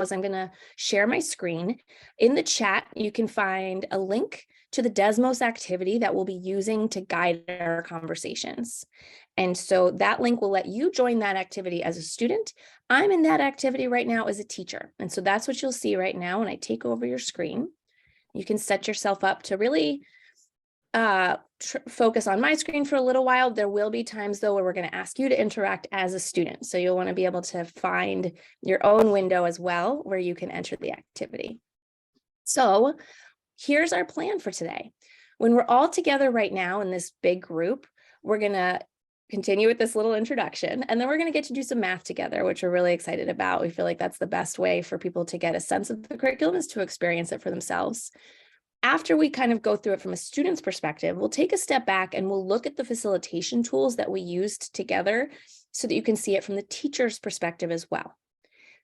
is I'm going to share my screen. In the chat, you can find a link to the Desmos activity that we'll be using to guide our conversations. And so that link will let you join that activity as a student. I'm in that activity right now as a teacher. And so that's what you'll see right now when I take over your screen. You can set yourself up to really focus on my screen for a little while. There will be times though where we're going to ask you to interact as a student. So you'll want to be able to find your own window as well where you can enter the activity. So here's our plan for today. When we're all together right now in this big group, we're going to continue with this little introduction, and then we're going to get to do some math together, which we're really excited about. We feel like that's the best way for people to get a sense of the curriculum, is to experience it for themselves. After we kind of go through it from a student's perspective, we'll take a step back and we'll look at the facilitation tools that we used together so that you can see it from the teacher's perspective as well.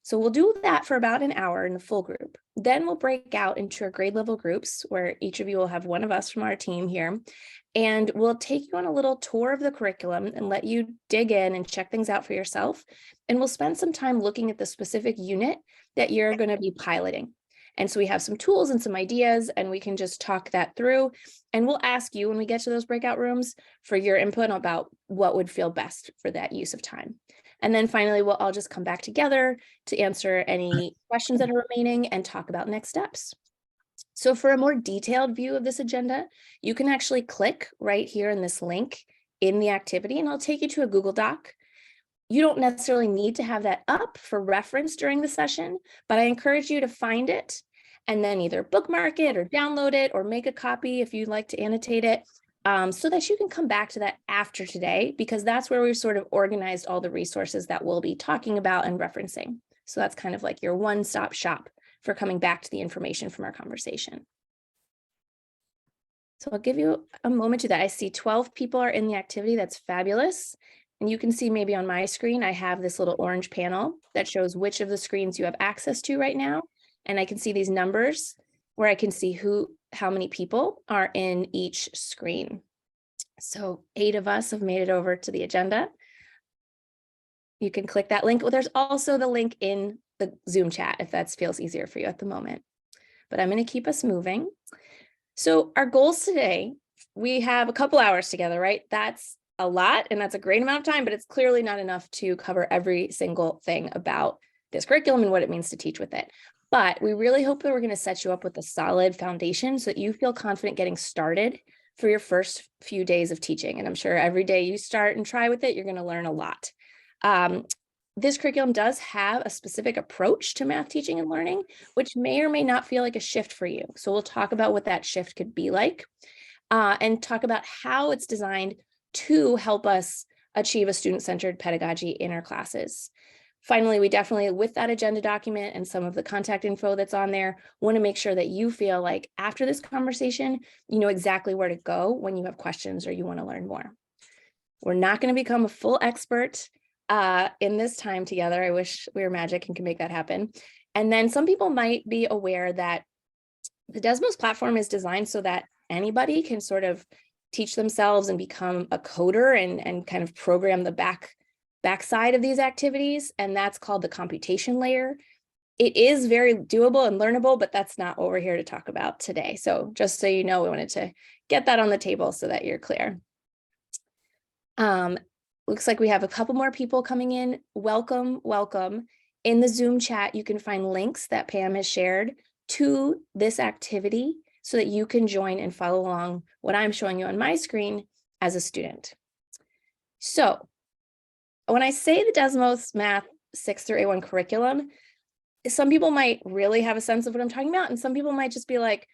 So we'll do that for about an hour in the full group. Then we'll break out into our grade level groups where each of you will have one of us from our team here. And we'll take you on a little tour of the curriculum and let you dig in and check things out for yourself. And we'll spend some time looking at the specific unit that you're going to be piloting. And so we have some tools and some ideas, and we can just talk that through. And we'll ask you when we get to those breakout rooms for your input about what would feel best for that use of time. And then finally, we'll all just come back together to answer any questions that are remaining and talk about next steps. So for a more detailed view of this agenda, you can actually click right here in this link in the activity, and I'll take you to a Google Doc. You don't necessarily need to have that up for reference during the session, but I encourage you to find it and then either bookmark it or download it or make a copy if you'd like to annotate it, so that you can come back to that after today, because that's where we've sort of organized all the resources that we'll be talking about and referencing. So that's kind of like your one-stop shop for coming back to the information from our conversation. So I'll give you a moment to that. I see 12 people are in the activity. That's fabulous. And you can see maybe on my screen, I have this little orange panel that shows which of the screens you have access to right now. And I can see these numbers where I can see how many people are in each screen. So 8 of us have made it over to the agenda. You can click that link. Well, there's also the link in the Zoom chat if that feels easier for you at the moment. But I'm going to keep us moving. So our goals today, we have a couple hours together, right? That's a lot, and that's a great amount of time, but it's clearly not enough to cover every single thing about this curriculum and what it means to teach with it. But we really hope that we're going to set you up with a solid foundation so that you feel confident getting started for your first few days of teaching. And I'm sure every day you start and try with it, you're going to learn a lot. This curriculum does have a specific approach to math teaching and learning, which may or may not feel like a shift for you. So we'll talk about what that shift could be like, and talk about how it's designed to help us achieve a student-centered pedagogy in our classes. Finally, we definitely, with that agenda document and some of the contact info that's on there, want to make sure that you feel like after this conversation, you know exactly where to go when you have questions or you want to learn more. We're not going to become a full expert in this time together. I wish we were magic and could make that happen. And then some people might be aware that the Desmos platform is designed so that anybody can sort of teach themselves and become a coder and kind of program the backside of these activities. And that's called the computation layer. It is very doable and learnable, but that's not what we're here to talk about today. So just so you know, we wanted to get that on the table so that you're clear. Looks like we have a couple more people coming in. Welcome, welcome. In the Zoom chat, you can find links that Pam has shared to this activity so that you can join and follow along what I'm showing you on my screen as a student. So when I say the Desmos Math 6 through A1 curriculum, some people might really have a sense of what I'm talking about, and some people might just be like,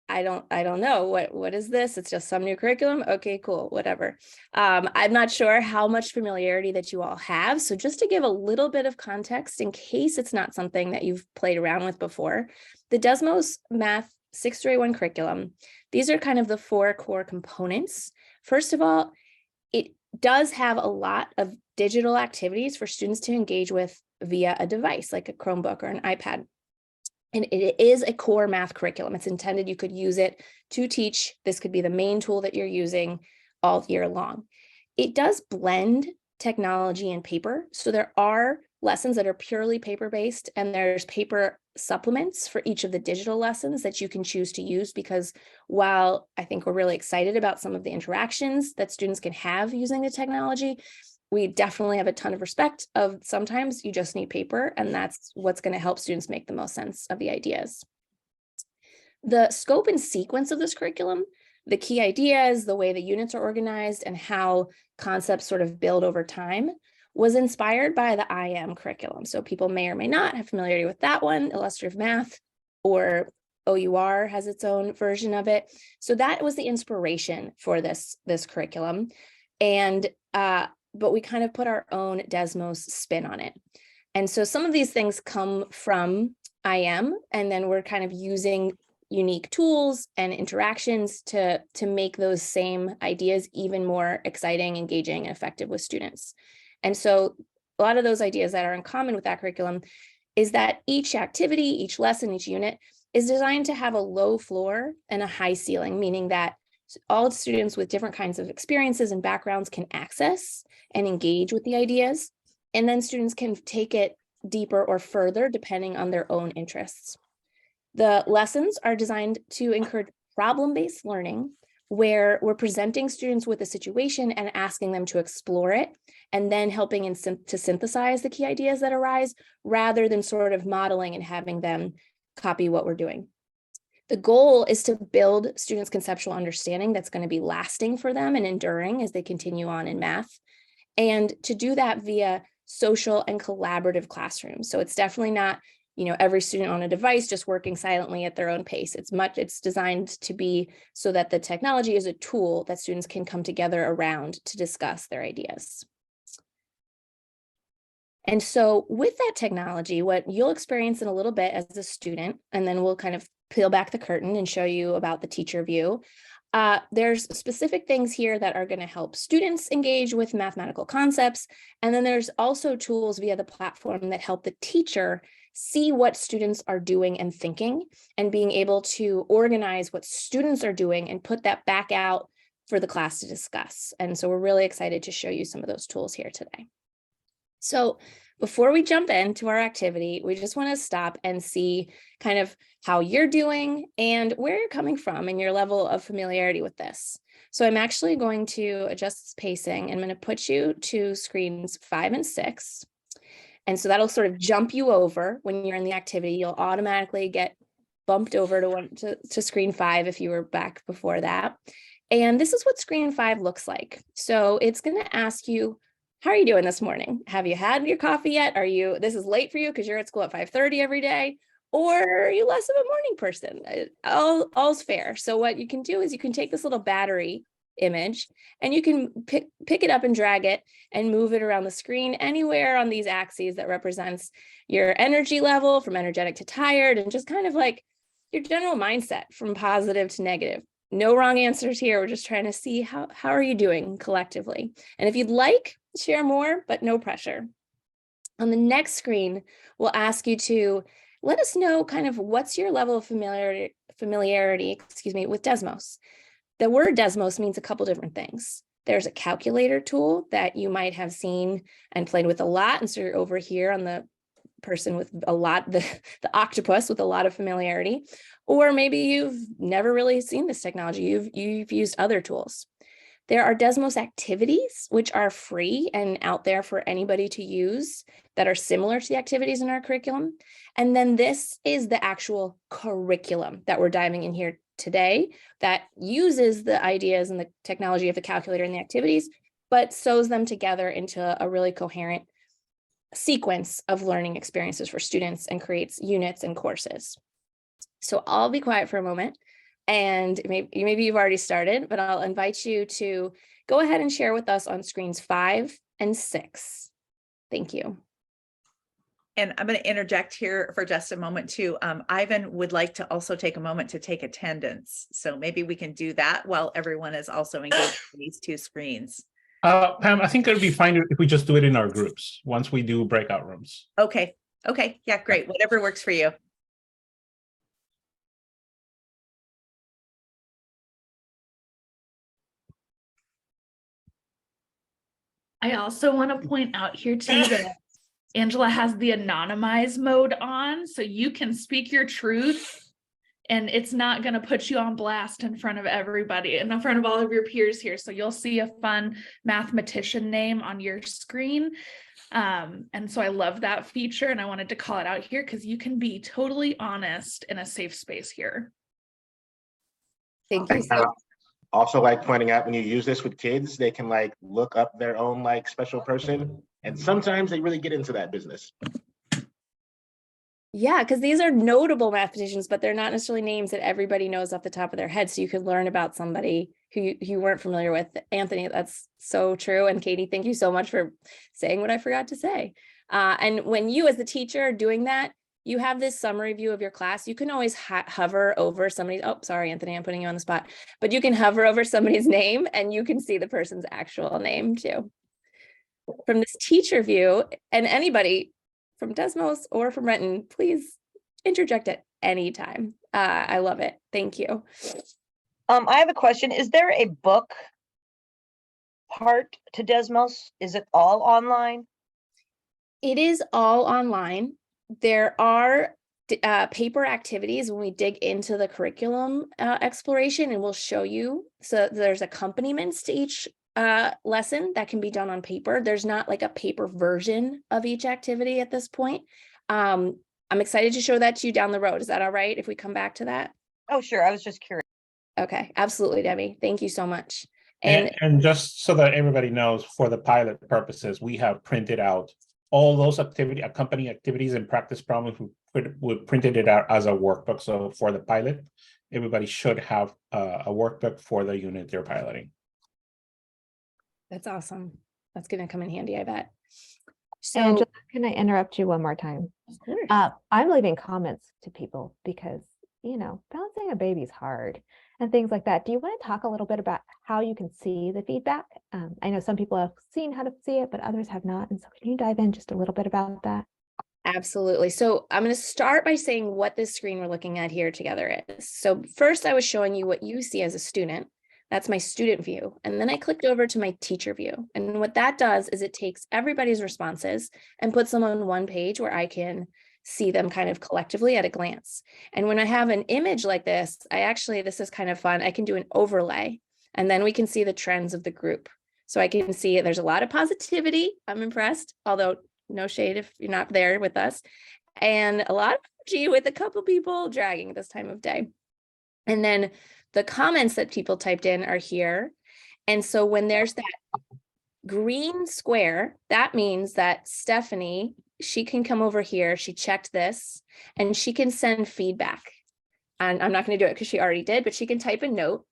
I don't know, what is this? It's just some new curriculum. Okay, cool, whatever. I'm not sure how much familiarity that you all have. So just to give a little bit of context in case it's not something that you've played around with before, the Desmos Math 6 through A1 curriculum, these are kind of the 4 core components. First of all, it does have a lot of digital activities for students to engage with via a device like a Chromebook or an iPad. And it is a core math curriculum. It's intended you could use it to teach. This could be the main tool that you're using all year long. It does blend technology and paper. So there are lessons that are purely paper-based, and there's paper supplements for each of the digital lessons that you can choose to use, because while I think we're really excited about some of the interactions that students can have using the technology, we definitely have a ton of respect of sometimes you just need paper, and that's what's going to help students make the most sense of the ideas. The scope and sequence of this curriculum, the key ideas, the way the units are organized, and how concepts sort of build over time was inspired by the IM curriculum. So people may or may not have familiarity with that one, Illustrative Math, or OUR has its own version of it. So that was the inspiration for this curriculum. And but we kind of put our own Desmos spin on it. And so some of these things come from IM, and then we're kind of using unique tools and interactions to make those same ideas even more exciting, engaging, and effective with students. And so a lot of those ideas that are in common with that curriculum is that each activity, each lesson, each unit is designed to have a low floor and a high ceiling, meaning that all students with different kinds of experiences and backgrounds can access and engage with the ideas. And then students can take it deeper or further depending on their own interests. The lessons are designed to encourage problem-based learning, where we're presenting students with a situation and asking them to explore it, and then helping to synthesize the key ideas that arise, rather than sort of modeling and having them copy what we're doing. The goal is to build students' conceptual understanding that's going to be lasting for them and enduring as they continue on in math, and to do that via social and collaborative classrooms. So it's definitely not, every student on a device just working silently at their own pace. It's designed to be so that the technology is a tool that students can come together around to discuss their ideas. And so with that technology, what you'll experience in a little bit as a student, and then we'll kind of peel back the curtain and show you about the teacher view. There's specific things here that are going to help students engage with mathematical concepts. And then there's also tools via the platform that help the teacher see what students are doing and thinking, and being able to organize what students are doing and put that back out for the class to discuss. And so we're really excited to show you some of those tools here today. So before we jump into our activity, we just want to stop and see kind of how you're doing and where you're coming from and your level of familiarity with this. So I'm actually going to adjust pacing. I'm going to put you to screens 5 and 6. And so that'll sort of jump you over when you're in the activity. You'll automatically get bumped over to screen 5 if you were back before that. And this is what screen 5 looks like. So it's going to ask you, how are you doing this morning? Have you had your coffee yet? This is late for you because you're at school at 5:30 every day, or are you less of a morning person? All's fair. So what you can do is you can take this little battery image and you can pick it up and drag it and move it around the screen anywhere on these axes that represents your energy level, from energetic to tired, and just kind of like your general mindset from positive to negative. No wrong answers here. We're just trying to see how are you doing collectively. And if you'd like, share more, but no pressure. On the next screen, we'll ask you to let us know kind of what's your level of familiarity, with Desmos. The word Desmos means a couple different things. There's a calculator tool that you might have seen and played with a lot. And so you're over here on the person with a lot, the octopus with a lot of familiarity, or maybe you've never really seen this technology. You've used other tools. There are Desmos activities, which are free and out there for anybody to use, that are similar to the activities in our curriculum. And then this is the actual curriculum that we're diving in here today, that uses the ideas and the technology of the calculator and the activities, but sews them together into a really coherent sequence of learning experiences for students and creates units and courses. So I'll be quiet for a moment, and maybe you've already started, but I'll invite you to go ahead and share with us on screens 5 and 6. Thank you. And I'm going to interject here for just a moment too. Ivan would like to also take a moment to take attendance. So maybe we can do that while everyone is also engaged in these two screens. Pam, I think it'll be fine if we just do it in our groups once we do breakout rooms. Okay. Okay. Yeah, great. Whatever works for you. I also want to point out here too that Angela has the anonymize mode on, so you can speak your truth and it's not going to put you on blast in front of everybody and in front of all of your peers here. So you'll see a fun mathematician name on your screen. And so I love that feature, and I wanted to call it out here because you can be totally honest in a safe space here. Thank you. I also like pointing out when you use this with kids, they can like look up their own like special person, and sometimes they really get into that business. Yeah, because these are notable mathematicians, but they're not necessarily names that everybody knows off the top of their head. So you could learn about somebody who you weren't familiar with. Anthony, that's so true. And Katie, thank you so much for saying what I forgot to say. And when you as the teacher are doing that, you have this summary view of your class. You can always hover over somebody's, oh, sorry, Anthony, I'm putting you on the spot, but you can hover over somebody's name and you can see the person's actual name too. From this teacher view, and anybody from Desmos or from Renton, please interject at any time. I love it. Thank you. I have a question. Is there a book part to Desmos? Is it all online? It is all online. There are paper activities when we dig into the curriculum exploration, and we'll show you. So there's accompaniments to each lesson that can be done on paper. There's not like a paper version of each activity at this point. I'm excited to show that to you down the road. Is that all right if we come back to that? Oh, sure. I was just curious. Okay, absolutely, Debbie. Thank you so much. And just so that everybody knows, for the pilot purposes, we have printed out all those accompanying activities and practice problems. We printed it out as a workbook. So for the pilot, everybody should have a workbook for the unit they're piloting. That's awesome. That's going to come in handy, I bet. So, Angela, can I interrupt you one more time? of course. I'm leaving comments to people because, you know, balancing a baby's hard and things like that. Do you want to talk a little bit about how you can see the feedback? I know some people have seen how to see it, but others have not. And so can you dive in just a little bit about that? Absolutely. So I'm going to start by saying what this screen we're looking at here together is. So first I was showing you what you see as a student. That's my student view. And then I clicked over to my teacher view. And what that does is it takes everybody's responses and puts them on one page where I can see them kind of collectively at a glance. And when I have an image like this, this is kind of fun. I can do an overlay and then we can see the trends of the group. So I can see there's a lot of positivity. I'm impressed, although no shade if you're not there with us, and a lot of energy with a couple people dragging this time of day. And then the comments that people typed in are here. And so when there's that green square, that means that Stephanie, she can come over here. She checked this and she can send feedback. And I'm not going to do it because she already did, but she can type a note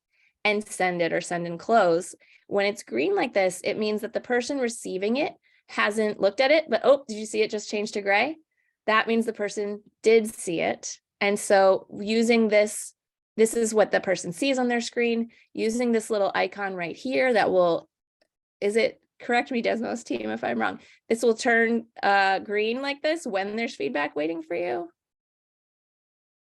and send it or send and close. When it's green like this, it means that the person receiving it hasn't looked at it, but oh, did you see it just change to gray? That means the person did see it. And so using this is what the person sees on their screen, using this little icon right here that will, correct me, Desmos team, if I'm wrong. This will turn green like this when there's feedback waiting for you.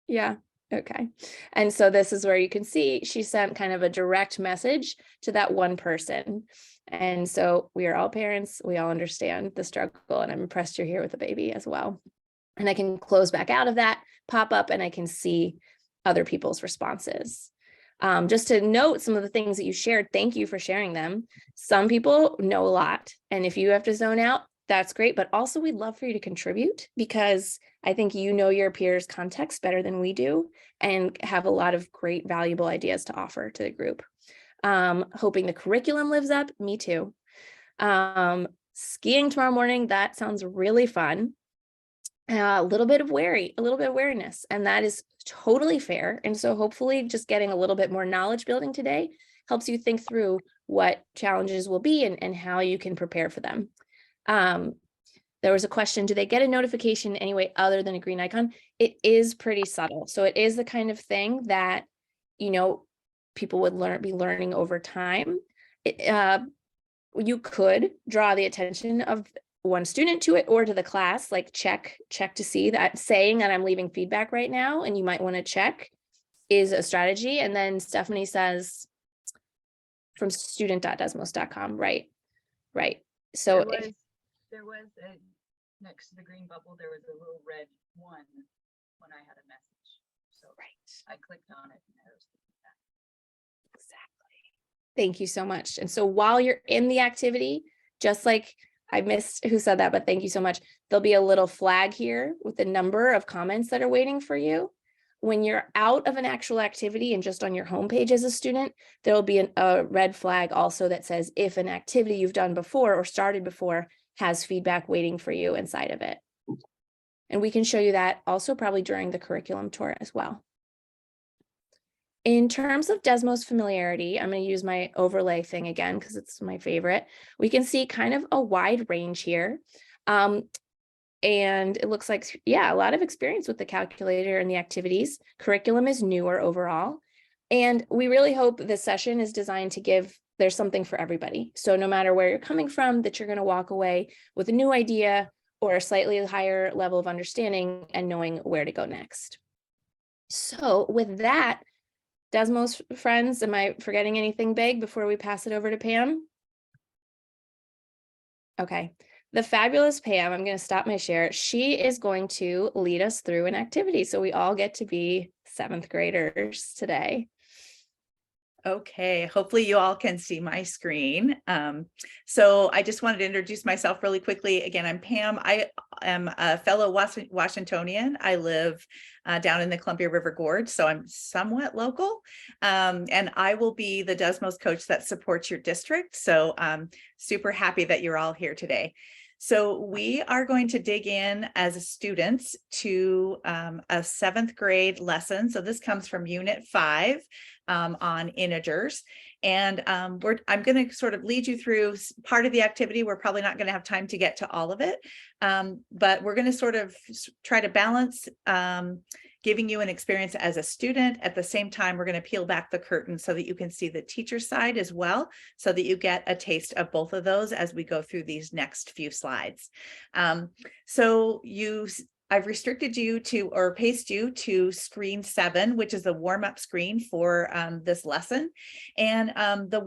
Yeah, okay. And so this is where you can see she sent kind of a direct message to that one person. And so we are all parents, we all understand the struggle, and I'm impressed you're here with the baby as well. And I can close back out of that, pop up, and I can see other people's responses. Just to note some of the things that you shared, thank you for sharing them. Some people know a lot, and if you have to zone out, that's great, but also we'd love for you to contribute because I think you know your peers' context better than we do and have a lot of great valuable ideas to offer to the group. Hoping the curriculum lives up, me too. Skiing tomorrow morning, that sounds really fun. A little bit of wariness, and that is totally fair. And so hopefully just getting a little bit more knowledge building today helps you think through what challenges will be and how you can prepare for them. There was a question, do they get a notification any way other than a green icon? It is pretty subtle. So it is the kind of thing that, you know, people would be learning over time. You could draw the attention of one student to it or to the class, like check to see that saying that I'm leaving feedback right now, and you might want to check is a strategy. And then Stephanie says from student.desmos.com, right. So there was next to the green bubble, there was a little red one when I had a message. So I clicked on it and there was the feedback. Exactly. Thank you so much. And so while you're in the activity, just like I missed who said that, but thank you so much. There'll be a little flag here with the number of comments that are waiting for you. When you're out of an actual activity and just on your homepage as a student, there'll be a red flag also that says if an activity you've done before or started before has feedback waiting for you inside of it. And we can show you that also probably during the curriculum tour as well. In terms of Desmos familiarity, I'm going to use my overlay thing again because it's my favorite. We can see kind of a wide range here. And it looks like, yeah, a lot of experience with the calculator and the activities. Curriculum is newer overall. And we really hope this session is designed to give, there's something for everybody. So no matter where you're coming from, that you're going to walk away with a new idea or a slightly higher level of understanding and knowing where to go next. So with that, Desmos friends, am I forgetting anything big before we pass it over to Pam? Okay. The fabulous Pam, I'm going to stop my share. She is going to lead us through an activity. So we all get to be 7th graders today. Okay, hopefully you all can see my screen. So I just wanted to introduce myself really quickly. Again, I'm Pam. I am a fellow Washingtonian. I live down in the Columbia River Gorge, so I'm somewhat local. And I will be the Desmos coach that supports your district. So I'm super happy that you're all here today. So we are going to dig in as students to a 7th grade lesson. So this comes from Unit 5 on integers. And I'm going to sort of lead you through part of the activity. We're probably not going to have time to get to all of it, but we're going to sort of try to balance giving you an experience as a student. At the same time, we're going to peel back the curtain so that you can see the teacher side as well, so that you get a taste of both of those as we go through these next few slides. I've restricted you to, or paced you to screen 7, which is a warm-up screen for this lesson. And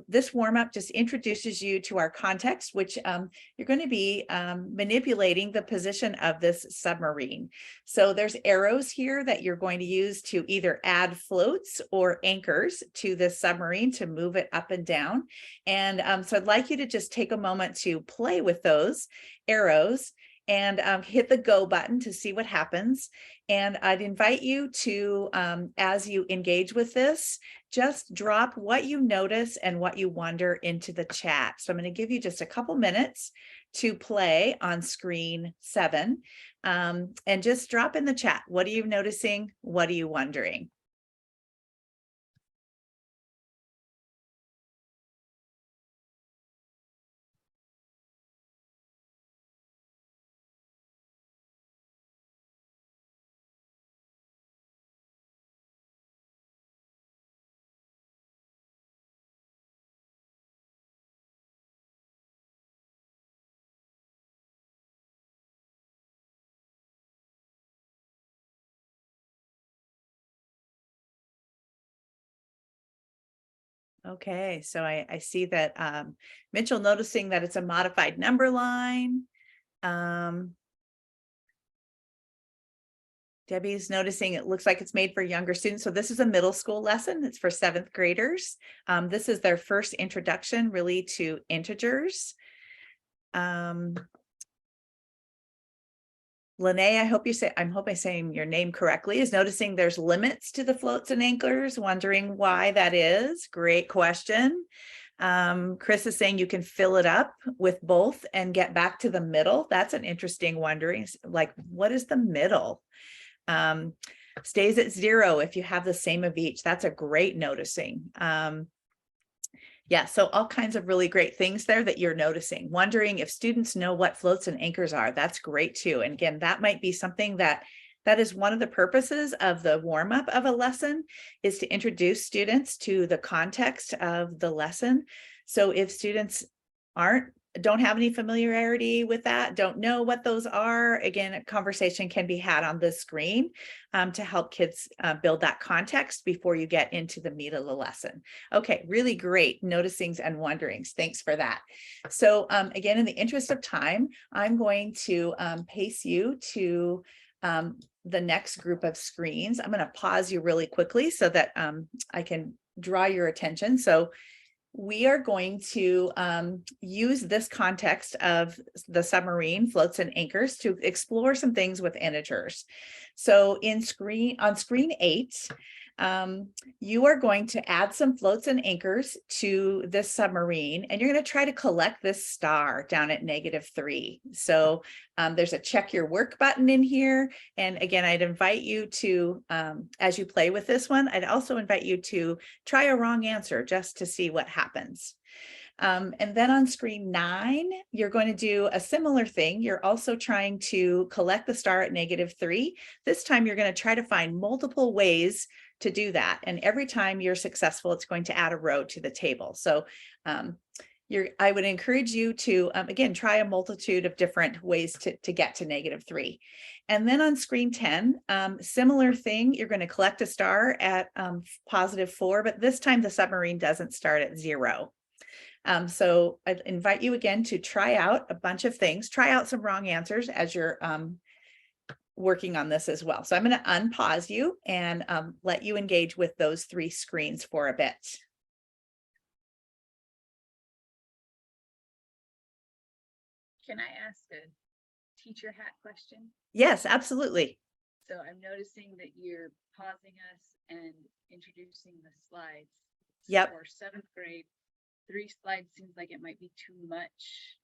this warm-up just introduces you to our context, which you're going to be manipulating the position of this submarine. So there's arrows here that you're going to use to either add floats or anchors to this submarine to move it up and down. And so I'd like you to just take a moment to play with those arrows and hit the go button to see what happens. And I'd invite you to, as you engage with this, just drop what you notice and what you wonder into the chat. So I'm going to give you just a couple minutes to play on screen 7 and just drop in the chat. What are you noticing? What are you wondering? Okay, so I see that Mitchell noticing that it's a modified number line. Debbie's noticing it looks like it's made for younger students. So this is a middle school lesson. It's for 7th graders. This is their first introduction really to integers. Lene, I hope I'm saying your name correctly, is noticing there's limits to the floats and anchors, wondering why that is. Great question. Chris is saying you can fill it up with both and get back to the middle. That's an interesting wondering, like, what is the middle? Stays at 0 if you have the same of each. That's a great noticing. Yeah, so all kinds of really great things there that you're noticing. Wondering if students know what floats and anchors are. That's great too. And again, that might be something that is one of the purposes of the warm-up of a lesson, is to introduce students to the context of the lesson. So if students aren't don't have any familiarity with that, don't know what those are, again, a conversation can be had on this screen to help kids build that context before you get into the meat of the lesson. Okay, really great noticings and wonderings. Thanks for that. So again, in the interest of time, I'm going to pace you to the next group of screens. I'm going to pause you really quickly so that I can draw your attention. So we are going to use this context of the submarine floats and anchors to explore some things with integers. So on screen 8, you are going to add some floats and anchors to this submarine, and you're going to try to collect this star down at -3. So there's a check your work button in here. And again, I'd invite you to, as you play with this one, I'd also invite you to try a wrong answer just to see what happens. And then on screen 9, you're going to do a similar thing. You're also trying to collect the star at -3. This time you're going to try to find multiple ways to do that. And every time you're successful, it's going to add a row to the table. So I would encourage you to, again, try a multitude of different ways to get to -3. And then on screen 10, similar thing, you're going to collect a star at +4, but this time the submarine doesn't start at 0. So I invite you again to try out a bunch of things, try out some wrong answers as you're working on this as well. So I'm going to unpause you and let you engage with those 3 screens for a bit. Can I ask a teacher hat question? Yes, absolutely. So I'm noticing that you're pausing us and introducing the slides. Yep. For 7th grade, 3 slides seems like it might be too much.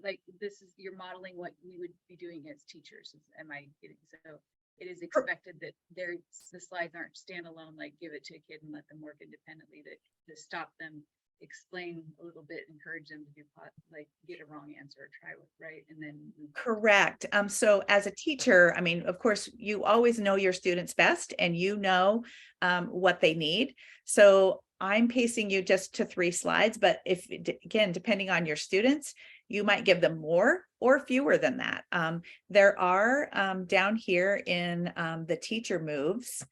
Like this is, you're modeling what we would be doing as teachers. Am I getting, so it is expected that the slides aren't standalone, like give it to a kid and let them work independently, that to stop them, explain a little bit, encourage them to do like get a wrong answer or try with right and then Correct. So as a teacher, I mean, of course, you always know your students best and you know what they need. So I'm pacing you just to 3 slides, but if again, depending on your students, you might give them more or fewer than that. There are down here in the teacher moves,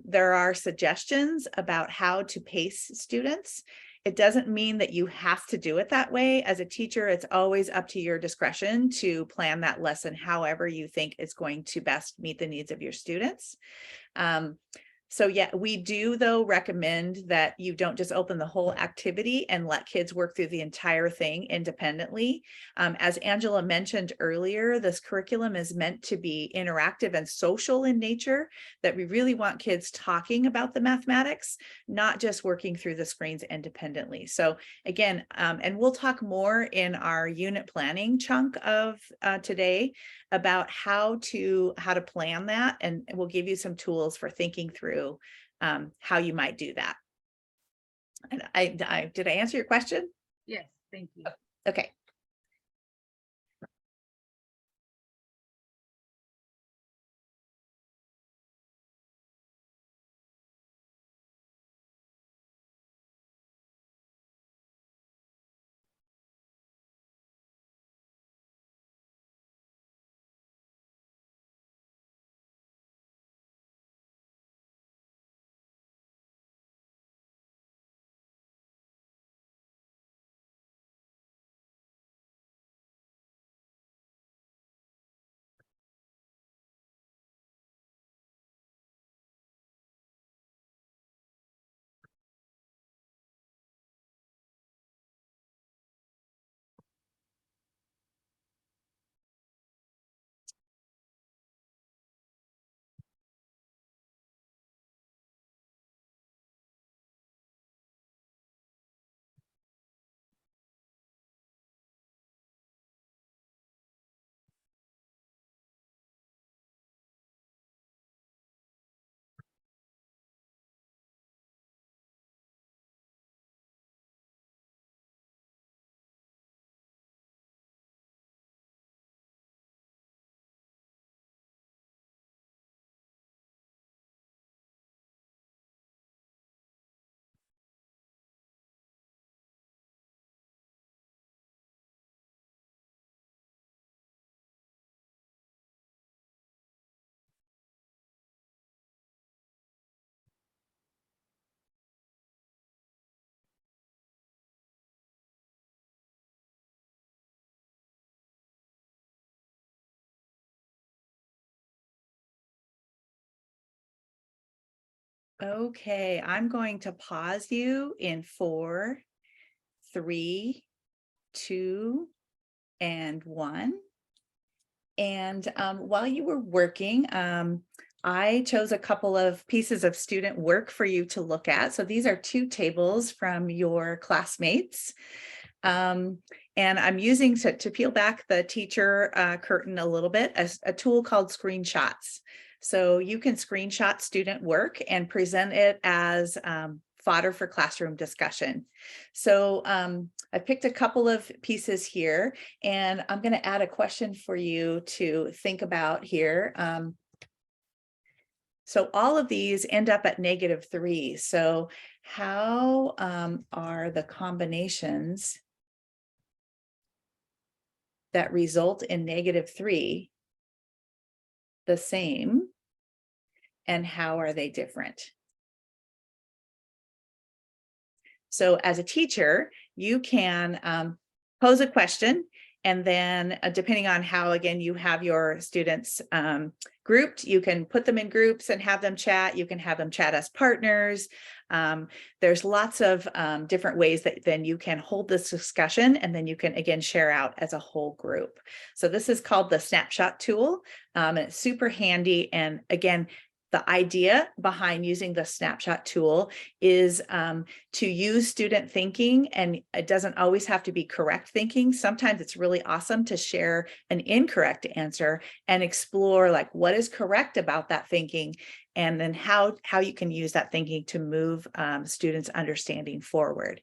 there are suggestions about how to pace students. It doesn't mean that you have to do it that way. As a teacher, it's always up to your discretion to plan that lesson however you think it's going to best meet the needs of your students. So yeah, we do though recommend that you don't just open the whole activity and let kids work through the entire thing independently. As Angela mentioned earlier, this curriculum is meant to be interactive and social in nature, that we really want kids talking about the mathematics, not just working through the screens independently. So again, and we'll talk more in our unit planning chunk of today about how to plan that, and we'll give you some tools for thinking through how you might do that. And did I answer your question? yes, thank you. Okay. Okay, I'm going to pause you in 4, 3, 2, and 1. And while you were working, I chose a couple of pieces of student work for you to look at. So these are 2 tables from your classmates. And I'm using to peel back the teacher curtain a little bit, a tool called screenshots. So you can screenshot student work and present it as fodder for classroom discussion. So I picked a couple of pieces here, and I'm going to add a question for you to think about here. So all of these end up at -3. So how are the combinations that result in -3 the same, and how are they different? So as a teacher, you can pose a question, and then depending on how, again, you have your students grouped, you can put them in groups and have them chat. You can have them chat as partners. There's lots of different ways that then you can hold this discussion, and then you can, again, share out as a whole group. So this is called the snapshot tool, and it's super handy. And again, the idea behind using the snapshot tool is to use student thinking, and it doesn't always have to be correct thinking. Sometimes it's really awesome to share an incorrect answer and explore like what is correct about that thinking, and then how you can use that thinking to move students' understanding forward.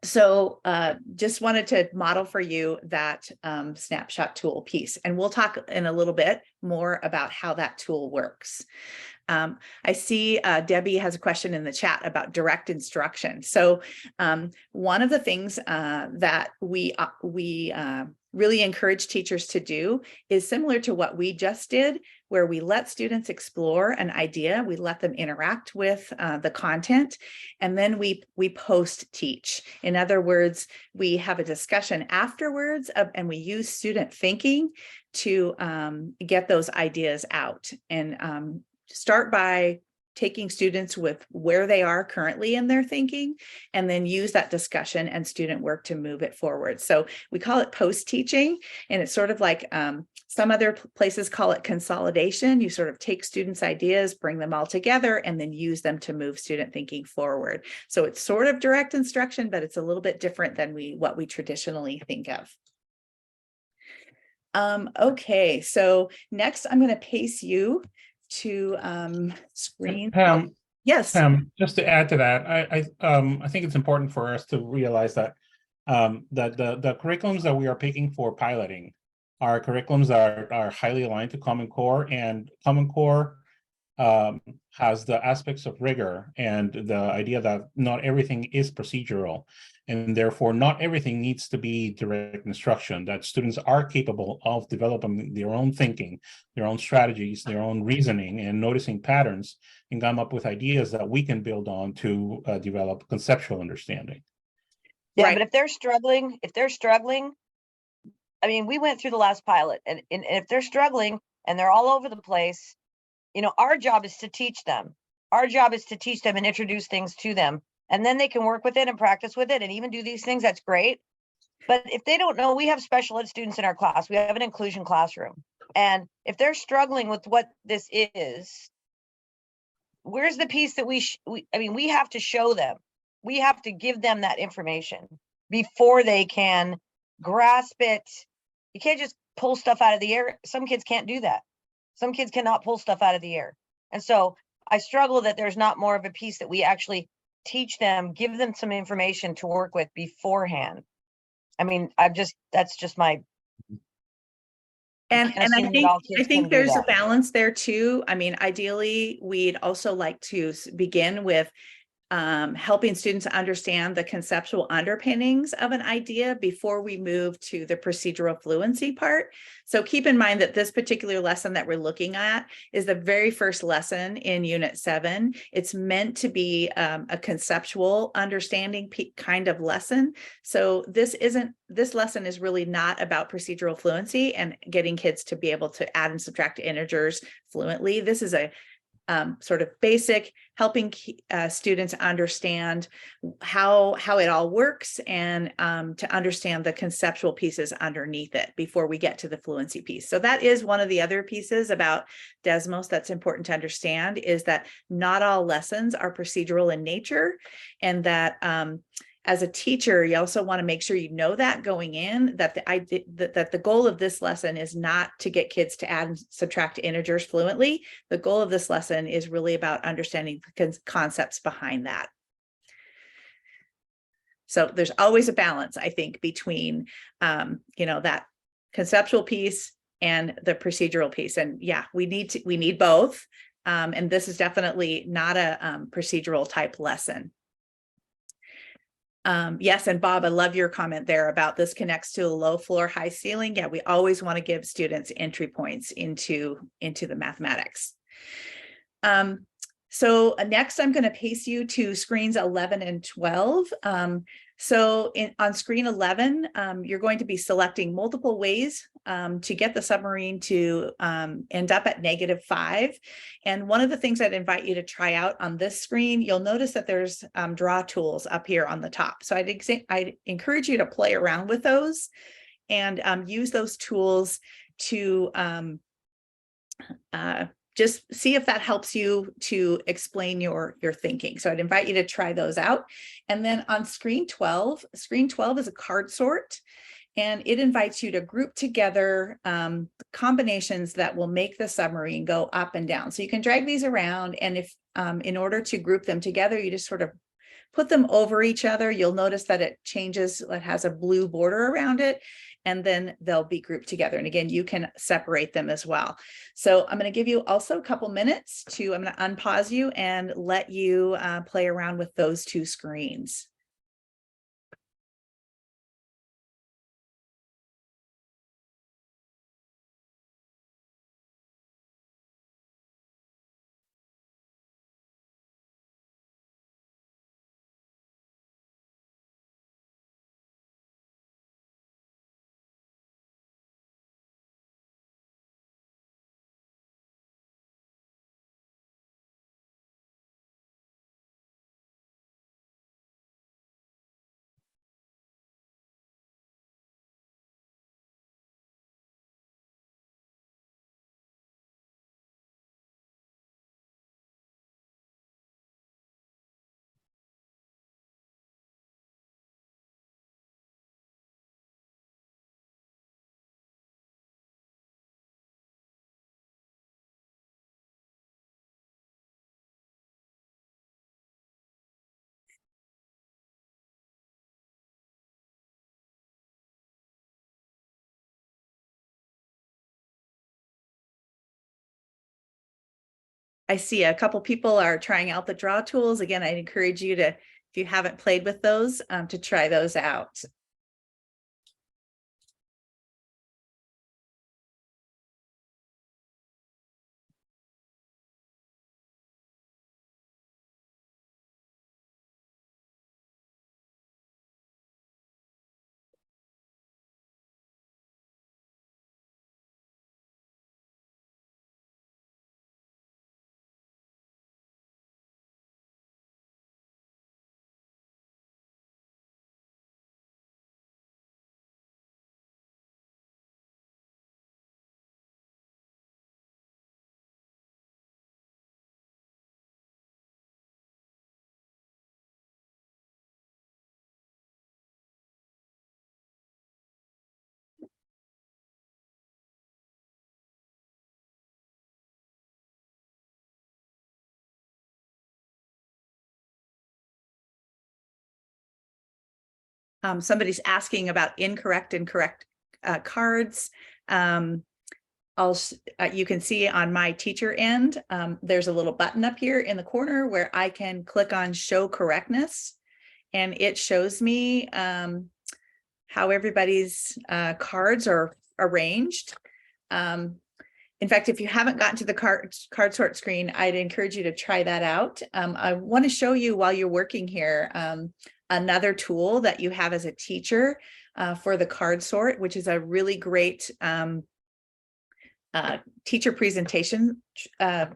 So just wanted to model for you that snapshot tool piece, and we'll talk in a little bit more about how that tool works. I see Debbie has a question in the chat about direct instruction. So one of the things that we really encourage teachers to do is similar to what we just did, where we let students explore an idea, we let them interact with the content, and then we post teach. In other words, we have a discussion afterwards and we use student thinking to get those ideas out, and start by taking students with where they are currently in their thinking, and then use that discussion and student work to move it forward. So we call it post-teaching, and it's sort of like some other places call it consolidation. You sort of take students' ideas, bring them all together, and then use them to move student thinking forward. So it's sort of direct instruction, but it's a little bit different than what we traditionally think of. Okay, so next I'm going to pace you to screen. Pam, Yes. just to add to that, I think it's important for us to realize that that the curriculums that we are picking for piloting are curriculums that are highly aligned to Common Core, and Common Core has the aspects of rigor and the idea that not everything is procedural, and therefore not everything needs to be direct instruction, that students are capable of developing their own thinking, their own strategies, their own reasoning, and noticing patterns, and come up with ideas that we can build on to develop conceptual understanding. Yeah, Right. but if they're struggling, I mean, we went through the last pilot, and if they're struggling and they're all over the place, you know, our job is to teach them. Our job is to teach them and introduce things to them, and then they can work with it and practice with it and even do these things. That's great. But if they don't know, we have special ed students in our class. We have an inclusion classroom. And if they're struggling with what this is, where's the piece that we have to show them. We have to give them that information before they can grasp it. You can't just pull stuff out of the air. Some kids can't do that. Some kids cannot pull stuff out of the air. And so I struggle that there's not more of a piece that we actually teach them, give them some information to work with beforehand. I mean, that's just my. And I think there's a that. balance there too. I mean, ideally, we'd also like to begin with helping students understand the conceptual underpinnings of an idea before we move to the procedural fluency part. So keep in mind that this particular lesson that we're looking at is the very first lesson in Unit 7. It's meant to be a conceptual understanding kind of lesson. So this lesson is really not about procedural fluency and getting kids to be able to add and subtract integers fluently. This is a sort of basic, helping students understand how it all works, and to understand the conceptual pieces underneath it before we get to the fluency piece. So that is one of the other pieces about Desmos that's important to understand, is that not all lessons are procedural in nature, and that as a teacher, you also want to make sure you know that going in, that the goal of this lesson is not to get kids to add and subtract integers fluently. The goal of this lesson is really about understanding the concepts behind that. So there's always a balance, I think, between that conceptual piece and the procedural piece. And yeah, we need both. And this is definitely not a procedural type lesson. Yes, and Bob, I love your comment there about this connects to a low floor, high ceiling. Yeah, we always want to give students entry points into the mathematics. So next, I'm going to pace you to screens 11 and 12. So on screen 11, you're going to be selecting multiple ways to get the submarine to end up at -5. And one of the things I'd invite you to try out on this screen, you'll notice that there's draw tools up here on the top. So I'd encourage you to play around with those and use those tools to just see if that helps you to explain your thinking. So I'd invite you to try those out. And then on screen 12 is a card sort, and it invites you to group together combinations that will make the submarine go up and down. So you can drag these around, and if in order to group them together, you just sort of put them over each other. You'll notice that it changes, it has a blue border around it, and then they'll be grouped together. And again, you can separate them as well. So I'm going to give you also a couple minutes I'm going to unpause you and let you play around with those two screens. I see a couple people are trying out the draw tools. Again, I'd encourage you to, if you haven't played with those, to try those out. Somebody's asking about incorrect and correct cards. You can see on my teacher end, there's a little button up here in the corner where I can click on show correctness, and it shows me how everybody's cards are arranged. In fact, if you haven't gotten to the card sort screen, I'd encourage you to try that out. I want to show you while you're working here another tool that you have as a teacher for the card sort, which is a really great teacher presentation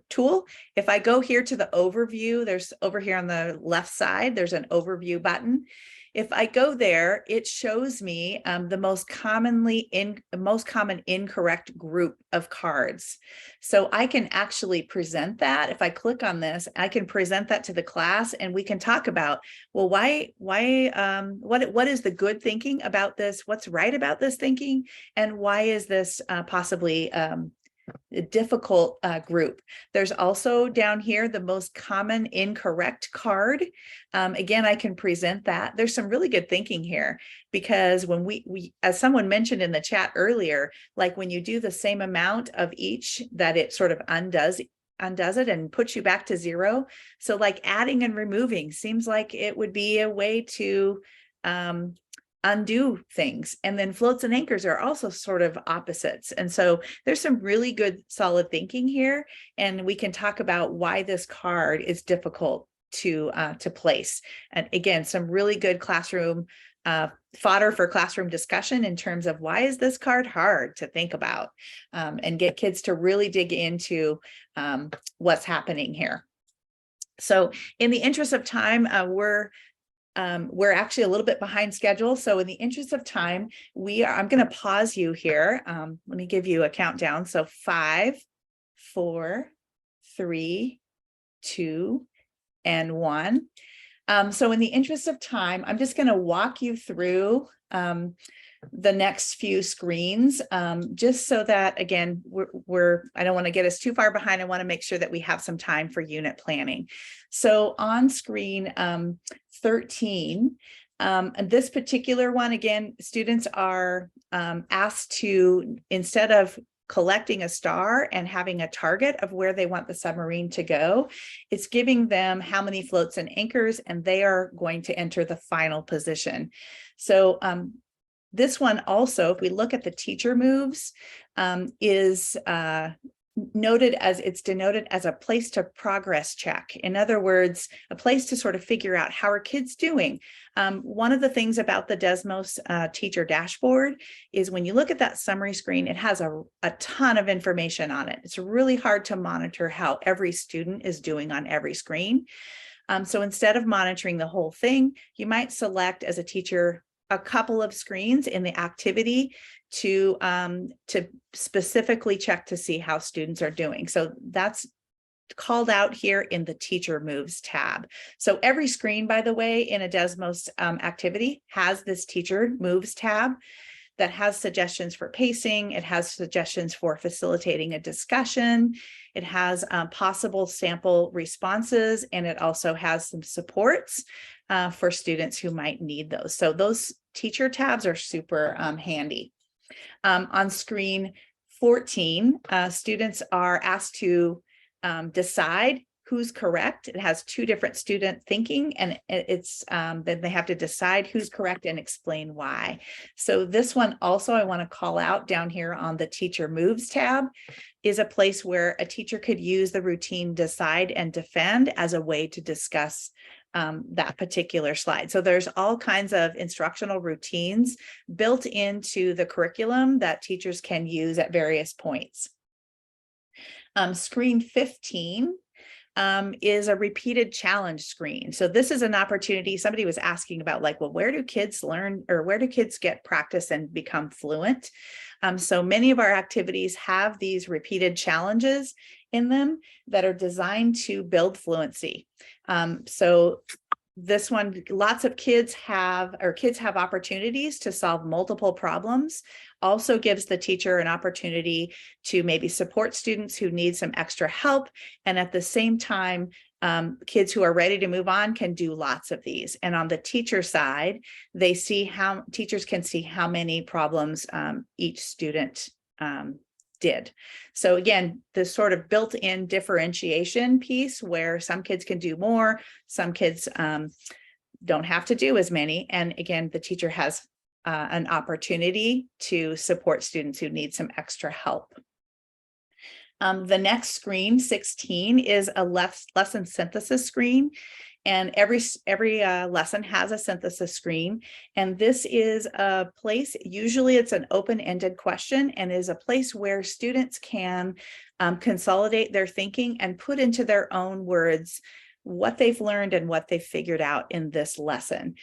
tool. If I go here to the overview, there's over here on the left side, there's an overview button. If I go there, it shows me the most common incorrect group of cards. So I can actually present that. If I click on this, I can present that to the class, and we can talk about, well, what is the good thinking about this? What's right about this thinking? And why is this possibly a difficult group? There's also down here the most common incorrect card. Again, I can present that. There's some really good thinking here, because when we as someone mentioned in the chat earlier, like when you do the same amount of each, that it sort of undoes it and puts you back to zero. So like adding and removing seems like it would be a way to undo things. And then floats and anchors are also sort of opposites. And so there's some really good solid thinking here. And we can talk about why this card is difficult to place. And again, some really good classroom fodder for classroom discussion in terms of why is this card hard to think about, and get kids to really dig into what's happening here. So in the interest of time, we're actually a little bit behind schedule. So in the interest of time, I'm going to pause you here. Let me give you a countdown. So 5, 4, 3, 2, and 1. So in the interest of time, I'm just going to walk you through the next few screens, just so that, again, I don't want to get us too far behind. I want to make sure that we have some time for unit planning. So on screen 13, this particular one, again, students are asked to, instead of collecting a star and having a target of where they want the submarine to go, it's giving them how many floats and anchors, and they are going to enter the final position. So this one also, if we look at the teacher moves, is denoted as a place to progress check. In other words, a place to sort of figure out how are kids doing. One of the things about the Desmos teacher dashboard is when you look at that summary screen, it has a ton of information on it. It's really hard to monitor how every student is doing on every screen. So instead of monitoring the whole thing, you might select as a teacher a couple of screens in the activity to specifically check to see how students are doing. So that's called out here in the teacher moves tab. So every screen, by the way, in a Desmos activity has this teacher moves tab that has suggestions for pacing. It has suggestions for facilitating a discussion. It has possible sample responses, and it also has some supports for students who might need those. So those teacher tabs are super handy. On screen 14, students are asked to decide who's correct. It has two different student thinking, and then they have to decide who's correct and explain why. So this one also I want to call out down here on the teacher moves tab is a place where a teacher could use the routine decide and defend as a way to discuss that particular slide. So there's all kinds of instructional routines built into the curriculum that teachers can use at various points. Screen 15 is a repeated challenge screen. So this is an opportunity. Somebody was asking about, like, well, where do kids learn, or where do kids get practice and become fluent? So many of our activities have these repeated challenges in them that are designed to build fluency. So this one, lots of kids have opportunities to solve multiple problems. Also gives the teacher an opportunity to maybe support students who need some extra help. And at the same time, kids who are ready to move on can do lots of these. And on the teacher side, teachers can see how many problems each student did. So again, this sort of built-in differentiation piece where some kids can do more, some kids don't have to do as many. And again, the teacher has an opportunity to support students who need some extra help. The next screen, 16, is a lesson synthesis screen. And every lesson has a synthesis screen. And this is a place, usually it's an open-ended question, and is a place where students can consolidate their thinking and put into their own words what they've learned and what they've figured out in this lesson.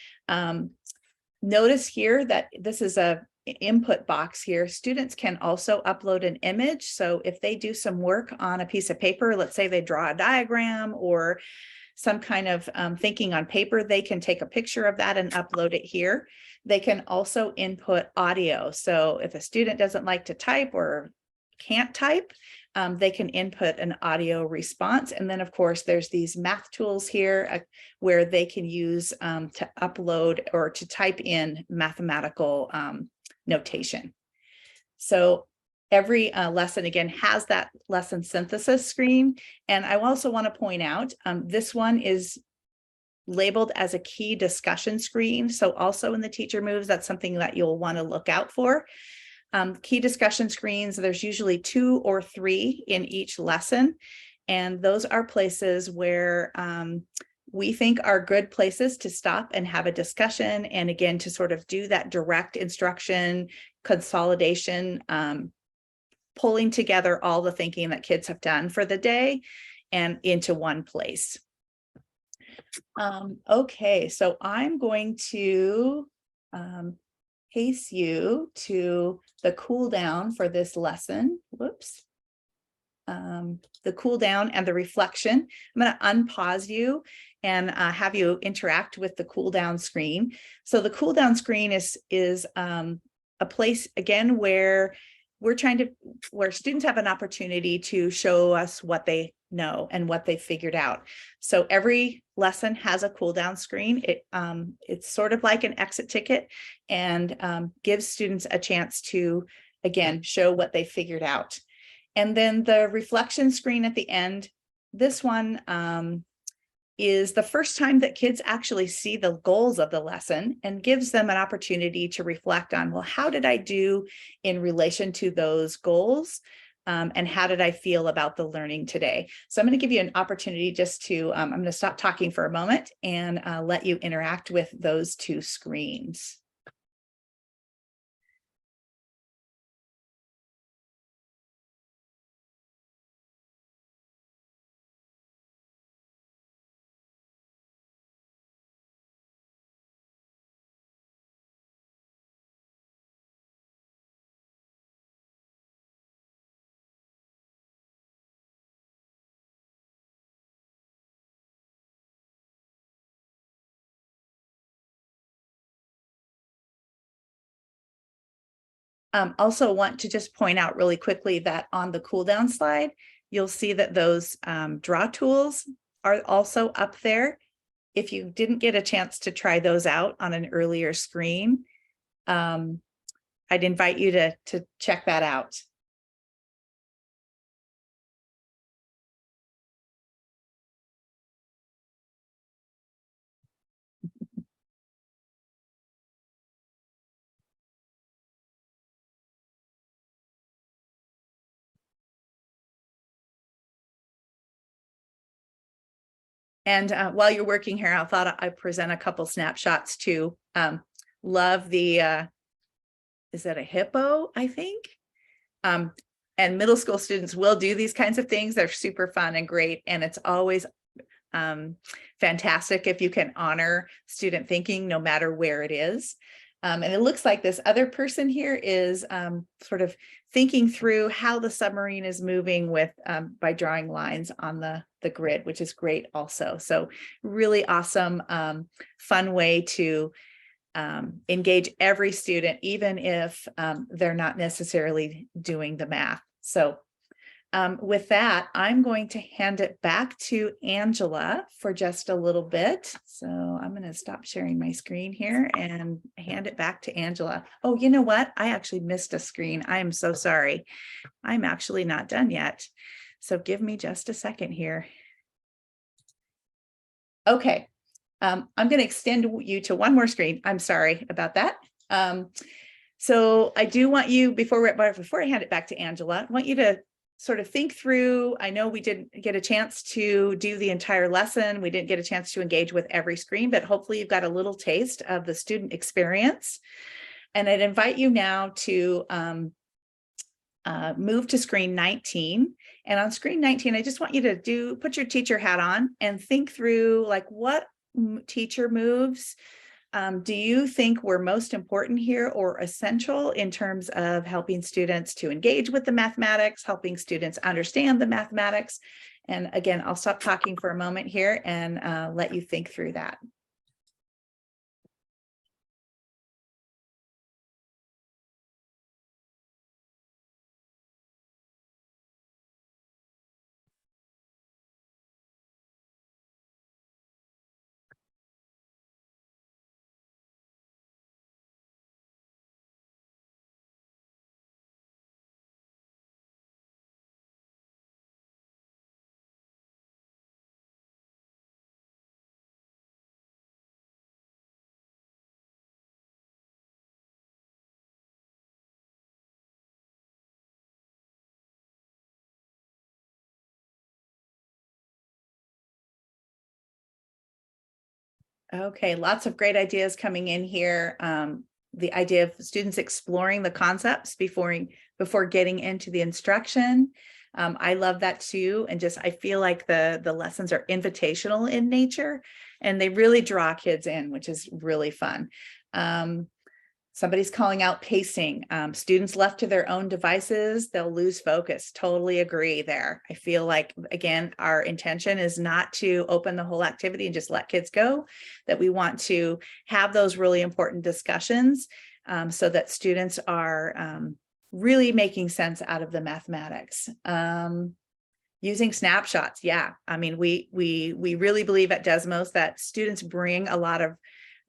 Notice here that this is a input box here. Students can also upload an image. So if they do some work on a piece of paper, let's say they draw a diagram or some kind of thinking on paper, they can take a picture of that and upload it here. They can also input audio. So if a student doesn't like to type or can't type, they can input an audio response. And then of course, there's these math tools here where they can use to upload or to type in mathematical notation. So every lesson again has that lesson synthesis screen. And I also want to point out this one is labeled as a key discussion screen. So also in the teacher moves, that's something that you'll want to look out for. Key discussion screens, there's usually 2 or 3 in each lesson. And those are places where we think are good places to stop and have a discussion. And again, to sort of do that direct instruction, consolidation, pulling together all the thinking that kids have done for the day and into one place. Okay, so I'm going to pace you to the cool down for this lesson. Whoops. The cool down and the reflection. I'm going to unpause you and have you interact with the cool down screen. So the cool down screen is a place again where we're where students have an opportunity to show us what they know and what they figured out. So every lesson has a cool down screen. It's sort of like an exit ticket and gives students a chance to, again, show what they figured out. And then the reflection screen at the end, this one is the first time that kids actually see the goals of the lesson and gives them an opportunity to reflect on, well, how did I do in relation to those goals? And how did I feel about the learning today? So I'm going to give you an opportunity just to, I'm going to stop talking for a moment and let you interact with those 2 screens. Also want to just point out really quickly that on the cool down slide, you'll see that those draw tools are also up there. If you didn't get a chance to try those out on an earlier screen, I'd invite you to check that out. And while you're working here, I thought I'd present a couple snapshots too. Love the, is that a hippo, I think? And middle school students will do these kinds of things. They're super fun and great. And it's always fantastic if you can honor student thinking, no matter where it is. And it looks like this other person here is sort of thinking through how the submarine is moving with by drawing lines on the grid, which is great also. So really awesome, fun way to engage every student, even if they're not necessarily doing the math. So with that, I'm going to hand it back to Angela for just a little bit. So I'm going to stop sharing my screen here and hand it back to Angela. Oh, you know what? I actually missed a screen. I am so sorry. I'm actually not done yet. So give me just a second here. Okay. I'm going to extend you to one more screen. I'm sorry about that. So I do want you, before I hand it back to Angela, I want you to sort of think through, I know we didn't get a chance to do the entire lesson. We didn't get a chance to engage with every screen, but hopefully you've got a little taste of the student experience. And I'd invite you now to move to screen 19. And on screen 19, I just want you to put your teacher hat on and think through like what teacher moves do you think were most important here or essential in terms of helping students to engage with the mathematics, helping students understand the mathematics? And again, I'll stop talking for a moment here and let you think through that. Okay, lots of great ideas coming in here. The idea of students exploring the concepts before getting into the instruction. I love that too. And just, I feel like the lessons are invitational in nature and they really draw kids in, which is really fun. Somebody's calling out pacing. Students left to their own devices, they'll lose focus. Totally agree there. I feel like, again, our intention is not to open the whole activity and just let kids go, that we want to have those really important discussions so that students are really making sense out of the mathematics. Using snapshots. Yeah. I mean, we really believe at Desmos that students bring a lot of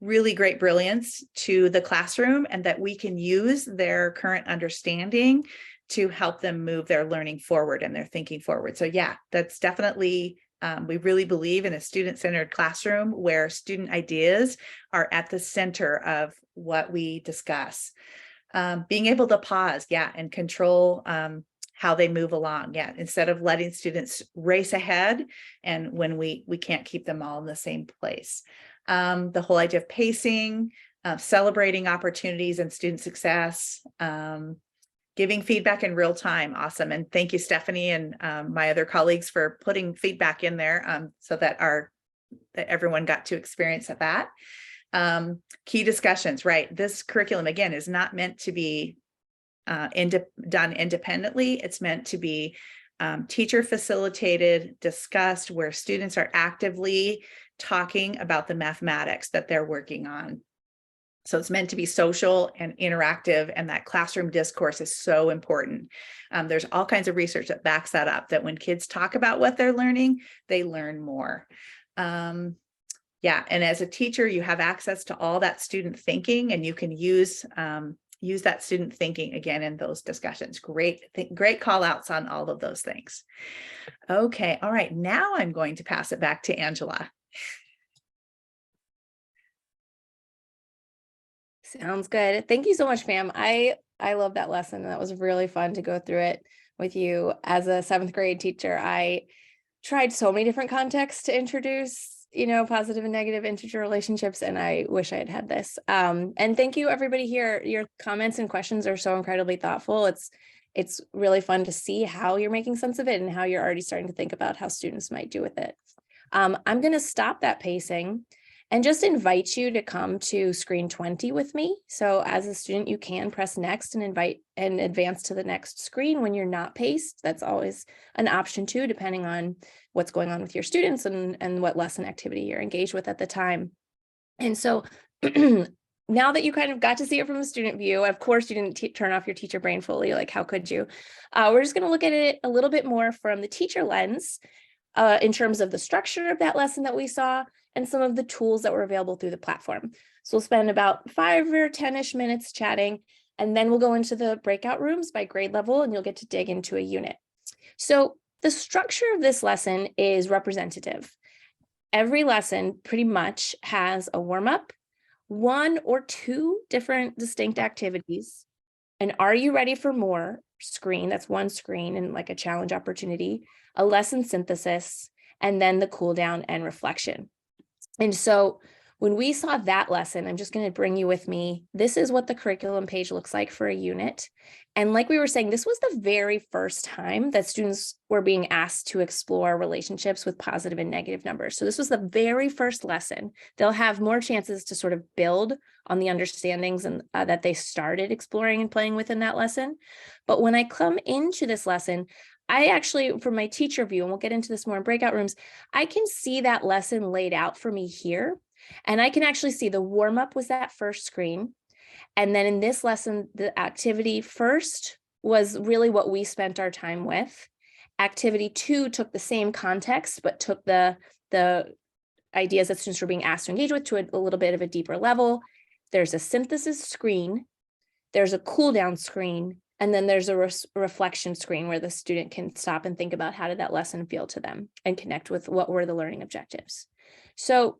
really great brilliance to the classroom and that we can use their current understanding to help them move their learning forward and their thinking forward. So yeah, that's definitely, we really believe in a student-centered classroom where student ideas are at the center of what we discuss. Being able to pause, yeah, and control how they move along. Yeah, instead of letting students race ahead and when we can't keep them all in the same place. The whole idea of pacing, celebrating opportunities and student success, giving feedback in real time. Awesome. And thank you, Stephanie, and my other colleagues for putting feedback in there so that everyone got to experience that. Key discussions, right? This curriculum, again, is not meant to be done independently. It's meant to be teacher facilitated, discussed, where students are actively talking about the mathematics that they're working on. So it's meant to be social and interactive, and that classroom discourse is so important. There's all kinds of research that backs that up, that when kids talk about what they're learning, they learn more. Yeah, and as a teacher, you have access to all that student thinking, and you can use that student thinking again in those discussions. Great call outs on all of those things. Okay, all right, now I'm going to pass it back to Angela. Sounds good. Thank you so much, Pam. I love that lesson. That was really fun to go through it with you. As a 7th grade teacher, I tried so many different contexts to introduce, positive and negative integer relationships, and I wish I had had this. And thank you, everybody here. Your comments and questions are so incredibly thoughtful. It's really fun to see how you're making sense of it and how you're already starting to think about how students might do with it. I'm going to stop that pacing and just invite you to come to screen 20 with me. So as a student, you can press next and invite and advance to the next screen when you're not paced. That's always an option too, depending on what's going on with your students and what lesson activity you're engaged with at the time. And so now that you kind of got to see it from a student view, of course, you didn't turn off your teacher brain fully, like how could you? We're just going to look at it a little bit more from the teacher lens in terms of the structure of that lesson that we saw and some of the tools that were available through the platform. So we'll spend about 5 or 10-ish minutes chatting, and then we'll go into the breakout rooms by grade level, and you'll get to dig into a unit. So the structure of this lesson is representative. Every lesson pretty much has a warm-up, 1 or 2 different distinct activities, and are you ready for more screen, that's one screen and like a challenge opportunity, a lesson synthesis, and then the cool down and reflection. And so when we saw that lesson, I'm just going to bring you with me. This is what the curriculum page looks like for a unit. And like we were saying, this was the very first time that students were being asked to explore relationships with positive and negative numbers. So this was the very first lesson. They'll have more chances to sort of build on the understandings and that they started exploring and playing with in that lesson. But when I come into this lesson, I actually, from my teacher view, and we'll get into this more in breakout rooms, I can see that lesson laid out for me here. And I can actually see the warm up was that first screen. And then in this lesson, the activity first was really what we spent our time with. Activity 2 took the same context, but took the ideas that students were being asked to engage with to a little bit of a deeper level. There's a synthesis screen, there's a cool down screen, and then there's a reflection screen where the student can stop and think about how did that lesson feel to them and connect with what were the learning objectives. So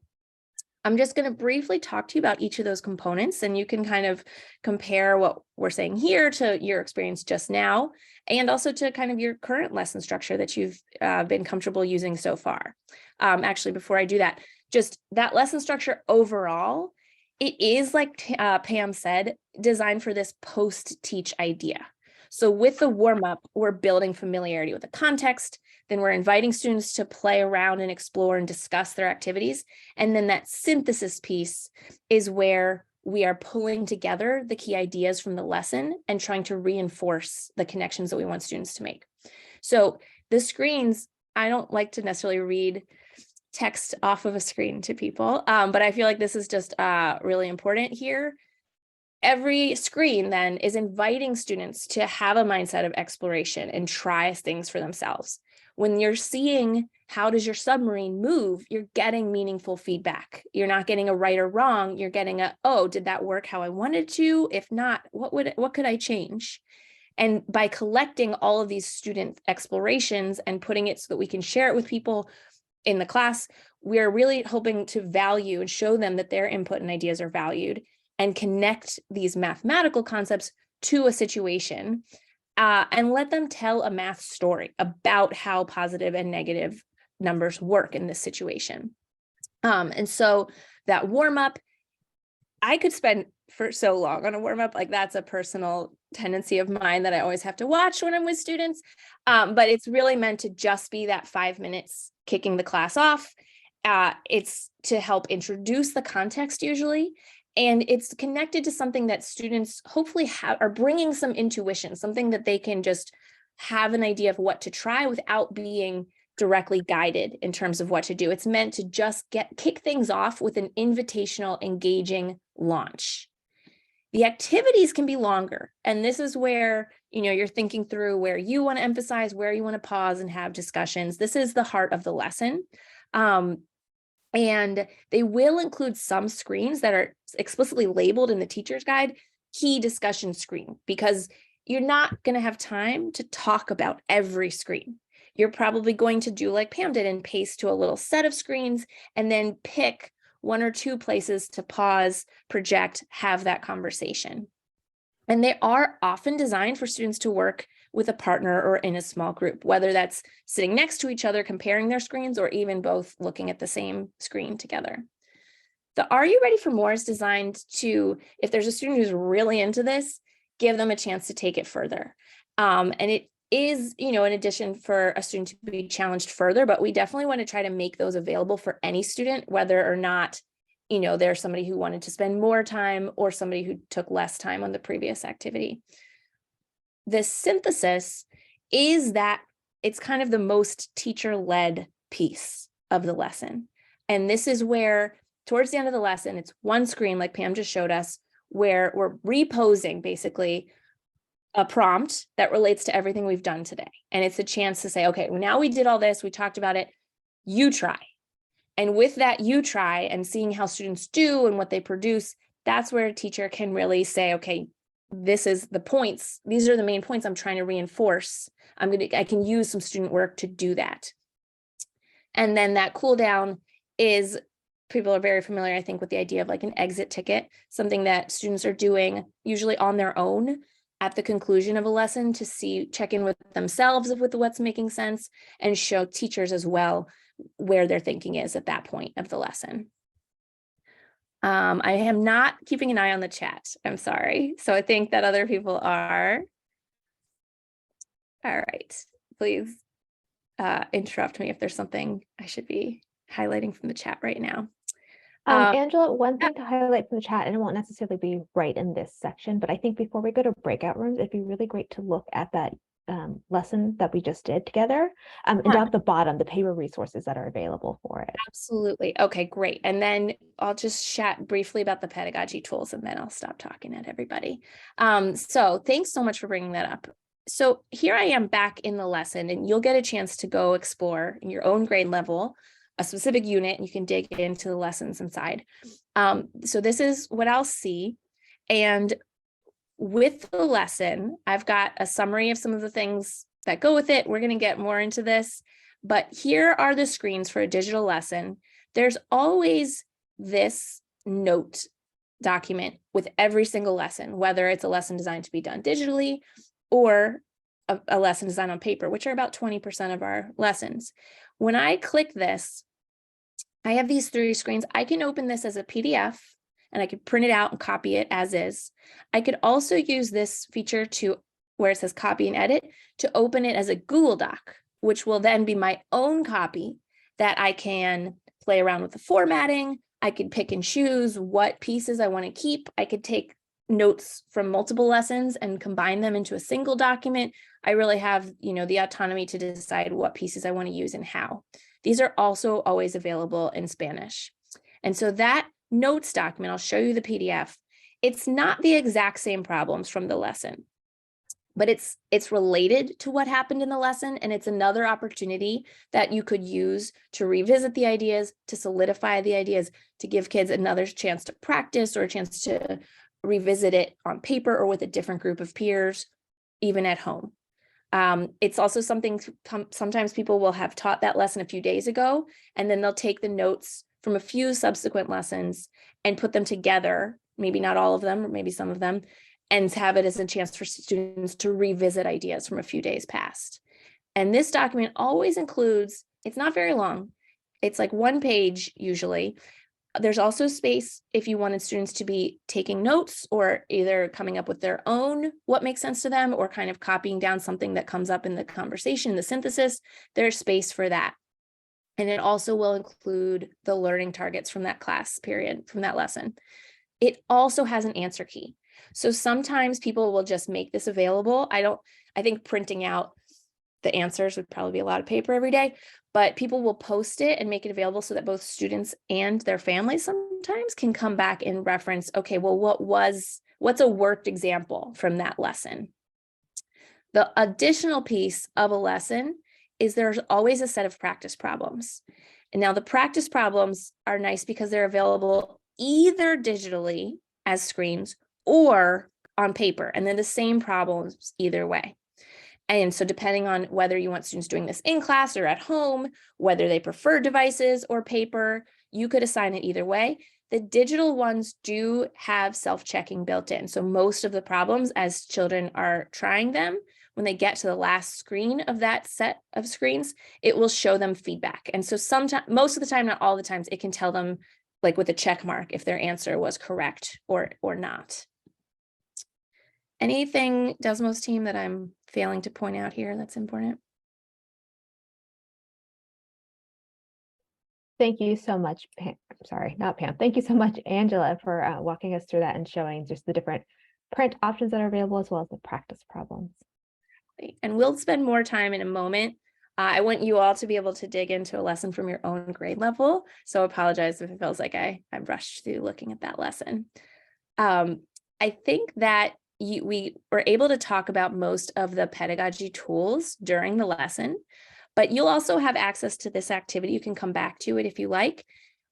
I'm just going to briefly talk to you about each of those components, and you can kind of compare what we're saying here to your experience just now, and also to kind of your current lesson structure that you've been comfortable using so far. Actually, before I do that, just that lesson structure overall, it is, like Pam said, designed for this post-teach idea. So with the warm-up, we're building familiarity with the context, then we're inviting students to play around and explore and discuss their activities. And then that synthesis piece is where we are pulling together the key ideas from the lesson and trying to reinforce the connections that we want students to make. So the screens, I don't like to necessarily read text off of a screen to people, but I feel like this is just really important here. Every screen then is inviting students to have a mindset of exploration and try things for themselves. When you're seeing how does your submarine move, you're getting meaningful feedback. You're not getting a right or wrong. You're getting a, oh, did that work how I wanted to? If not, what could I change? And by collecting all of these student explorations and putting it so that we can share it with people in the class, we're really hoping to value and show them that their input and ideas are valued and connect these mathematical concepts to a situation. And let them tell a math story about how positive and negative numbers work in this situation. And so that warm up, I could spend for so long on a warm up, like that's a personal tendency of mine that I always have to watch when I'm with students. But it's really meant to just be that 5 minutes kicking the class off. It's to help introduce the context usually. And it's connected to something that students hopefully are bringing some intuition, something that they can just have an idea of what to try without being directly guided in terms of what to do. It's meant to just kick things off with an invitational, engaging launch. The activities can be longer. And this is where, you're thinking through where you want to emphasize, where you want to pause and have discussions. This is the heart of the lesson. And they will include some screens that are explicitly labeled in the teacher's guide, key discussion screen, because you're not going to have time to talk about every screen. You're probably going to do like Pam did and paste to a little set of screens and then pick 1 or 2 places to pause, project, have that conversation. And they are often designed for students to work with a partner or in a small group, whether that's sitting next to each other, comparing their screens, or even both looking at the same screen together. The Are You Ready for More is designed to, if there's a student who's really into this, give them a chance to take it further. And it is, in addition for a student to be challenged further, but we definitely want to try to make those available for any student, whether or not there's somebody who wanted to spend more time or somebody who took less time on the previous activity. The synthesis is that it's kind of the most teacher-led piece of the lesson. And this is where, towards the end of the lesson, it's one screen, like Pam just showed us, where we're reposing basically a prompt that relates to everything we've done today. And it's a chance to say, okay, now we did all this, we talked about it, you try. And with that, you try and seeing how students do and what they produce, that's where a teacher can really say, okay, this is the points. These are the main points I'm trying to reinforce. I can use some student work to do that. And then that cool down is, people are very familiar, I think, with the idea of like an exit ticket, something that students are doing usually on their own at the conclusion of a lesson to check in with themselves with what's making sense, and show teachers as well where their thinking is at that point of the lesson. I am not keeping an eye on the chat. I'm sorry. So I think that other people are. All right. Please interrupt me if there's something I should be highlighting from the chat right now. Angela, one thing to highlight from the chat, and it won't necessarily be right in this section, but I think before we go to breakout rooms, it'd be really great to look at that lesson that we just did together, and down at the bottom, the paper resources that are available for it. Absolutely. Okay, great. And then I'll just chat briefly about the pedagogy tools, and then I'll stop talking at everybody. So thanks so much for bringing that up. So here I am back in the lesson, and you'll get a chance to go explore in your own grade level a specific unit, and you can dig into the lessons inside. So this is what I'll see. And with the lesson, I've got a summary of some of the things that go with it. We're going to get more into this, but here are the screens for a digital lesson. There's always this note document with every single lesson, whether it's a lesson designed to be done digitally or a lesson designed on paper, which are about 20% of our lessons. When I click this, I have these 3 screens. I can open this as a PDF, and I could print it out and copy it as is. I could also use this feature to where it says copy and edit to open it as a Google Doc, which will then be my own copy that I can play around with the formatting. I could pick and choose what pieces I want to keep. I could take notes from multiple lessons and combine them into a single document. I really have, the autonomy to decide what pieces I want to use and how. These are also always available in Spanish. And so that notes document, I'll show you the PDF. It's not the exact same problems from the lesson, but it's related to what happened in the lesson. And it's another opportunity that you could use to revisit the ideas, to solidify the ideas, to give kids another chance to practice or a chance to revisit it on paper or with a different group of peers, even at home. It's also something sometimes people will have taught that lesson a few days ago, and then they'll take the notes from a few subsequent lessons and put them together, maybe not all of them, or maybe some of them, and have it as a chance for students to revisit ideas from a few days past. And this document always includes, it's not very long, it's like 1 page usually. There's also space if you wanted students to be taking notes or either coming up with their own what makes sense to them or kind of copying down something that comes up in the conversation, the synthesis. There's space for that. And it also will include the learning targets from that class period, from that lesson. It also has an answer key. So sometimes people will just make this available. I think printing out the answers would probably be a lot of paper every day, but people will post it and make it available so that both students and their families sometimes can come back and reference, okay, well, what's a worked example from that lesson? The additional piece of a lesson is there's always a set of practice problems. And now the practice problems are nice because they're available either digitally as screens or on paper, and then the same problems either way. And so depending on whether you want students doing this in class or at home, whether they prefer devices or paper, you could assign it either way. The digital ones do have self-checking built in. So most of the problems as children are trying them, when they get to the last screen of that set of screens, it will show them feedback. And so sometimes, most of the time, not all the times, it can tell them like with a check mark if their answer was correct or not. Anything, Desmos team, that I'm failing to point out here that's important? Thank you so much, Pam. Sorry, not Pam. Thank you so much, Angela, for walking us through that and showing just the different print options that are available as well as the practice problems. And we'll spend more time in a moment. I want you all to be able to dig into a lesson from your own grade level. So I apologize if it feels like I rushed through looking at that lesson. I think that we were able to talk about most of the pedagogy tools during the lesson, but you'll also have access to this activity. You can come back to it if you like.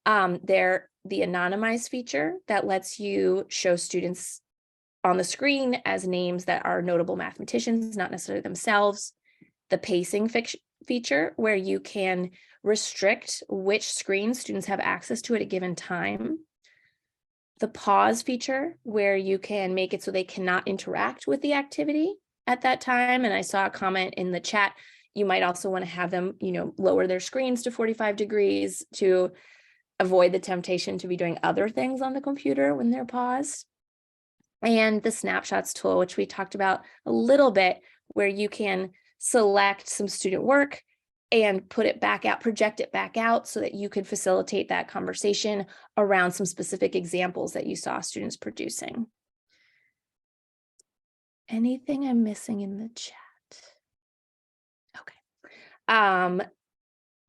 They're the anonymized feature that lets you show students on the screen as names that are notable mathematicians, not necessarily themselves. The pacing feature, where you can restrict which screen students have access to at a given time. the pause feature where you can make it so they cannot interact with the activity at that time. And I saw a comment in the chat. You might also want to have them, lower their screens to 45 degrees to avoid the temptation to be doing other things on the computer when they're paused. And the snapshots tool, which we talked about a little bit, where you can select some student work and put it back out, project it back out so that you could facilitate that conversation around some specific examples that you saw students producing. Anything I'm missing in the chat? Okay.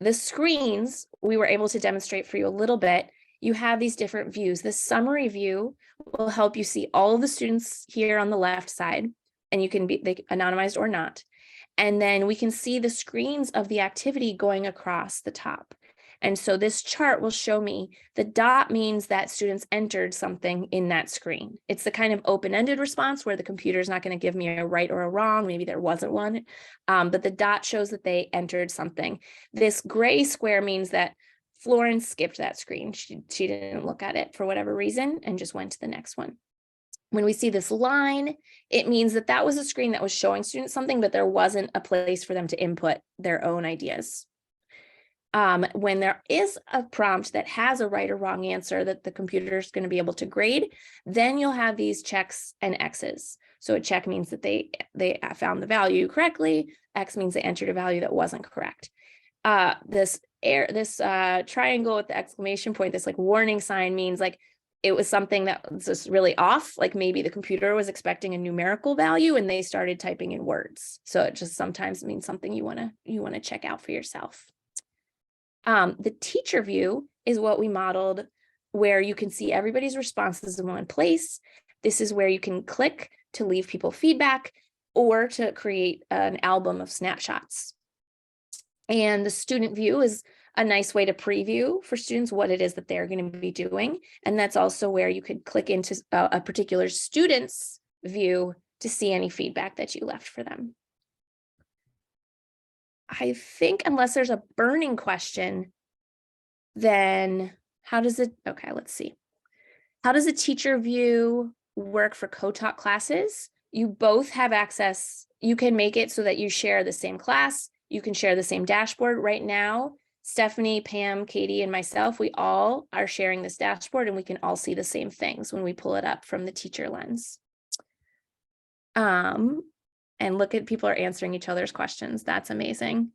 The screens, we were able to demonstrate for you a little bit. You have these different views. The summary view will help you see all of the students here on the left side, and you can be anonymized or not. And then we can see the screens of the activity going across the top. And so this chart will show me the dot means that students entered something in that screen. It's the kind of open-ended response where the computer is not going to give me a right or a wrong. Maybe there wasn't one, but the dot shows that they entered something. This gray square means that Florence skipped that screen. She didn't look at it for whatever reason and just went to the next one. When we see this line, it means that that was a screen that was showing students something, but there wasn't a place for them to input their own ideas. When there is a prompt that has a right or wrong answer that the computer is going to be able to grade, then you'll have these checks and X's. So a check means that they found the value correctly. X means they entered a value that wasn't correct. This triangle with the exclamation point, this like warning sign, means like it was something that was just really off. Like maybe the computer was expecting a numerical value and they started typing in words. So it just sometimes means something you want to check out for yourself. The teacher view is what we modeled, where you can see everybody's responses in one place. This is where you can click to leave people feedback or to create an album of snapshots. And the student view is a nice way to preview for students what it is that they're going to be doing. And that's also where you could click into a particular student's view to see any feedback that you left for them. I think unless there's a burning question, then how does it, okay, let's see. How does the teacher view work for co-taught classes? You both have access. You can make it so that you share the same class. You can share the same dashboard. Right now, Stephanie, Pam, Katie, and myself, we all are sharing this dashboard and we can all see the same things when we pull it up from the teacher lens. And look at people are answering each other's questions. That's amazing.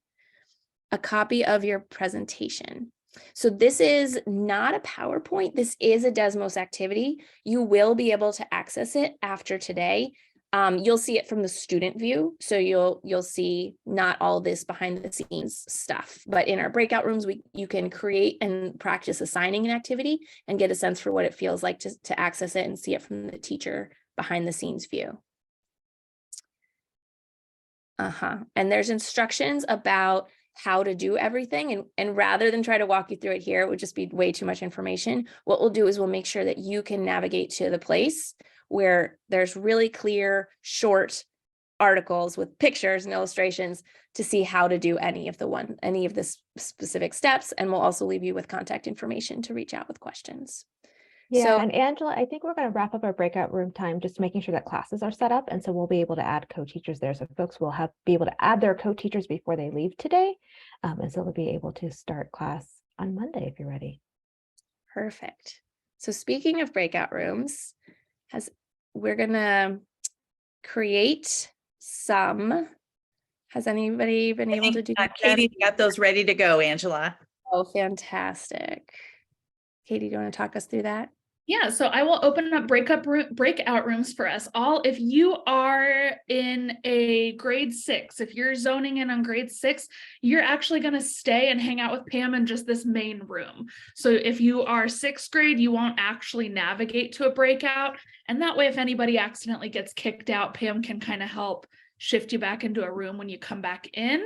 A copy of your presentation. So this is not a PowerPoint. This is a Desmos activity. You will be able to access it after today. You'll see it from the student view. So you'll see not all this behind the scenes stuff, but in our breakout rooms, you can create and practice assigning an activity and get a sense for what it feels like to access it and see it from the teacher behind the scenes view. And there's instructions about how to do everything. And rather than try to walk you through it here, it would just be way too much information. What we'll do is we'll make sure that you can navigate to the place where there's really clear, short articles with pictures and illustrations to see how to do any of the specific steps. And we'll also leave you with contact information to reach out with questions. Yeah, So, and Angela, I think we're going to wrap up our breakout room time, just making sure that classes are set up. And so we'll be able to add co-teachers there. So folks will be able to add their co-teachers before they leave today. And so they'll be able to start class on Monday if you're ready. perfect. So speaking of breakout rooms, we're going to create some. Has anybody been able to do that? Katie got those ready to go, Angela. Oh, fantastic. Katie, do you want to talk us through that? Yeah, so I will open up breakout rooms for us all. If you are in a grade 6, if you're zoning in on grade 6, you're actually going to stay and hang out with Pam in just this main room. So if you are 6th grade, you won't actually navigate to a breakout. And that way, if anybody accidentally gets kicked out, Pam can kind of help shift you back into a room when you come back in.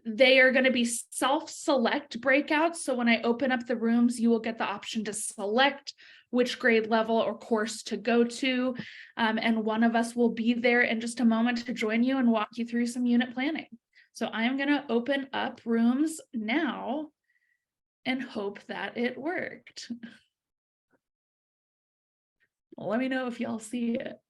They are going to be self-select breakouts. So when I open up the rooms, you will get the option to select which grade level or course to go to. And one of us will be there in just a moment to join you and walk you through some unit planning. So I am going to open up rooms now and hope that it worked. Well, let me know if y'all see it.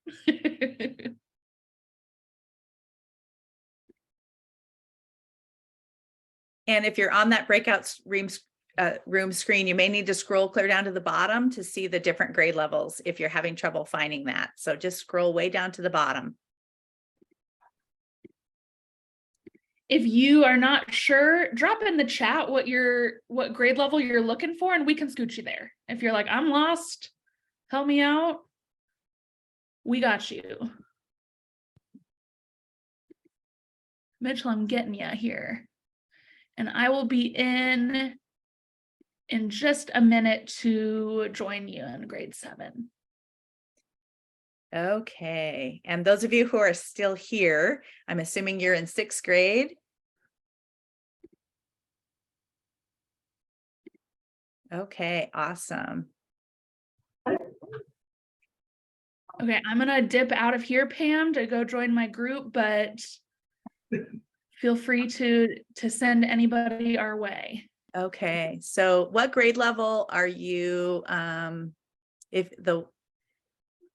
And if you're on that breakout room screen, you may need to scroll clear down to the bottom to see the different grade levels if you're having trouble finding that. So just scroll way down to the bottom. If you are not sure, drop in the chat what grade level you're looking for, and we can scoot you there. If you're like, I'm lost, help me out, we got you. Mitchell, I'm getting you here. And I will be in just a minute to join you in grade 7. Okay. And those of you who are still here, I'm assuming you're in 6th grade. Okay, awesome. Okay, I'm gonna dip out of here, Pam, to go join my group, but feel free to send anybody our way. Okay, so what grade level are you?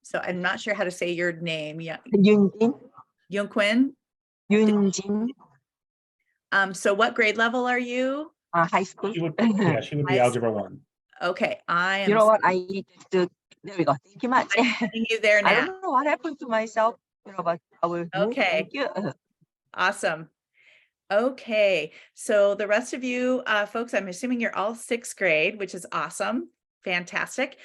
So I'm not sure how to say your name. Yeah, Yunjin. Yunquin. Yunjin. So what grade level are you? High school. She would be algebra 1. Okay, I am. You know what? I need to. There we go. Thank you much. I'm sending you there I now. don't know what happened to myself. You know, but I will. Okay. Thank you. Awesome. Okay, so the rest of you folks, I'm assuming you're all 6th grade, which is awesome. Fantastic.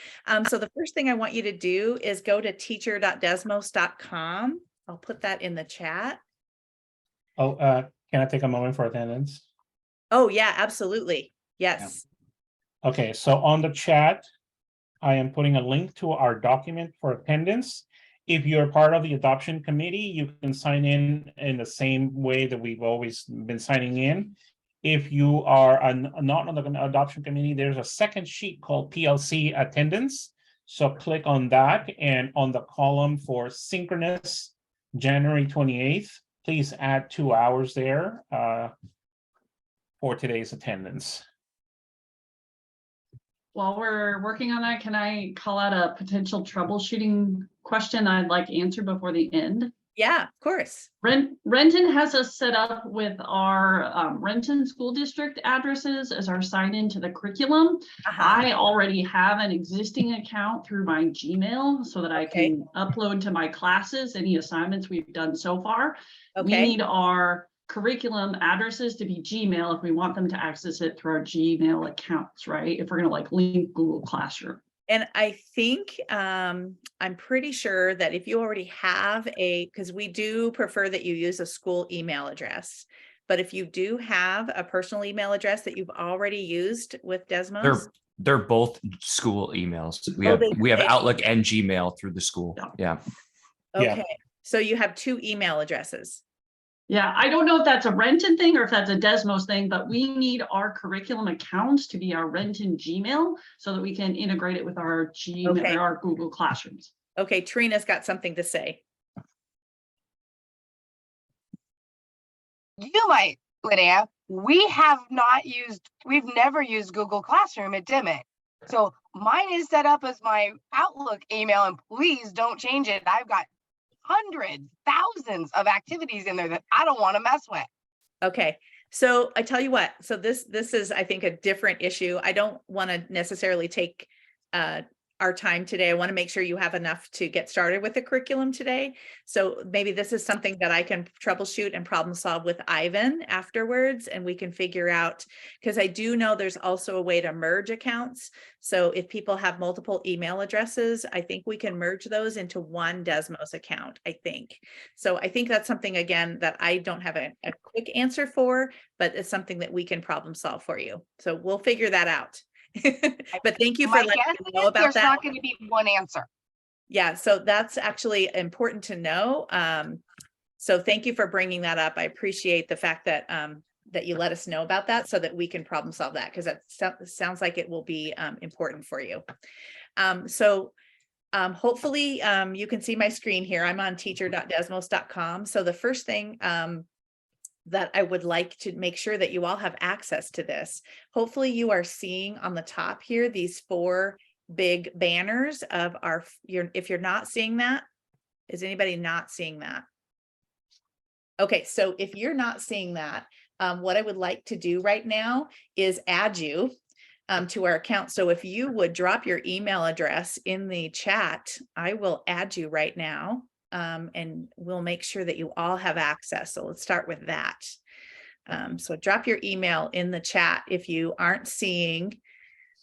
So the first thing I want you to do is go to teacher.desmos.com. I'll put that in the chat. Oh, can I take a moment for attendance? Oh yeah, absolutely. Yes. Okay, so on the chat, I am putting a link to our document for attendance. If you're part of the adoption committee, you can sign in the same way that we've always been signing in. If you are not on the adoption committee, there's a second sheet called PLC attendance. So click on that, and on the column for synchronous January 28th, please add 2 hours there for today's attendance. While we're working on that, can I call out a potential troubleshooting question I'd like answered before the end? Yeah, of course. Renton has us set up with our Renton School District addresses as our sign in to the curriculum. I already have an existing account through my Gmail so that I can upload to my classes any assignments we've done so far. We need our curriculum addresses to be Gmail if we want them to access it through our Gmail accounts, right? If we're gonna like link Google Classroom. And I think I'm pretty sure that if you already have because we do prefer that you use a school email address, but if you do have a personal email address that you've already used with Desmos. They're both school emails. We have Outlook and Gmail through the school. Yeah. Okay. So you have 2 email addresses. Yeah, I don't know if that's a Renton thing or if that's a Desmos thing, but we need our curriculum accounts to be our Renton Gmail so that we can integrate it with our Gmail or our Google Classrooms. Okay, Trina's got something to say. You might, Linnea, we've never used Google Classroom at Dimmitt. So mine is set up as my Outlook email, and please don't change it. I've got hundreds, thousands of activities in there that I don't want to mess with. Okay, so I tell you what, so this is, I think, a different issue. I don't want to necessarily take our time today. I want to make sure you have enough to get started with the curriculum today. So maybe this is something that I can troubleshoot and problem solve with Ivan afterwards, and we can figure out, because I do know there's also a way to merge accounts. So if people have multiple email addresses, I think we can merge those into one Desmos account, I think. So I think that's something, again, that I don't have a quick answer for, but it's something that we can problem solve for you. So we'll figure that out. But thank you for letting me know about that. There's not going to be one answer. Yeah, so that's actually important to know. So thank you for bringing that up. I appreciate the fact that that you let us know about that so that we can problem solve that, because that sounds like it will be important for you. Hopefully you can see my screen here. I'm on teacher.desmos.com. So the first thing that I would like to make sure that you all have access to this. Hopefully you are seeing on the top here these 4 big banners of our, if you're not seeing that, is anybody not seeing that? Okay, so if you're not seeing that, what I would like to do right now is add you to our account. So if you would drop your email address in the chat, I will add you right now, and we'll make sure that you all have access. So let's start with that. So drop your email in the chat if you aren't seeing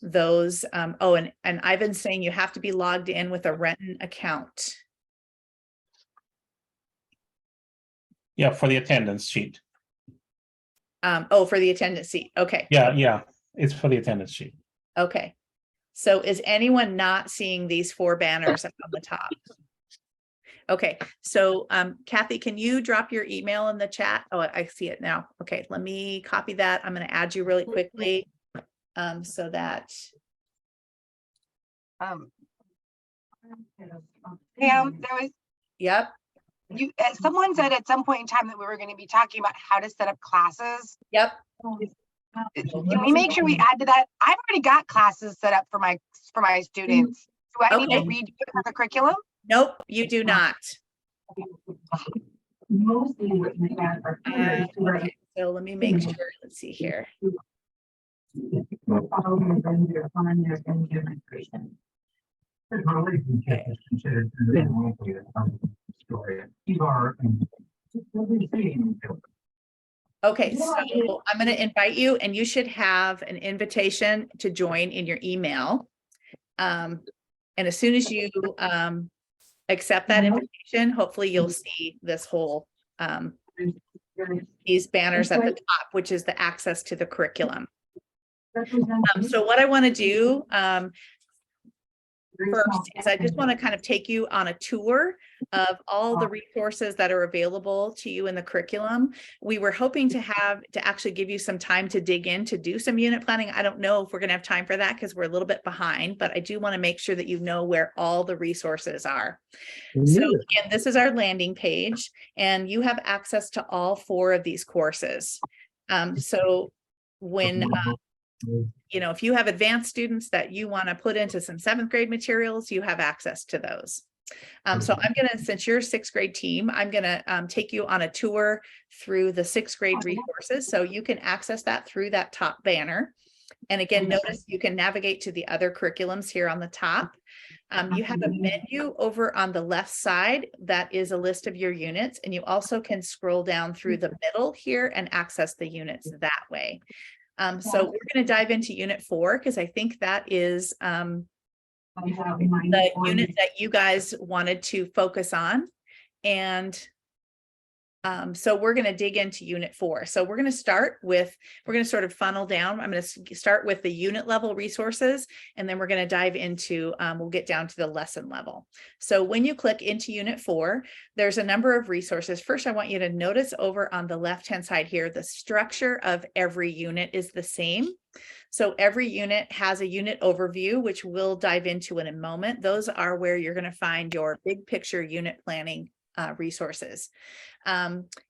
those. Oh, and Ivan's saying you have to be logged in with a Renton account. Yeah, for the attendance sheet. Oh, for the attendance sheet. Okay. Yeah, it's for the attendance sheet. Okay. So is anyone not seeing these 4 banners up on the top? Okay, so Kathy, can you drop your email in the chat? Oh, I see it now. Okay, let me copy that. I'm going to add you really quickly so that. Pam, there was. Yep. Someone said at some point in time that we were going to be talking about how to set up classes. Yep. Can we make sure we add to that? I've already got classes set up for my students. Do I need to redo it for the curriculum? Nope, you do not. Okay, so let me make sure. Let's see here. Okay, so I'm going to invite you, and you should have an invitation to join in your email. And as soon as you accept that invitation, hopefully you'll see this whole these banners at the top, which is the access to the curriculum. So what I want to do first is I just want to kind of take you on a tour of all the resources that are available to you in the curriculum. We were hoping to actually give you some time to dig in to do some unit planning. I don't know if we're going to have time for that because we're a little bit behind, but I do want to make sure that you know where all the resources are. So again, this is our landing page, and you have access to all 4 of these courses. So when you know, if you have advanced students that you want to put into some 7th grade materials, you have access to those. So I'm going to, since you're a 6th grade team, I'm going to take you on a tour through the 6th grade resources. So you can access that through that top banner. And again, notice you can navigate to the other curriculums here on the top. You have a menu over on the left side that is a list of your units. And you also can scroll down through the middle here and access the units that way. So we're going to dive into unit 4 because I think that is the unit that you guys wanted to focus on. And so we're going to dig into unit 4. So we're going to start with, we're going to sort of funnel down. I'm going to start with the unit level resources, and then we're going to dive into, we'll get down to the lesson level. So when you click into unit 4, there's a number of resources. First, I want you to notice over on the left-hand side here, the structure of every unit is the same. So every unit has a unit overview, which we'll dive into in a moment. Those are where you're going to find your big picture unit planning resources.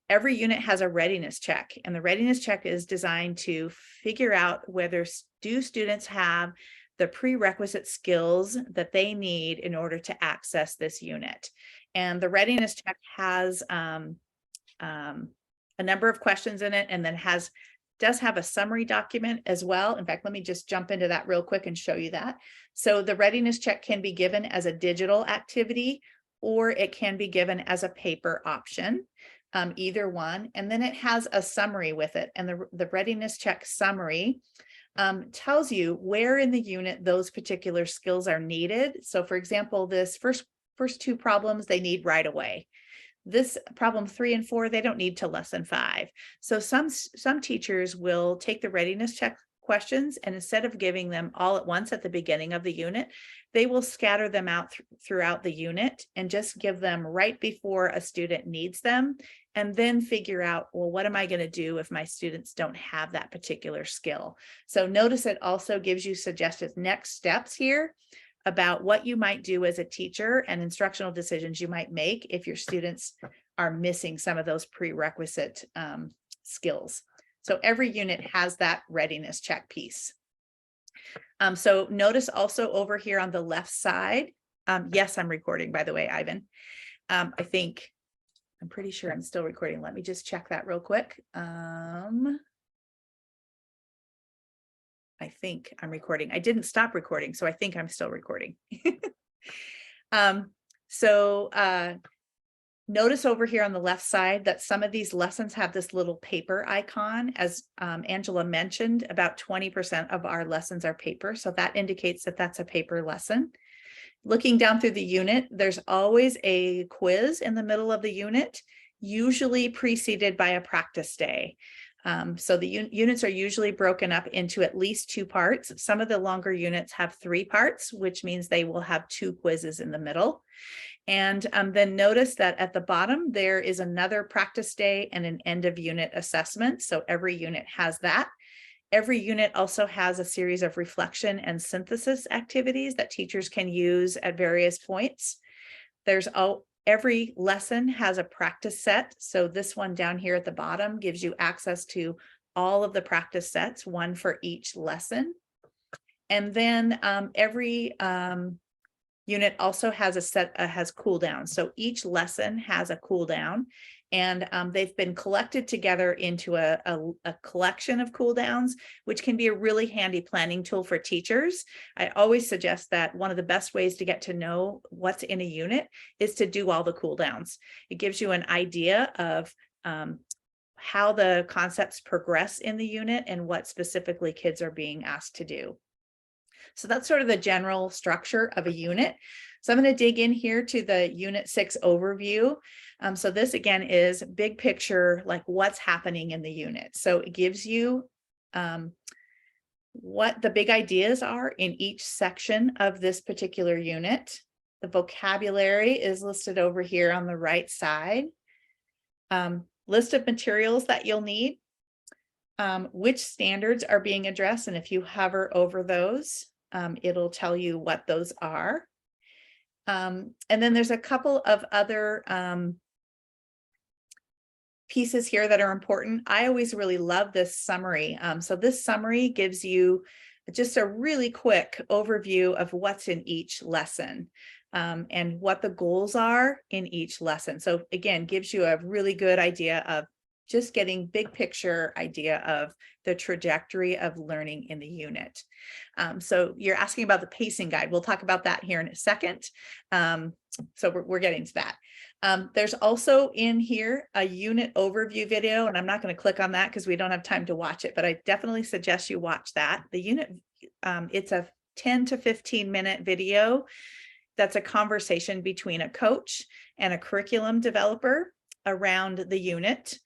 Every unit has a readiness check, and the readiness check is designed to figure out whether students have the prerequisite skills that they need in order to access this unit. And the readiness check has a number of questions in it, and then does have a summary document as well. In fact, let me just jump into that real quick and show you that. So the readiness check can be given as a digital activity, or it can be given as a paper option, either one. And then it has a summary with it. And the readiness check summary tells you where in the unit those particular skills are needed. So for example, this first 2 problems they need right away. This problem 3 and 4, they don't need till lesson 5. So some teachers will take the readiness check questions, and instead of giving them all at once at the beginning of the unit, they will scatter them out throughout the unit and just give them right before a student needs them, and then figure out, well, what am I going to do if my students don't have that particular skill? So notice it also gives you suggested next steps here about what you might do as a teacher and instructional decisions you might make if your students are missing some of those prerequisite skills. So every unit has that readiness check piece. So notice also over here on the left side, yes, I'm recording, by the way, Ivan. I'm pretty sure I'm still recording. Let me just check that real quick. I think I'm recording. I didn't stop recording, so I think I'm still recording. Notice over here on the left side that some of these lessons have this little paper icon. As Angela mentioned, about 20% of our lessons are paper. So that indicates that that's a paper lesson. Looking down through the unit, there's always a quiz in the middle of the unit, usually preceded by a practice day. So the units are usually broken up into at least 2 parts. Some of the longer units have 3 parts, which means they will have 2 quizzes in the middle. And then notice that at the bottom, there is another practice day and an end of unit assessment. So every unit has that. Every unit also has a series of reflection and synthesis activities that teachers can use at various points. Every lesson has a practice set. So this one down here at the bottom gives you access to all of the practice sets, one for each lesson. And then every unit also has a set, has cool down. So each lesson has a cool down, and they've been collected together into a collection of cool downs, which can be a really handy planning tool for teachers. I always suggest that one of the best ways to get to know what's in a unit is to do all the cool downs. It gives you an idea of how the concepts progress in the unit and what specifically kids are being asked to do. So that's sort of the general structure of a unit. So I'm going to dig in here to the Unit 6 overview. So this again is big picture, like what's happening in the unit. So it gives you what the big ideas are in each section of this particular unit. The vocabulary is listed over here on the right side. List of materials that you'll need, which standards are being addressed, and if you hover over those, it'll tell you what those are. And then there's a couple of other pieces here that are important. I always really love this summary. So this summary gives you just a really quick overview of what's in each lesson and what the goals are in each lesson. So again, gives you a really good idea of just getting big picture idea of the trajectory of learning in the unit. So you're asking about the pacing guide. We'll talk about that here in a second. So we're getting to that. There's also in here a unit overview video, and I'm not going to click on that because we don't have time to watch it, but I definitely suggest you watch that. The unit, it's a 10 to 15 minute video that's a conversation between a coach and a curriculum developer around the unit.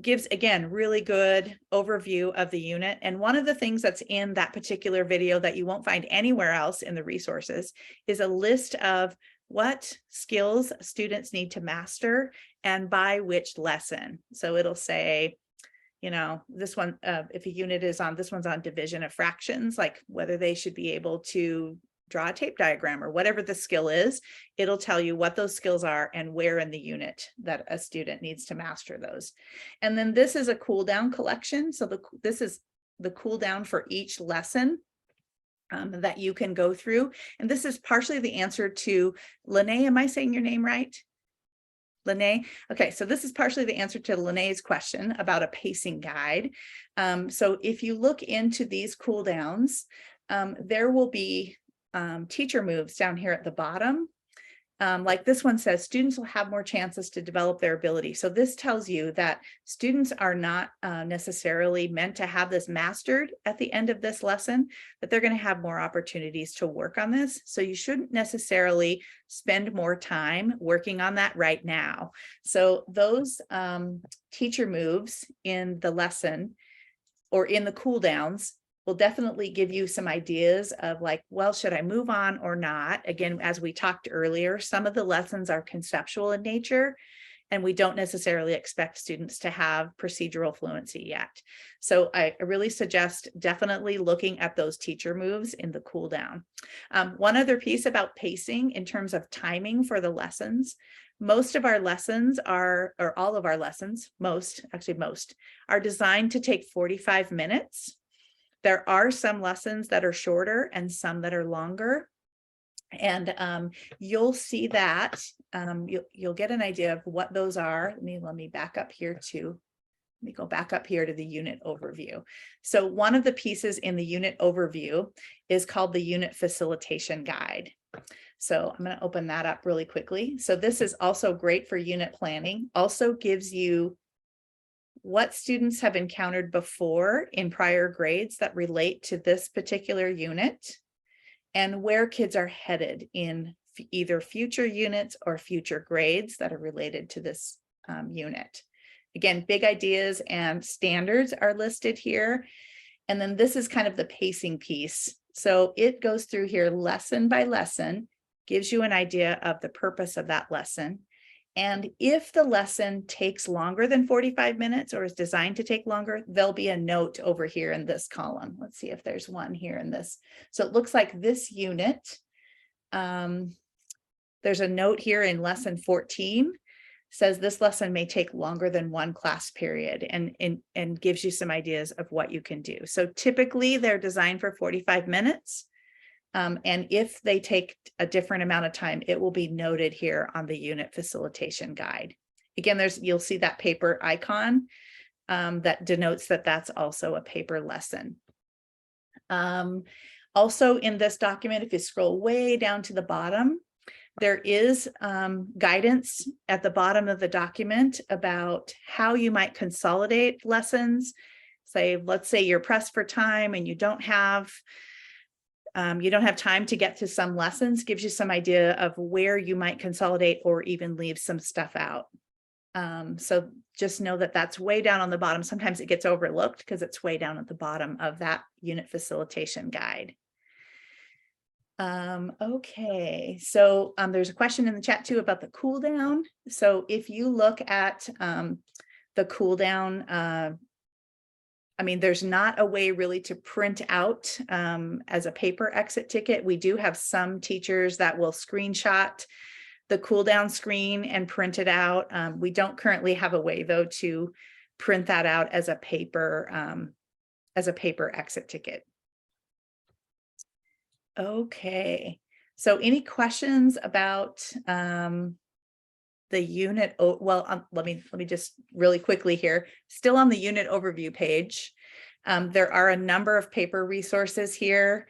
Gives, again, really good overview of the unit. And one of the things that's in that particular video that you won't find anywhere else in the resources is a list of what skills students need to master and by which lesson. So it'll say, you know, this one, if a unit is on, this one's on division of fractions, like whether they should be able to draw a tape diagram or whatever the skill is, it'll tell you what those skills are and where in the unit that a student needs to master those. And then this is a cool down collection. So this is the cool down for each lesson that you can go through. And this is partially the answer to Lene. Am I saying your name right? Lene? Okay, so this is partially the answer to Lene's question about a pacing guide. So if you look into these cool downs, there will be teacher moves down here at the bottom. Like this one says, students will have more chances to develop their ability. So this tells you that students are not necessarily meant to have this mastered at the end of this lesson, but they're going to have more opportunities to work on this. So you shouldn't necessarily spend more time working on that right now. So those teacher moves in the lesson or in the cool downs will definitely give you some ideas of like, well, should I move on or not? Again, as we talked earlier, some of the lessons are conceptual in nature, and we don't necessarily expect students to have procedural fluency yet. So I really suggest definitely looking at those teacher moves in the cool down. One other piece about pacing in terms of timing for the lessons, most of our lessons are, or all of our lessons, most are designed to take 45 minutes. There are some lessons that are shorter and some that are longer. And you'll see that, you'll get an idea of what those are. Let me back up here too. Let me go back up here to the unit overview. So one of the pieces in the unit overview is called the unit facilitation guide. So I'm going to open that up really quickly. So this is also great for unit planning, also gives you what students have encountered before in prior grades that relate to this particular unit, and where kids are headed in either future units or future grades that are related to this unit. Again, big ideas and standards are listed here. And then this is kind of the pacing piece. So it goes through here lesson by lesson, gives you an idea of the purpose of that lesson. And if the lesson takes longer than 45 minutes or is designed to take longer, there'll be a note over here in this column. Let's see if there's one here in this. So it looks like this unit, there's a note here in lesson 14, says this lesson may take longer than one class period, and gives you some ideas of what you can do. So typically they're designed for 45 minutes. And if they take a different amount of time, it will be noted here on the unit facilitation guide. Again, you'll see that paper icon that denotes that that's also a paper lesson. Also in this document, if you scroll way down to the bottom, there is guidance at the bottom of the document about how you might consolidate lessons. Let's say you're pressed for time and you don't have time to get to some lessons, gives you some idea of where you might consolidate or even leave some stuff out. So just know that that's way down on the bottom. Sometimes it gets overlooked because it's way down at the bottom of that unit facilitation guide. Okay, so there's a question in the chat too about the cool down. So if you look at the cool down, I mean, there's not a way really to print out as a paper exit ticket. We do have some teachers that will screenshot the cool down screen and print it out. We don't currently have a way though to print that out as a paper exit ticket. Okay, so any questions about the unit? Well, let me just really quickly here, still on the unit overview page. There are a number of paper resources here.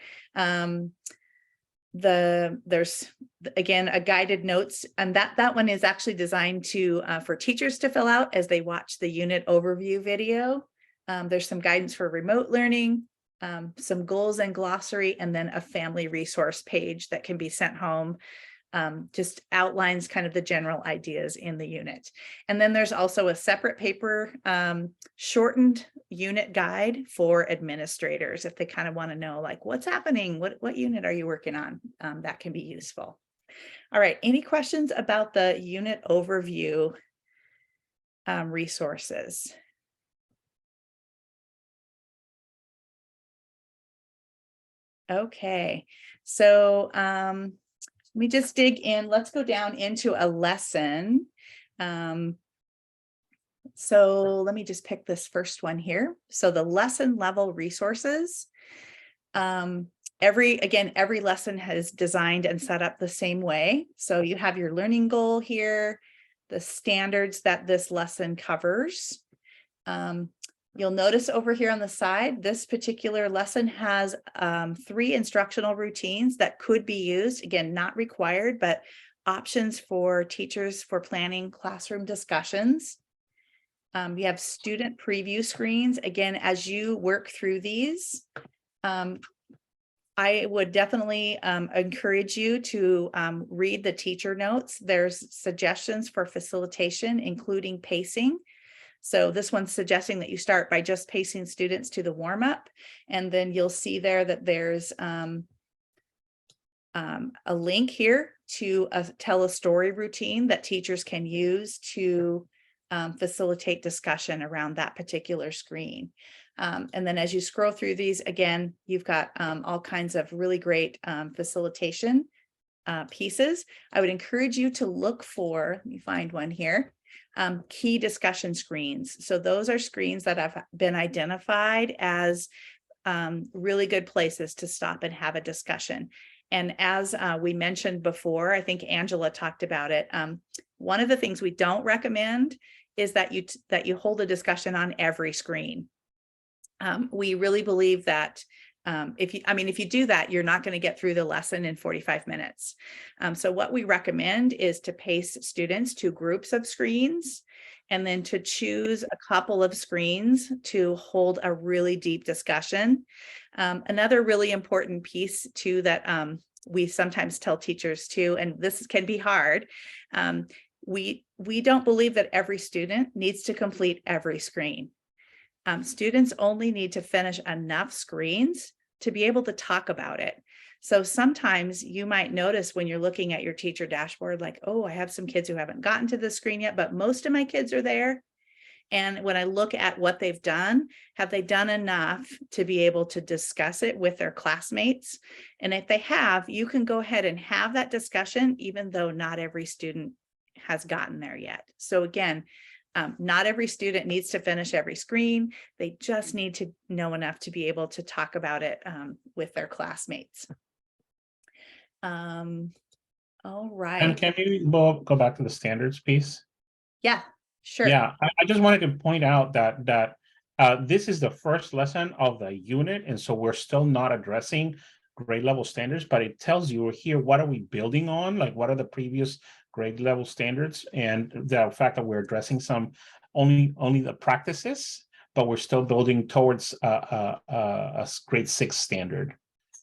There's again a guided notes, and that one is actually designed to for teachers to fill out as they watch the unit overview video. There's some guidance for remote learning, some goals and glossary, and then a family resource page that can be sent home. Just outlines kind of the general ideas in the unit. And then there's also a separate paper shortened unit guide for administrators if they kind of want to know like what's happening, what unit are you working on? That can be useful. All right, any questions about the unit overview resources? Okay, so let me just dig in. Let's go down into a lesson. So let me just pick this first one here. So the lesson level resources. Every lesson has designed and set up the same way. So you have your learning goal here, the standards that this lesson covers. You'll notice over here on the side, this particular lesson has 3 instructional routines that could be used. Again, not required, but options for teachers for planning classroom discussions. You have student preview screens. Again, as you work through these, I would definitely encourage you to read the teacher notes. There's suggestions for facilitation, including pacing. So this one's suggesting that you start by just pacing students to the warm up. And then you'll see there that there's a link here to tell a story routine that teachers can use to facilitate discussion around that particular screen. And then as you scroll through these, again, you've got all kinds of really great facilitation pieces. I would encourage you to look for, let me find one here. Key discussion screens. So those are screens that have been identified as really good places to stop and have a discussion. And as we mentioned before, I think Angela talked about it. One of the things we don't recommend is that you hold a discussion on every screen. We really believe that if you do that, you're not going to get through the lesson in 45 minutes. So what we recommend is to pace students to groups of screens, and then to choose a couple of screens to hold a really deep discussion. Another really important piece too that we sometimes tell teachers too, and this can be hard, we don't believe that every student needs to complete every screen. Students only need to finish enough screens to be able to talk about it. So sometimes you might notice when you're looking at your teacher dashboard, like, oh, I have some kids who haven't gotten to the screen yet, but most of my kids are there. And when I look at what they've done, have they done enough to be able to discuss it with their classmates? And if they have, you can go ahead and have that discussion, even though not every student has gotten there yet. So again, not every student needs to finish every screen. They just need to know enough to be able to talk about it with their classmates. All right. And can we go back to the standards piece? Yeah, sure. Yeah, I just wanted to point out that this is the first lesson of the unit, and so we're still not addressing grade level standards, but it tells you here, what are we building on? Like, what are the previous grade level standards? And the fact that we're addressing some only the practices, but we're still building towards a grade 6 standard.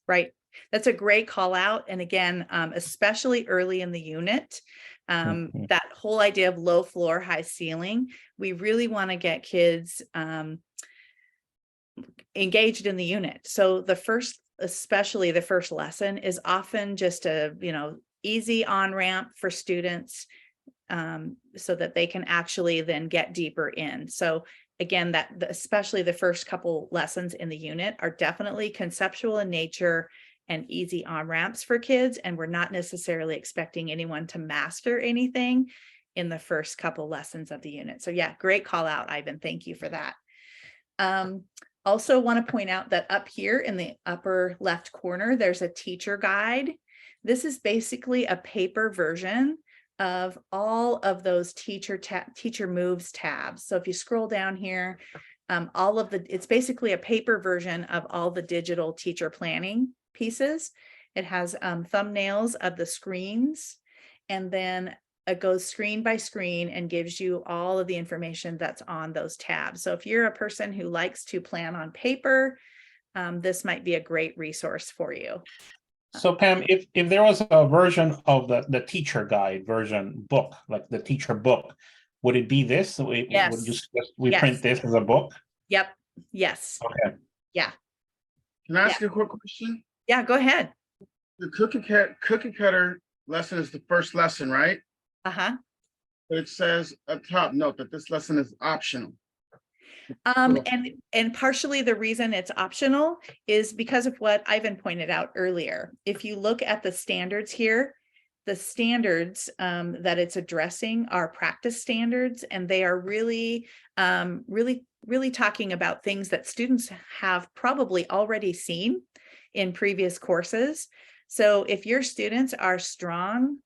Right. That's a great call out. And again, especially early in the unit, that whole idea of low floor, high ceiling, we really want to get kids engaged in the unit. So especially the first lesson is often just a, easy on-ramp for students so that they can actually then get deeper in. So again, especially the first couple lessons in the unit are definitely conceptual in nature and easy on-ramps for kids. And we're not necessarily expecting anyone to master anything in the first couple lessons of the unit. So yeah, great call out, Ivan. Thank you for that. Also want to point out that up here in the upper left corner, there's a teacher guide. This is basically a paper version of all of those teacher moves tabs. So if you scroll down here, it's basically a paper version of all the digital teacher planning pieces. It has thumbnails of the screens, and then it goes screen by screen and gives you all of the information that's on those tabs. So if you're a person who likes to plan on paper, this might be a great resource for you. So Pam, if there was a version of the teacher guide version book, like the teacher book, would it be this? Yes. We print this as a book? Yep. Yes. Okay. Yeah. Can I ask you a quick question? Yeah, go ahead. The cookie cutter lesson is the first lesson, right? Uh-huh. But it says a top note that this lesson is optional. And partially the reason it's optional is because of what Ivan pointed out earlier. If you look at the standards here, the standards that it's addressing are practice standards, and they are really talking about things that students have probably already seen in previous courses. So if your students are strong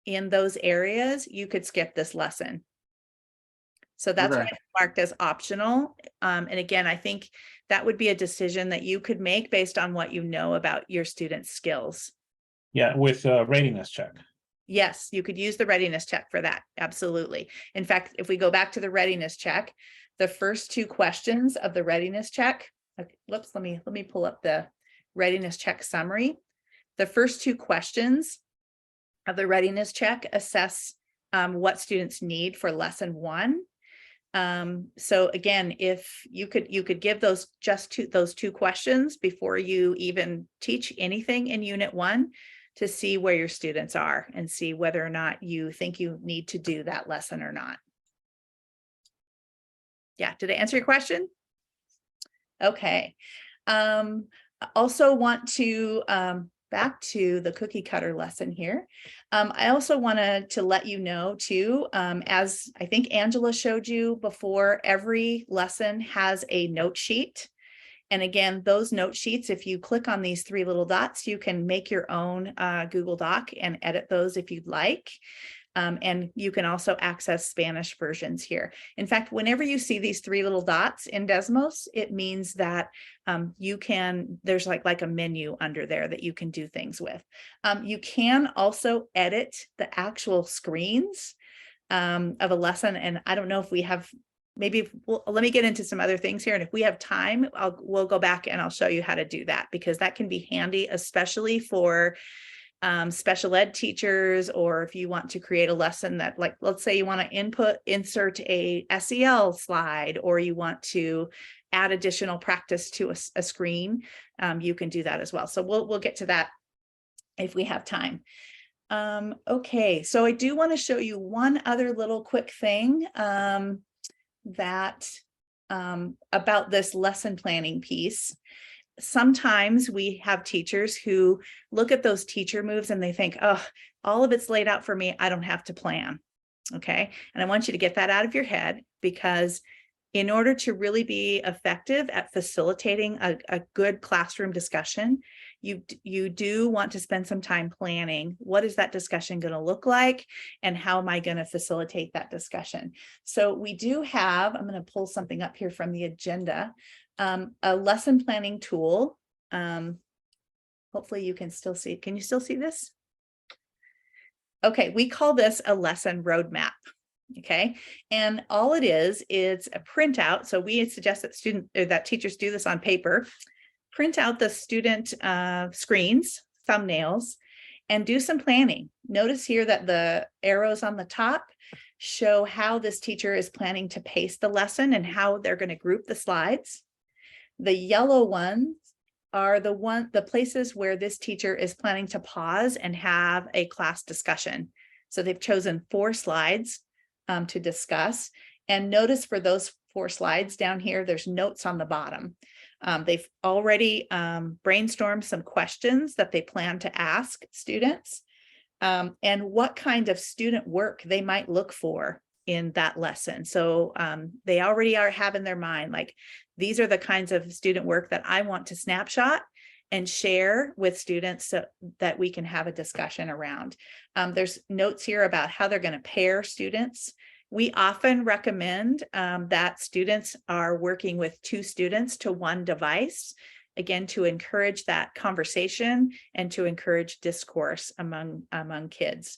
in those areas, you could skip this lesson. So that's why it's marked as optional. And again, I think that would be a decision that you could make based on what you know about your students' skills. Yeah, with a readiness check. Yes, you could use the readiness check for that. Absolutely. In fact, if we go back to the readiness check, the first 2 questions of the readiness check, whoops, let me pull up the readiness check summary. The first 2 questions of the readiness check assess what students need for lesson 1. So again, if you could give those those 2 questions before you even teach anything in unit 1 to see where your students are and see whether or not you think you need to do that lesson or not. Yeah, did I answer your question? Okay. Also want to back to the cookie cutter lesson here. I also wanted to let you know too, as I think Angela showed you before, every lesson has a note sheet. And again, those note sheets, if you click on these three little dots, you can make your own Google Doc and edit those if you'd like. And you can also access Spanish versions here. In fact, whenever you see these three little dots in Desmos, it means that there's like a menu under there that you can do things with. You can also edit the actual screens of a lesson. And I don't know if we have, let me get into some other things here. And if we have time, we'll go back and I'll show you how to do that, because that can be handy, especially for special ed teachers, or if you want to create a lesson that, like, let's say you want to insert a SEL slide, or you want to add additional practice to a screen, you can do that as well. So we'll get to that if we have time. Okay, so I do want to show you one other little quick thing about this lesson planning piece. Sometimes we have teachers who look at those teacher moves and they think, oh, all of it's laid out for me, I don't have to plan. Okay, and I want you to get that out of your head, because in order to really be effective at facilitating a good classroom discussion, you do want to spend some time planning. What is that discussion going to look like, and how am I going to facilitate that discussion? So we do have, I'm going to pull something up here from the agenda, a lesson planning tool. Hopefully you can still see. Can you still see this? Okay, we call this a lesson roadmap. Okay, and all it is, it's a printout. So we suggest that teachers do this on paper. Print out the student screens, thumbnails, and do some planning. Notice here that the arrows on the top show how this teacher is planning to pace the lesson and how they're going to group the slides. The yellow ones are the places where this teacher is planning to pause and have a class discussion. So they've chosen 4 slides to discuss. And notice for those 4 slides down here, there's notes on the bottom. They've already brainstormed some questions that they plan to ask students, and what kind of student work they might look for in that lesson. So they already have in their mind, like, these are the kinds of student work that I want to snapshot and share with students so that we can have a discussion around. There's notes here about how they're going to pair students. We often recommend that students are working with 2 students to 1 device, again, to encourage that conversation and to encourage discourse among kids.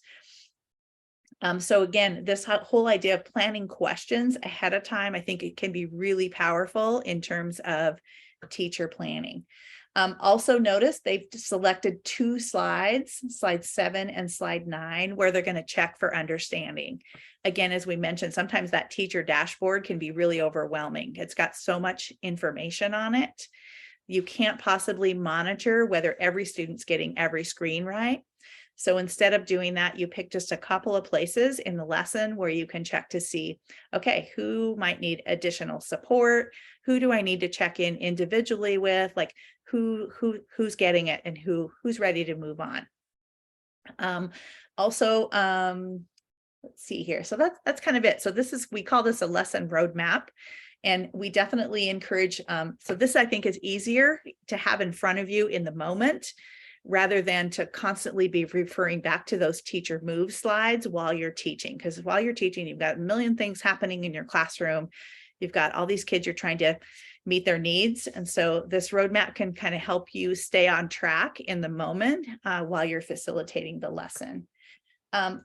So again, this whole idea of planning questions ahead of time, I think it can be really powerful in terms of teacher planning. Also notice they've selected 2 slides, slide 7 and slide 9, where they're going to check for understanding. Again, as we mentioned, sometimes that teacher dashboard can be really overwhelming. It's got so much information on it. You can't possibly monitor whether every student's getting every screen right. So instead of doing that, you pick just a couple of places in the lesson where you can check to see, okay, who might need additional support? Who do I need to check in individually with? Like, who's getting it and who's ready to move on? Let's see here. So that's kind of it. So we call this a lesson roadmap. And we definitely encourage, so this I think is easier to have in front of you in the moment, rather than to constantly be referring back to those teacher move slides while you're teaching. Because while you're teaching, you've got a million things happening in your classroom. You've got all these kids you're trying to meet their needs. And so this roadmap can kind of help you stay on track in the moment while you're facilitating the lesson.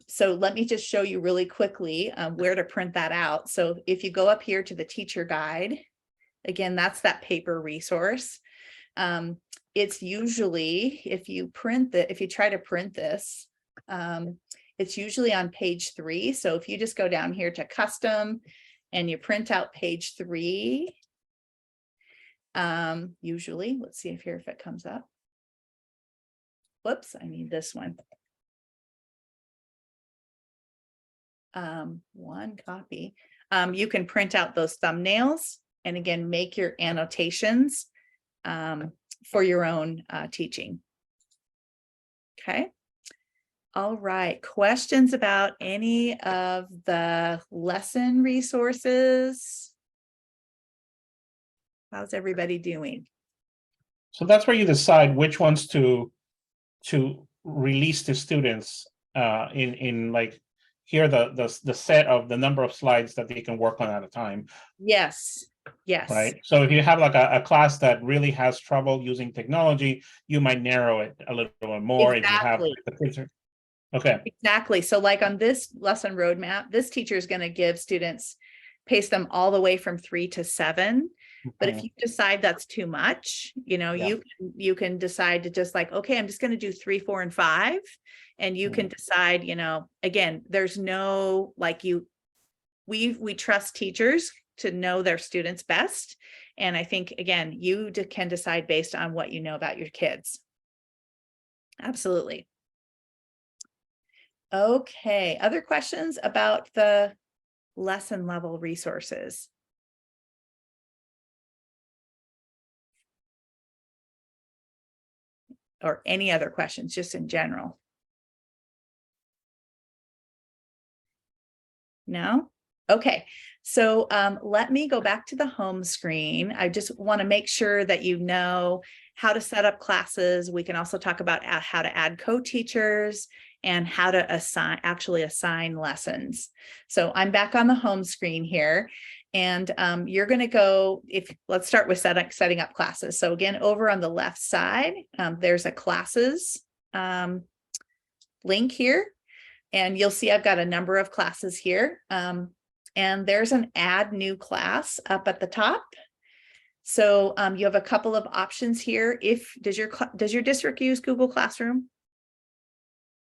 So let me just show you really quickly where to print that out. So if you go up here to the teacher guide, again, that's that paper resource. It's usually, if you try to print this, it's usually on page 3. So if you just go down here to custom and you print out page 3, usually, let's see if it comes up. Whoops, I need this one. One copy. You can print out those thumbnails and again, make your annotations for your own teaching. Okay. All right. Questions about any of the lesson resources? How's everybody doing? So that's where you decide which ones to release to students in like here the set of the number of slides that they can work on at a time. Yes, yes. Right. So if you have like a class that really has trouble using technology, you might narrow it a little bit more. Exactly. If you have the kids are, okay. Exactly. So like on this lesson roadmap, this teacher is going to give students, pace them all the way from 3 to 7. But if Mhm. you decide that's too much, you know, Yeah. you can decide to just like, okay, I'm just going to do 3, 4, and 5. And you can decide, you know, again, there's no like we trust teachers to know their students best. And I think, again, you can decide based on what you know about your kids. Absolutely. Okay, other questions about the lesson level resources? Or any other questions, just in general? No? Okay, so let me go back to the home screen. I just want to make sure that you know how to set up classes. We can also talk about how to add co-teachers and how to actually assign lessons. So I'm back on the home screen here, and you're going to go, let's start with setting up classes. So again, over on the left side, there's a classes link here. And you'll see I've got a number of classes here. And there's an add new class up at the top. So you have a couple of options here. Does your district use Google Classroom?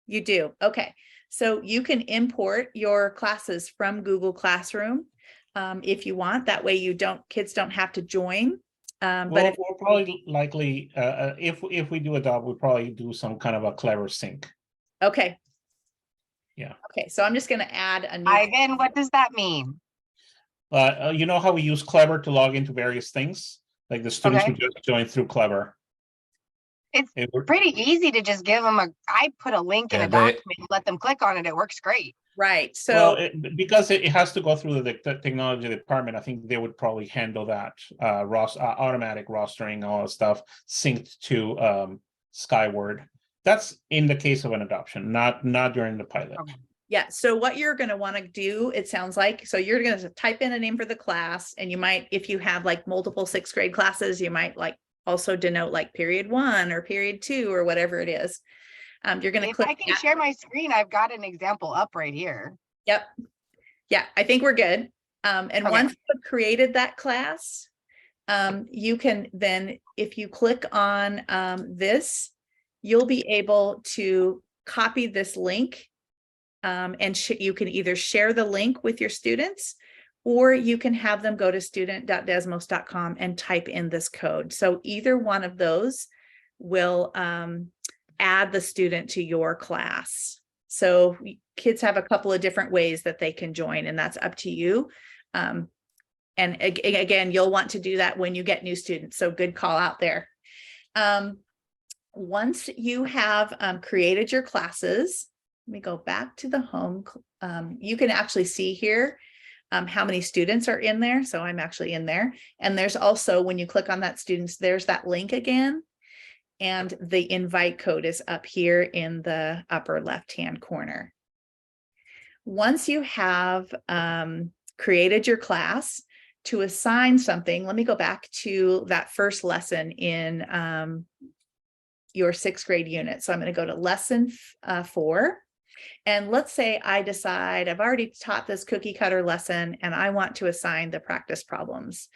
You do. Okay. So you can import your classes from Google Classroom if you want. That way kids don't have to join. But we'll probably likely, if we do adopt, we'll probably do some kind of a clever sync. Okay. Yeah. Okay, so I'm just going to add a new. Ivan, what does that mean? You know how we use Clever to log into various things? Like the students who just joined through Clever. It's pretty easy to just give them I put a link in a document and let them click on it. It works great. Right. So because it has to go through the technology department, I think they would probably handle that automatic rostering, all that stuff synced to Skyward. That's in the case of an adoption, not during the pilot. Okay. Yeah. So what you're going to want to do, it sounds like, so you're going to type in a name for the class, and you might, if you have like multiple 6th grade classes, you might like also denote like period 1 or period 2 or whatever it is. You're going to click. If I can share my screen, I've got an example up right here. Yep. Yeah, I think we're good. And once you've created that class, you can then, if you click on this, you'll be able to copy this link and you can either share the link with your students, or you can have them go to student.desmos.com and type in this code. So either one of those will add the student to your class. So kids have a couple of different ways that they can join, and that's up to you. And again, you'll want to do that when you get new students. So good call out there. Once you have created your classes, let me go back to the home. You can actually see here how many students are in there. So I'm actually in there. And there's also, when you click on that students, there's that link again. And the invite code is up here in the upper left-hand corner. Once you have created your class, to assign something, let me go back to that first lesson in your 6th grade unit. So I'm going to go to lesson 4. And let's say I decide I've already taught this cookie cutter lesson and I want to assign the practice problems.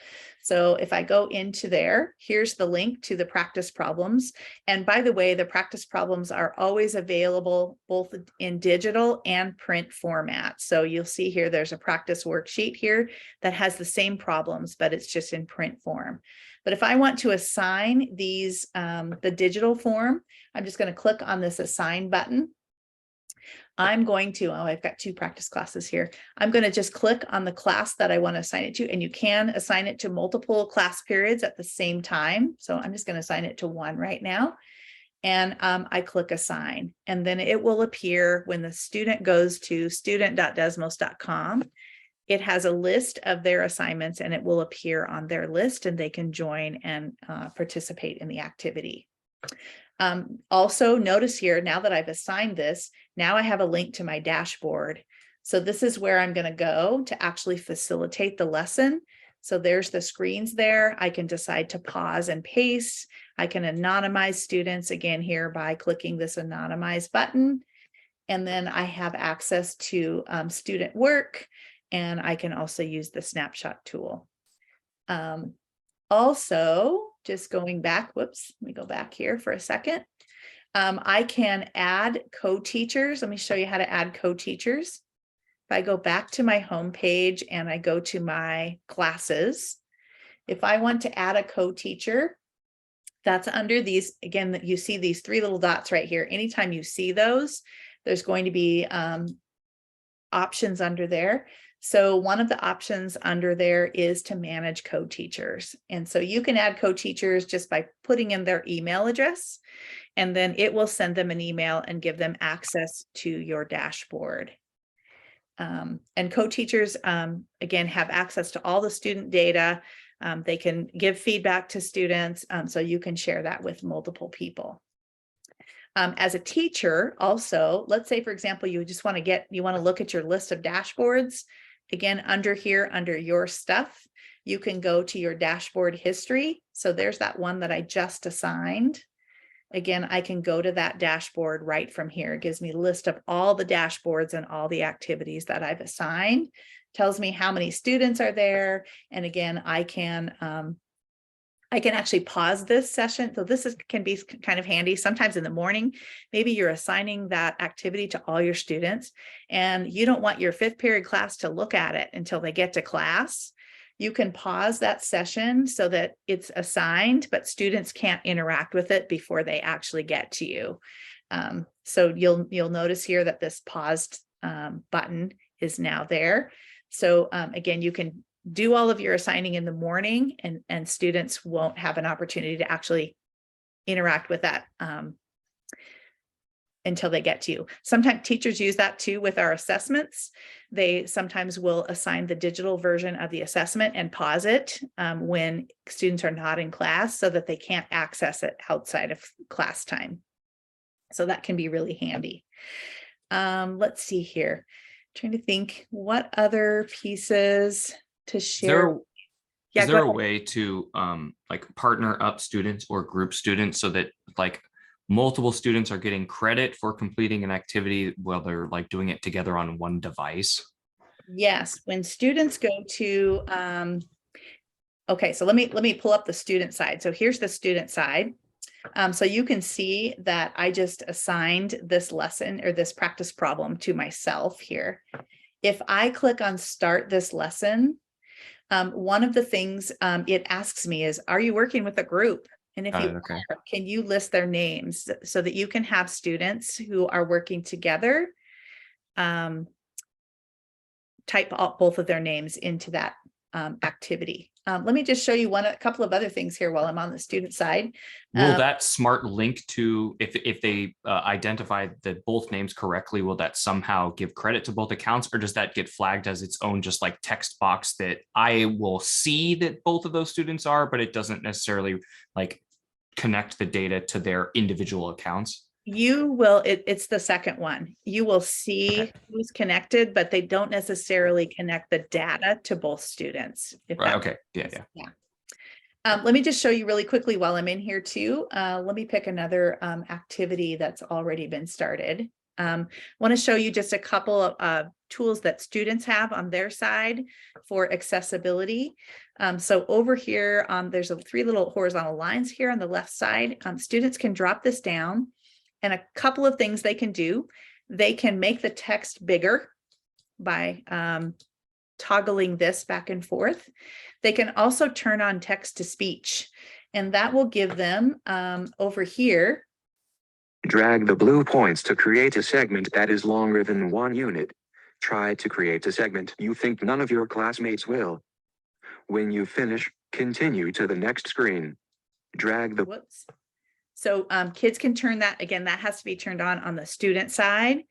So if I go into there, here's the link to the practice problems. And by the way, the practice problems are always available both in digital and print format. So you'll see here, there's a practice worksheet here that has the same problems, but it's just in print form. But if I want to assign these, the digital form, I'm just going to click on this assign button. I'm going to, I've got 2 practice classes here. I'm going to just click on the class that I want to assign it to, and you can assign it to multiple class periods at the same time. So I'm just going to assign it to 1 right now. And I click assign, and then it will appear when the student goes to student.desmos.com. it has a list of their assignments and it will appear on their list and they can join and participate in the activity. Also notice here, now that I've assigned this, now I have a link to my dashboard. So this is where I'm going to go to actually facilitate the lesson. So there's the screens there. I can decide to pause and paste. I can anonymize students again here by clicking this anonymize button. And then I have access to student work, and I can also use the snapshot tool. Also, just going back, whoops, let me go back here for a second. I can add co-teachers. Let me show you how to add co-teachers. If I go back to my home page and I go to my classes, if I want to add a co-teacher, that's under these, again, that you see these three little dots right here. Anytime you see those, there's going to be options under there. So one of the options under there is to manage co-teachers. And so you can add co-teachers just by putting in their email address, and then it will send them an email and give them access to your dashboard. And co-teachers, again, have access to all the student data. They can give feedback to students, so you can share that with multiple people. As a teacher, also, let's say, for example, you just want to look at your list of dashboards. Again, under here, under your stuff, you can go to your dashboard history. So there's that one that I just assigned. Again, I can go to that dashboard right from here. It gives me a list of all the dashboards and all the activities that I've assigned. Tells me how many students are there. And again, I can actually pause this session. So this can be kind of handy. Sometimes in the morning, maybe you're assigning that activity to all your students and you don't want your 5th period class to look at it until they get to class. You can pause that session so that it's assigned, but students can't interact with it before they actually get to you. So you'll notice here that this paused button is now there. So again, you can do all of your assigning in the morning, and students won't have an opportunity to actually interact with that until they get to you. Sometimes teachers use that too with our assessments. They sometimes will assign the digital version of the assessment and pause it when students are not in class so that they can't access it outside of class time. So that can be really handy. Let's see here. Trying to think what other pieces to share. Is there a way to like partner up students or group students so that like multiple students are getting credit for completing an activity while they're like doing it together on one device? Yes, when students go to, okay, so let me pull up the student side. So here's the student side. So you can see that I just assigned this lesson or this practice problem to myself here. If I click on start this lesson, one of the things it asks me is, are you working with a group? And if you are, can you list their names so that you can have students who are working together type both of their names into that activity. Let me just show you a couple of other things here while I'm on the student side. Will that smart link to, if they identify that both names correctly, will that somehow give credit to both accounts, or does that get flagged as its own just like text box that I will see that both of those students are, but it doesn't necessarily like connect the data to their individual accounts? You will, it's the second one. You will see who's connected, but they don't necessarily connect the data to both students. Right. Okay. Yeah. Let me just show you really quickly while I'm in here too. Let me pick another activity that's already been started. I want to show you just a couple of tools that students have on their side for accessibility. So over here, there's 3 little horizontal lines here on the left side. Students can drop this down. And a couple of things they can do. They can make the text bigger by toggling this back and forth. They can also turn on text to speech, and that will give them over here. Drag the blue points to create a segment that is longer than 1 unit. Try to create a segment you think none of your classmates will. When you finish, continue to the next screen. Drag the... Whoops. So kids can turn that, again, that has to be turned on the student side.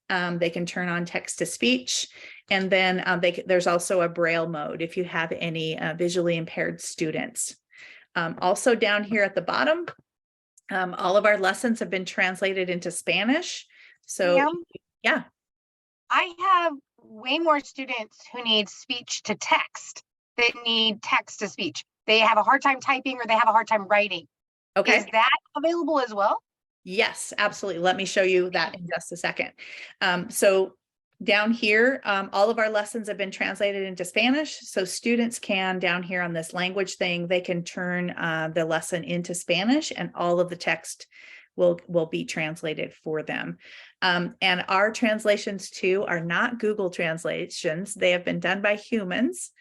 They can turn on text to speech. And then there's also a Braille mode if you have any visually impaired students. Also down here at the bottom, all of our lessons have been translated into Spanish. So Ma'am? yeah. I have way more students who need speech to text than need text to speech. They have a hard time typing or they have a hard time writing. Okay. Is that available as well? Yes, absolutely. Let me show you that in just a second. So down here, all of our lessons have been translated into Spanish. So students can, down here on this language thing, they can turn the lesson into Spanish and all of the text will be translated for them. And our translations too are not Google translations. They have been done by humans.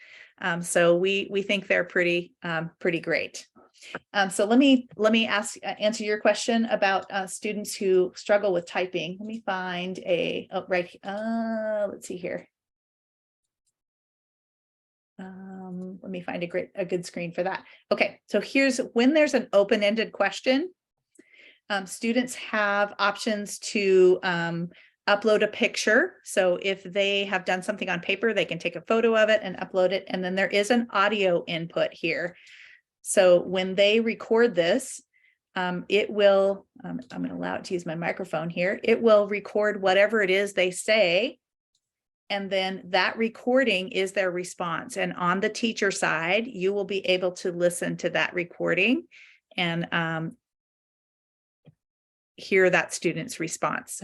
So we think they're pretty great. So let me answer your question about students who struggle with typing. Let me find let's see here. Let me find a good screen for that. Okay, so here's when there's an open-ended question. Students have options to upload a picture. So if they have done something on paper, they can take a photo of it and upload it. And then there is an audio input here. So when they record this, it will, I'm going to allow it to use my microphone here. It will record whatever it is they say. And then that recording is their response. And on the teacher side, you will be able to listen to that recording and hear that student's response.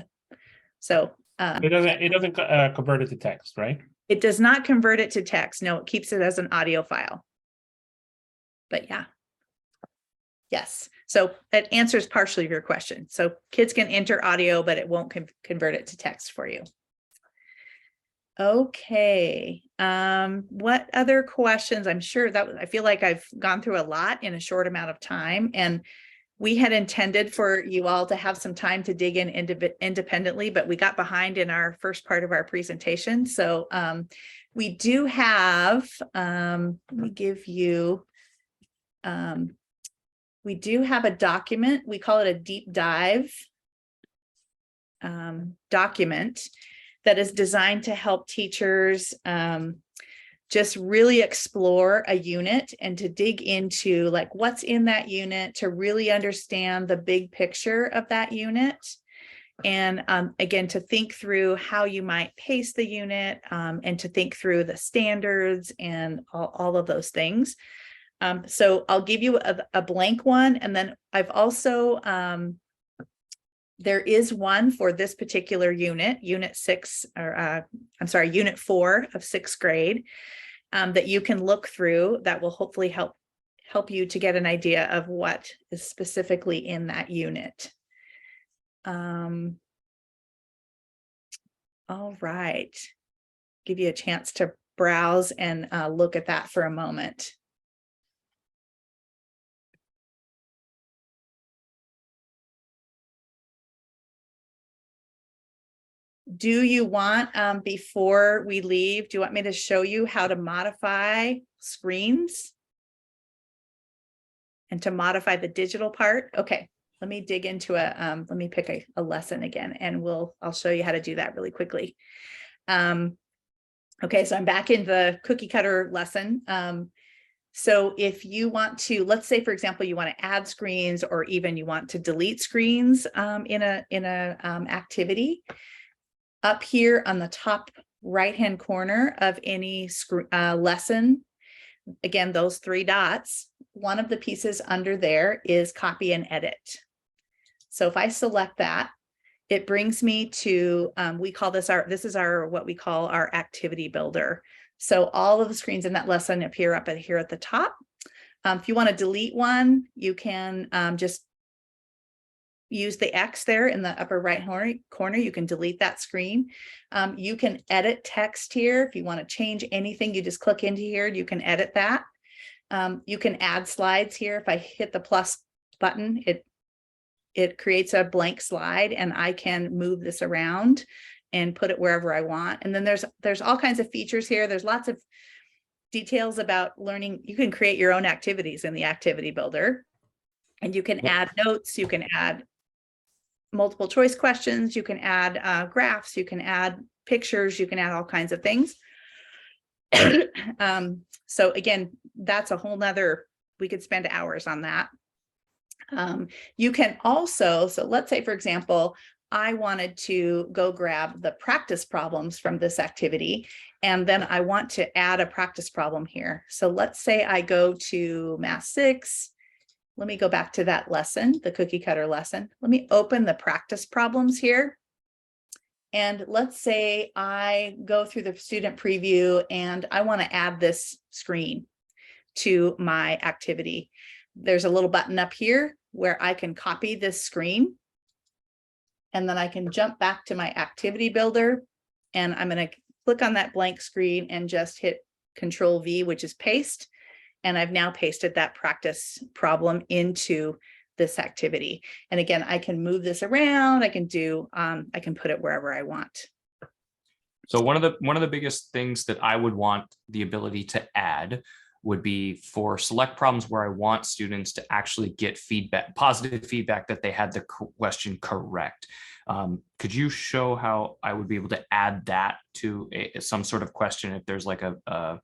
So it doesn't convert it to text, right? It does not convert it to text. No, it keeps it as an audio file. But yeah. Yes. So that answers partially your question. So kids can enter audio, but it won't convert it to text for you. Okay. What other questions? I'm sure that I feel like I've gone through a lot in a short amount of time, and we had intended for you all to have some time to dig in independently, but we got behind in our first part of our presentation. So we do have, let me give you, we do have a document. We call it a deep dive document that is designed to help teachers just really explore a unit and to dig into like what's in that unit, to really understand the big picture of that unit. And again, to think through how you might pace the unit and to think through the standards and all of those things. So I'll give you a blank one. And then I've also, there is one for this particular unit, unit 6, or I'm sorry, unit 4 of 6th grade, that you can look through that will hopefully help you to get an idea of what is specifically in that unit. All right. Give you a chance to browse and look at that for a moment. Do you want, before we leave, do you want me to show you how to modify screens and to modify the digital part? Okay, let me dig into let me pick a lesson again, and I'll show you how to do that really quickly. Okay, so I'm back in the cookie cutter lesson. So if you want to, let's say, for example, you want to add screens, or even you want to delete screens in a activity. Up here on the top right-hand corner of any lesson, again, those 3 dots, one of the pieces under there is copy and edit. So if I select that, it brings me to, we call this this is what we call our activity builder. So all of the screens in that lesson appear up here at the top. If you want to delete one, you can just use the X there in the upper right corner. You can delete that screen. You can edit text here. If you want to change anything, you just click into here. You can edit that. You can add slides here. If I hit the plus button, it creates a blank slide, and I can move this around and put it wherever I want. And then there's all kinds of features here. There's lots of details about learning. You can create your own activities in the activity builder, and you can add notes. You can add multiple choice questions, you can add graphs, you can add pictures, you can add all kinds of things. So again, that's a whole nother, we could spend hours on that. You can also, so let's say, for example, I wanted to go grab the practice problems from this activity, and then I want to add a practice problem here. So let's say I go to Math 6. Let me go back to that lesson, the cookie cutter lesson. Let me open the practice problems here. And let's say I go through the student preview and I want to add this screen to my activity. There's a little button up here where I can copy this screen. And then I can jump back to my activity builder, and I'm going to click on that blank screen and just hit Control V, which is paste. And I've now pasted that practice problem into this activity. And again, I can move this around. I can put it wherever I want. So one of the biggest things that I would want the ability to add would be for select problems where I want students to actually get feedback, positive feedback that they had the question correct. Could you show how I would be able to add that to some sort of question if there's like a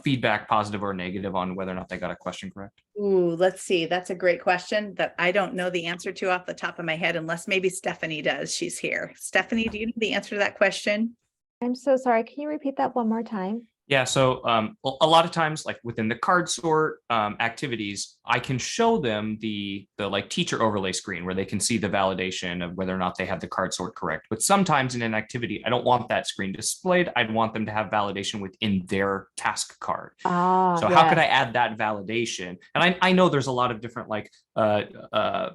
feedback, positive or negative, on whether or not they got a question correct? Ooh, let's see. That's a great question that I don't know the answer to off the top of my head, unless maybe Stephanie does. She's here. Stephanie, do you know the answer to that question? I'm so sorry. Can you repeat that one more time? Yeah, so a lot of times, like within the card sort activities, I can show them the like teacher overlay screen where they can see the validation of whether or not they have the card sort correct. But sometimes in an activity, I don't want that screen displayed. I'd want them to have validation within their task card. So how could I add that validation? And I know there's a lot of different like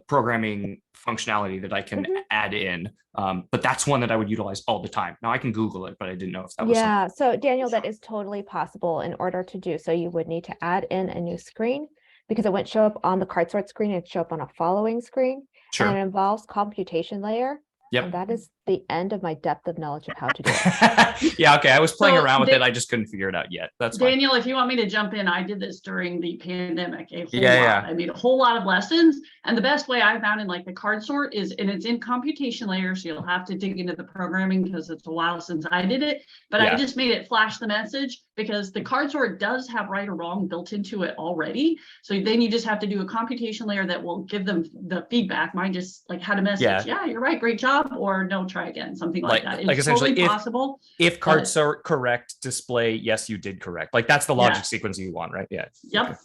programming functionality that I can add in. But that's one that I would utilize all the time. Now I can Google it, but I didn't know if that was Yeah, so Daniel, that is totally possible. In order to do so, you would need to add in a new screen, because it wouldn't show up on the card sort screen, it'd show up on a following screen. Sure. And it involves computation layer. Yep. And that is the end of my depth of knowledge of how to do it. Yeah, okay. I was playing So around with it. I just couldn't figure it out yet. That's fine. Daniel, if you want me to jump in, I did this during the pandemic. A whole Yeah, lot. yeah. I made a whole lot of lessons. And the best way I found in like the card sort is, and it's in computation layer, so you'll have to dig into the programming because it's a while since I did it. But Yeah. I just made it flash the message because the card sort does have right or wrong built into it already. So then you just have to do a computation layer that will give them the feedback. Mine just like had a message. Yeah, you're right, great job, or no, try again, something like that. It's essentially, totally possible. If card sort correct, display yes, you did correct. Like that's the logic Yeah. sequence you want, right? Yeah. Yep.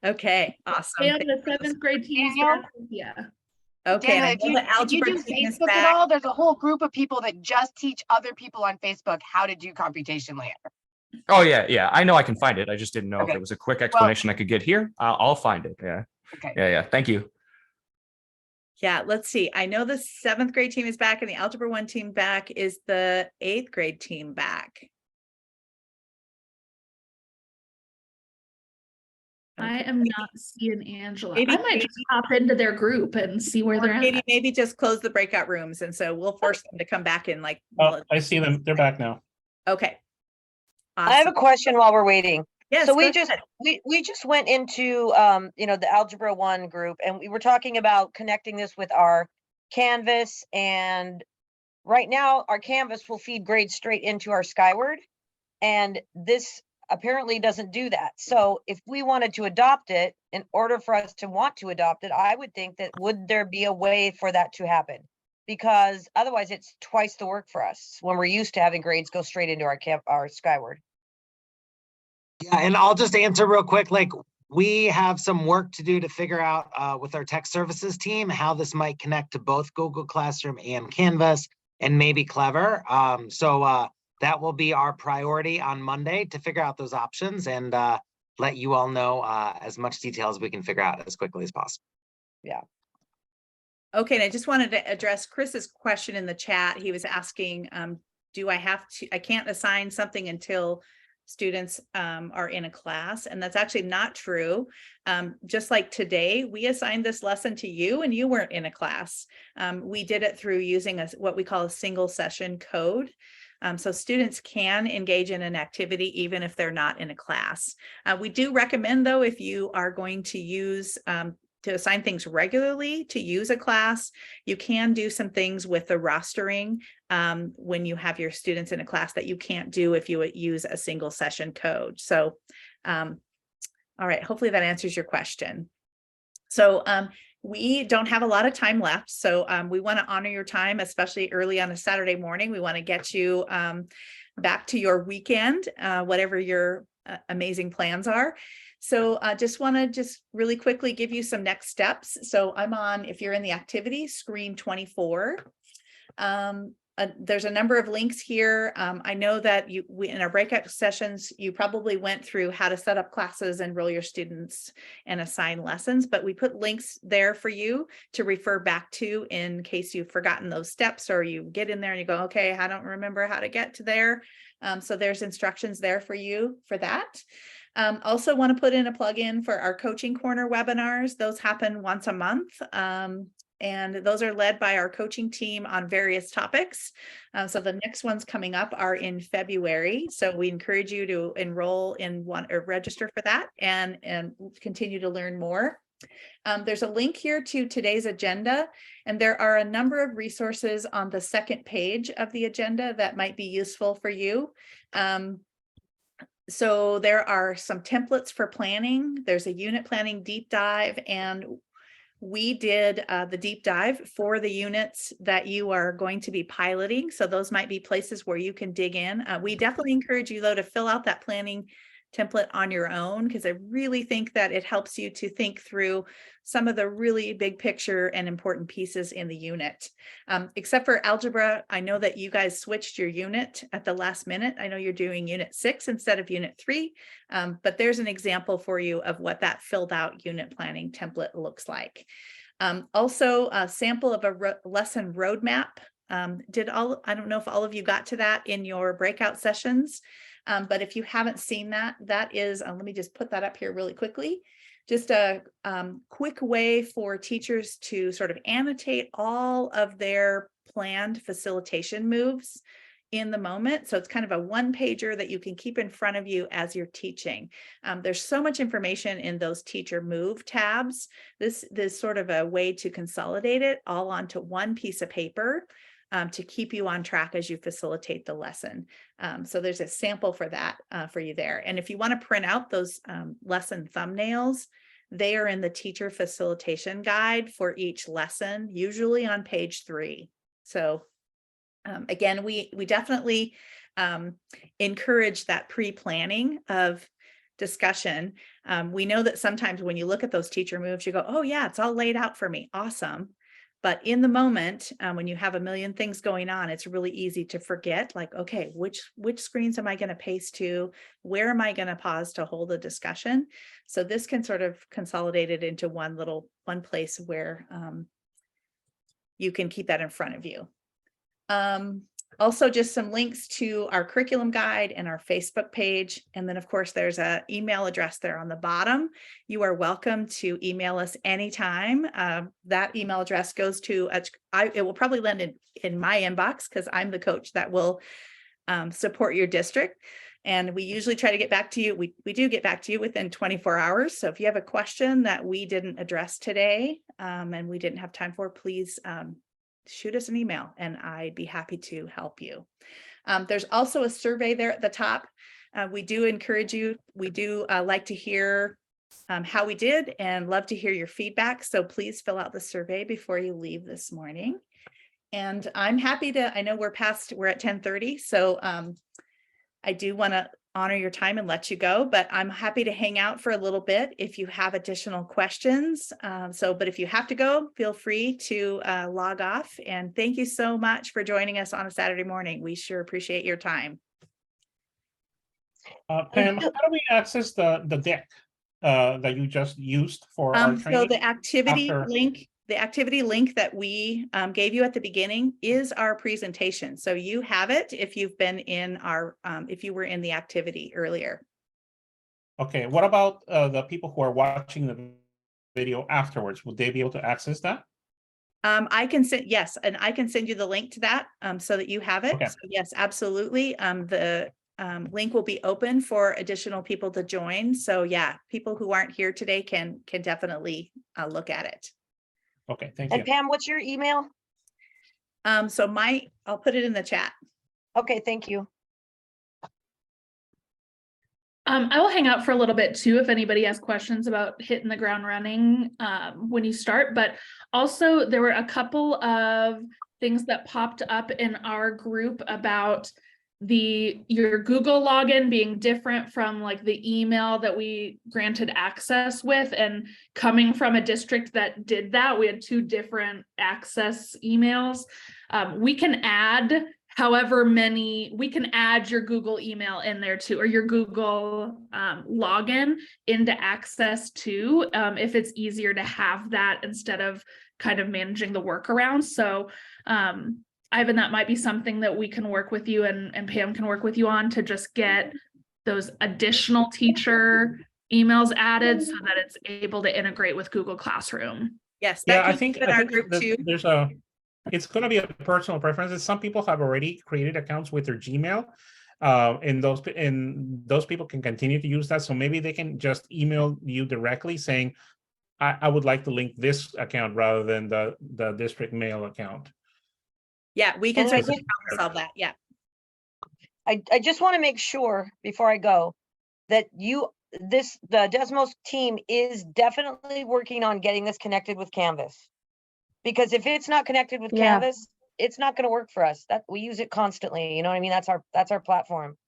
Okay, awesome. And the 7th grade team. Yeah. Okay, Daniel, and I know the if you algebra do team is Facebook at back. all, there's a whole group of people that just teach other people on Facebook how to do computation layer. Oh yeah. I know I can find it. I just didn't know if Okay. it was a quick explanation I could get here. I'll find it. Yeah. Okay. Yeah. Thank you. Yeah, let's see. I know the 7th grade team is back and the Algebra 1 team back. Is the 8th grade team back? I am not seeing Angela. Maybe I might just hop into their group and see where they're Katie, at. maybe just close the breakout rooms, and so we'll force them to come back in like. Oh, I see them. They're back now. Okay. I have a question while we're waiting. Yes, So go we ahead. just went into the Algebra 1 group, and we were talking about connecting this with our Canvas, and right now our Canvas will feed grades straight into our Skyward, and this apparently doesn't do that. So if we wanted to adopt it, in order for us to want to adopt it, I would think that would there be a way for that to happen? Because otherwise it's twice the work for us when we're used to having grades go straight into our Skyward. Yeah, and I'll just answer real quick. Like, we have some work to do to figure out with our tech services team how this might connect to both Google Classroom and Canvas and maybe Clever. So that will be our priority on Monday to figure out those options and let you all know as much detail as we can figure out as quickly as possible. Yeah. Okay, and I just wanted to address Chris's question in the chat. He was asking, do I can't assign something until students are in a class, and that's actually not true. Just like today, we assigned this lesson to you and you weren't in a class. We did it through using what we call a single session code. So students can engage in an activity even if they're not in a class. We do recommend, though, if you are going to use assign things regularly to use a class. You can do some things with the rostering when you have your students in a class that you can't do if you use a single session code. So, all right, hopefully that answers your question. So we don't have a lot of time left. So we want to honor your time, especially early on a Saturday morning. We want to get you back to your weekend, whatever your amazing plans are. So I just want to really quickly give you some next steps. So I'm on, if you're in the activity, screen 24. There's a number of links here. I know that in our breakout sessions, you probably went through how to set up classes, enroll your students, and assign lessons, but we put links there for you to refer back to in case you've forgotten those steps, or you get in there and you go, okay, I don't remember how to get to there. So there's instructions there for you for that. Also want to put in a plug-in for our Coaching Corner webinars. Those happen once a month. And those are led by our coaching team on various topics. So the next ones coming up are in February. So we encourage you to enroll in one or register for that and continue to learn more. There's a link here to today's agenda, and there are a number of resources on the second page of the agenda that might be useful for you. So there are some templates for planning. There's a unit planning deep dive, and we did the deep dive for the units that you are going to be piloting. So those might be places where you can dig in. We definitely encourage you though to fill out that planning template on your own, because I really think that it helps you to think through some of the really big picture and important pieces in the unit. Except for algebra, I know that you guys switched your unit at the last minute. I know you're doing unit 6 instead of unit 3, but there's an example for you of what that filled out unit planning template looks like. Also a sample of a lesson roadmap. I don't know if all of you got to that in your breakout sessions. But if you haven't seen that, that is, let me just put that up here really quickly. Just a quick way for teachers to sort of annotate all of their planned facilitation moves in the moment. So it's kind of a one-pager that you can keep in front of you as you're teaching. There's so much information in those teacher move tabs. This is sort of a way to consolidate it all onto one piece of paper. To keep you on track as you facilitate the lesson. So there's a sample for that for you there. And if you want to print out those lesson thumbnails, they are in the teacher facilitation guide for each lesson, usually on page 3. So again, we definitely encourage that pre-planning of discussion. We know that sometimes when you look at those teacher moves, you go, oh yeah, it's all laid out for me. Awesome. But in the moment, when you have a million things going on, it's really easy to forget, like, okay, which screens am I going to paste to? Where am I going to pause to hold a discussion? So this can sort of consolidate it into one place where you can keep that in front of you. Also, just some links to our curriculum guide and our Facebook page. And then, of course, there's an email address there on the bottom. You are welcome to email us anytime. That email address goes to, it will probably land in my inbox because I'm the coach that will support your district. And we usually try to get back to you. We do get back to you within 24 hours. So if you have a question that we didn't address today and we didn't have time for, please shoot us an email and I'd be happy to help you. There's also a survey there at the top. We do encourage you. We do like to hear how we did and love to hear your feedback. So please fill out the survey before you leave this morning. And I'm happy to, I know we're at 10:30. So I do want to honor your time and let you go, but I'm happy to hang out for a little bit if you have additional questions. But if you have to go, feel free to log off. And thank you so much for joining us on a Saturday morning. We sure appreciate your time. Pam, how do we access the deck that you just used for our training? So the activity link that we gave you at the beginning is our presentation. So you have it if you've been in our, if you were in the activity earlier. Okay, what about the people who are watching the video afterwards? Would they be able to access that? I can send, yes, and I can send you the link to that so that you have it. Okay. So yes, absolutely. link will be open for additional people to join. So yeah, people who aren't here today can definitely look at it. Okay, thank you. And Pam, what's your email? So I'll put it in the chat. Okay, thank you. I will hang out for a little bit too, if anybody has questions about hitting the ground running when you start, but also there were a couple of things that popped up in our group about your Google login being different from like the email that we granted access with, and coming from a district that did that, we had 2 different access emails. We can add we can add your Google email in there too, or your Google login into access too, if it's easier to have that instead of kind of managing the workaround. So Ivan, that might be something that we can work with you and Pam can work with you on, to just get those additional teacher emails added so that it's able to integrate with Google Classroom. Yes, Yeah, that I came think, in our group that too. it's going to be a personal preference. Some people have already created accounts with their Gmail, and those people can continue to use that. So maybe they can just email you directly saying, I would like to link this account rather than the district mail account. Yeah, we can And I certainly solve that. Yeah. I just want to make sure before I go that the Desmos team is definitely working on getting this connected with Canvas. Because if it's not connected with Yeah. Canvas, it's not going to work for us. That we use it constantly. You know what I mean? That's our platform.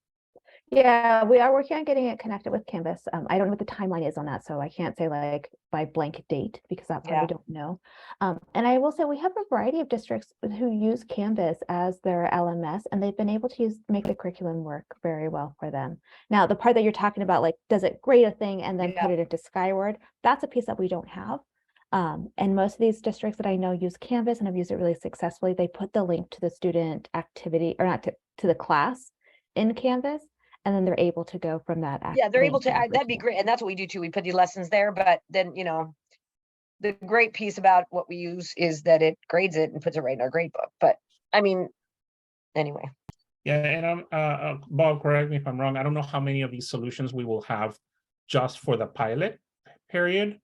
Yeah, we are working on getting it connected with Canvas. I don't know what the timeline is on that, so I can't say like by blank date because that part Yeah. I don't know. And I will say we have a variety of districts who use Canvas as their LMS, and they've been able to make the curriculum work very well for them. Now, the part that you're talking about, like, does it grade a thing and then put it into Skyward? That's a piece that we don't have. And most of these districts that I know use Canvas and have used it really successfully. They put the link to the student activity, or not to the class in Canvas. And then they're able to go from that. Yeah, they're able link to the add, that'd be curriculum. great. And that's what we do too. We put the lessons there, but then, the great piece about what we use is that it grades it and puts it right in our grade book. But I mean, anyway. Yeah, and Bob, correct me if I'm wrong. I don't know how many of these solutions we will have just for the pilot period.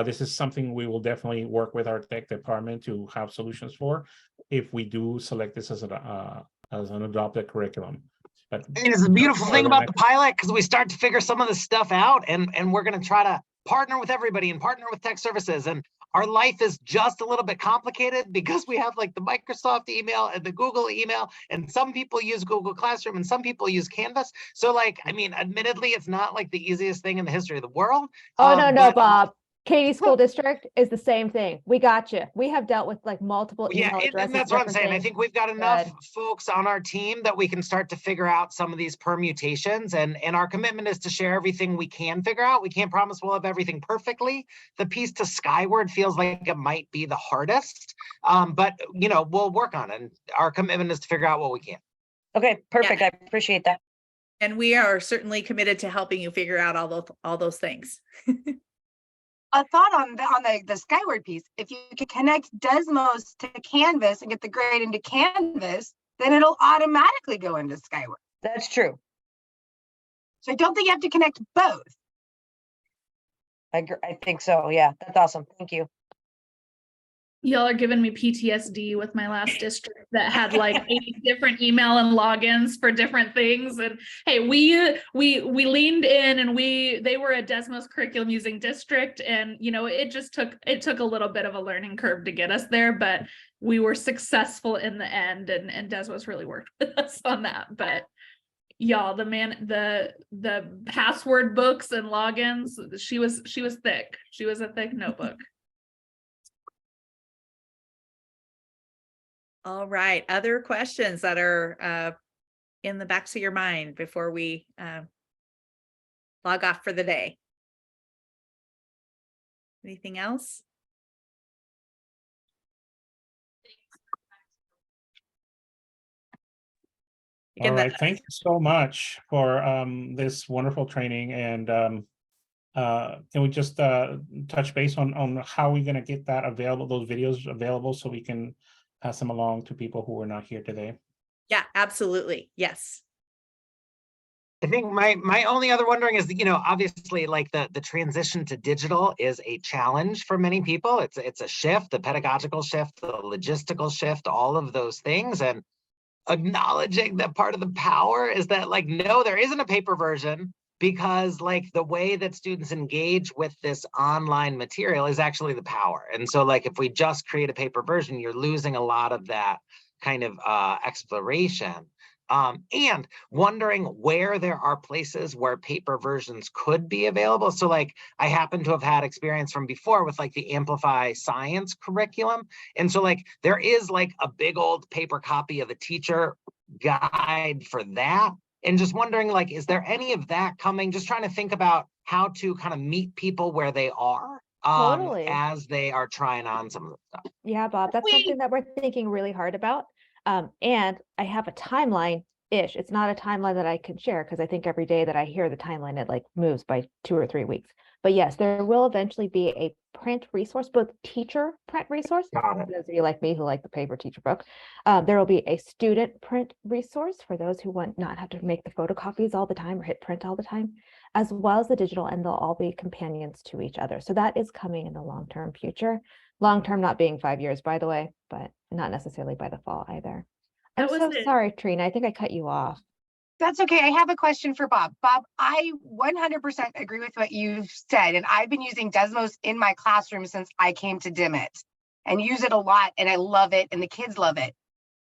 This is something we will definitely work with our tech department to have solutions for if we do select this as an adopted curriculum. But And it's a beautiful for thing the about the next- pilot, because we start to figure some of this stuff out, and we're going to try to partner with everybody and partner with tech services. And our life is just a little bit complicated because we have like the Microsoft email and the Google email, and some people use Google Classroom and some people use Canvas. So like, I mean, admittedly, it's not like the easiest thing in the history of the world. Oh, no, but- Bob. Katie School District is the same thing. We got you. We have dealt with like multiple Yeah, email addresses. and that's what I'm different saying. I things. think we've got enough Good. folks on our team that we can start to figure out some of these permutations, and our commitment is to share everything we can figure out. We can't promise we'll have everything perfectly. The piece to Skyward feels like it might be the hardest, but we'll work on it. And our commitment is to figure out what we can. Okay, perfect. I appreciate that. And we are certainly committed to helping you figure out all those things. A thought on the Skyward piece. If you could connect Desmos to Canvas and get the grade into Canvas, then it'll automatically go into Skyward. That's true. So I don't think you have to connect both. I think so. Yeah, that's awesome. Thank you. Y'all are giving me PTSD with my last district that had like 80 different email and logins for different things. And hey, we leaned in, and they were a Desmos curriculum using district, and it took a little bit of a learning curve to get us there, but we were successful in the end, and Desmos really worked with us on that. But y'all, the password books and logins, she was thick. She was a thick notebook. All right. Other questions that are in the backs of your mind before we log off for the day? Anything else? All right, thank you so much for this wonderful training. And can we just touch base on how we're going to get that available, those videos available, so we can pass them along to people who are not here today? Yeah, absolutely. Yes. I think my only other wondering is, obviously like the transition to digital is a challenge for many people. It's a shift, the pedagogical shift, the logistical shift, all of those things. And acknowledging that part of the power is that like, no, there isn't a paper version, because like the way that students engage with this online material is actually the power. And so like, if we just create a paper version, you're losing a lot of that kind of exploration. And wondering where there are places where paper versions could be available. So like, I happen to have had experience from before with like the Amplify Science curriculum. And so like, there is like a big old paper copy of a teacher guide for that. And just wondering like, is there any of that coming? Just trying to think about how to kind of meet people where they are Totally. as they are trying on some of the stuff. Yeah, Bob, that's something that we're thinking really hard about. And I have a timeline-ish. It's not a timeline that I can share because I think every day that I hear the timeline, it like moves by 2 or 3 weeks. But yes, there will eventually be a print resource, both teacher print resource, for those of you like me who like the paper teacher book. There will be a student print resource for those who want not have to make the photocopies all the time or hit print all the time, as well as the digital, and they'll all be companions to each other. So that is coming in the long-term future. Long-term not being 5 years, by the way, but not necessarily by the fall either. I'm so sorry, Trina. I think I cut you off. That's okay. I have a question for Bob. Bob, I 100% agree with what you've said. And I've been using Desmos in my classroom since I came to Dimmitt and use it a lot. And I love it. And the kids love it.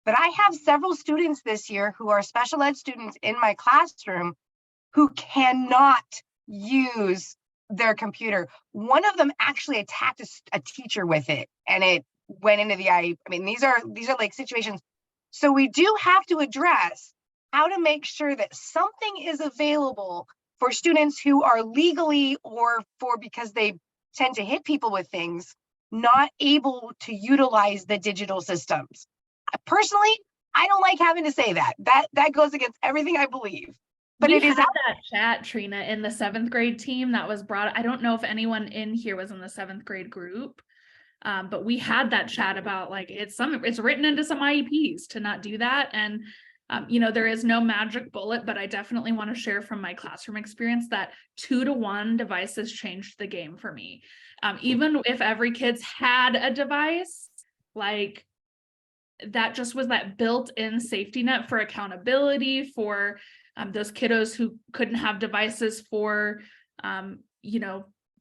But I have several students this year who are special ed students in my classroom who cannot use their computer. One of them actually attacked a teacher with it, and it went into the eye. I mean, these are like situations. So we do have to address how to make sure that something is available for students who are legally or because they tend to hit people with things, not able to utilize the digital systems. Personally, I don't like having to say that. That goes against everything I believe. But We it is had that chat, Trina, in the 7th grade team that was brought. I don't know if anyone in here was in the 7th grade group, but we had that chat about like it's written into some IEPs to not do that. And there is no magic bullet, but I definitely want to share from my classroom experience that 2-to-1 devices changed the game for me. Even if every kid's had a device, like that just was that built-in safety net for accountability for those kiddos who couldn't have devices for,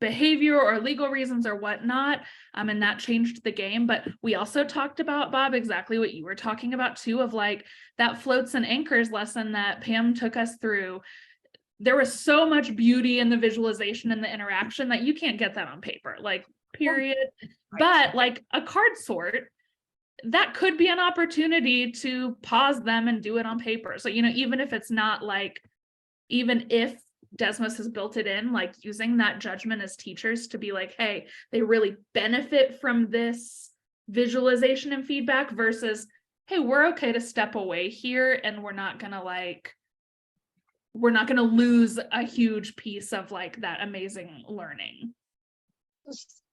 behavior or legal reasons or whatnot. And that changed the game. But we also talked about, Bob, exactly what you were talking about too, of like that floats and anchors lesson that Pam took us through. There was so much beauty in the visualization and the interaction that you can't get that on paper, like period. But like a card sort, that could be an opportunity to pause them and do it on paper. So, even if it's not like, even if Desmos has built it in, like using that judgment as teachers to be like, hey, they really benefit from this visualization and feedback versus, hey, we're okay to step away here and we're not going to lose a huge piece of like that amazing learning.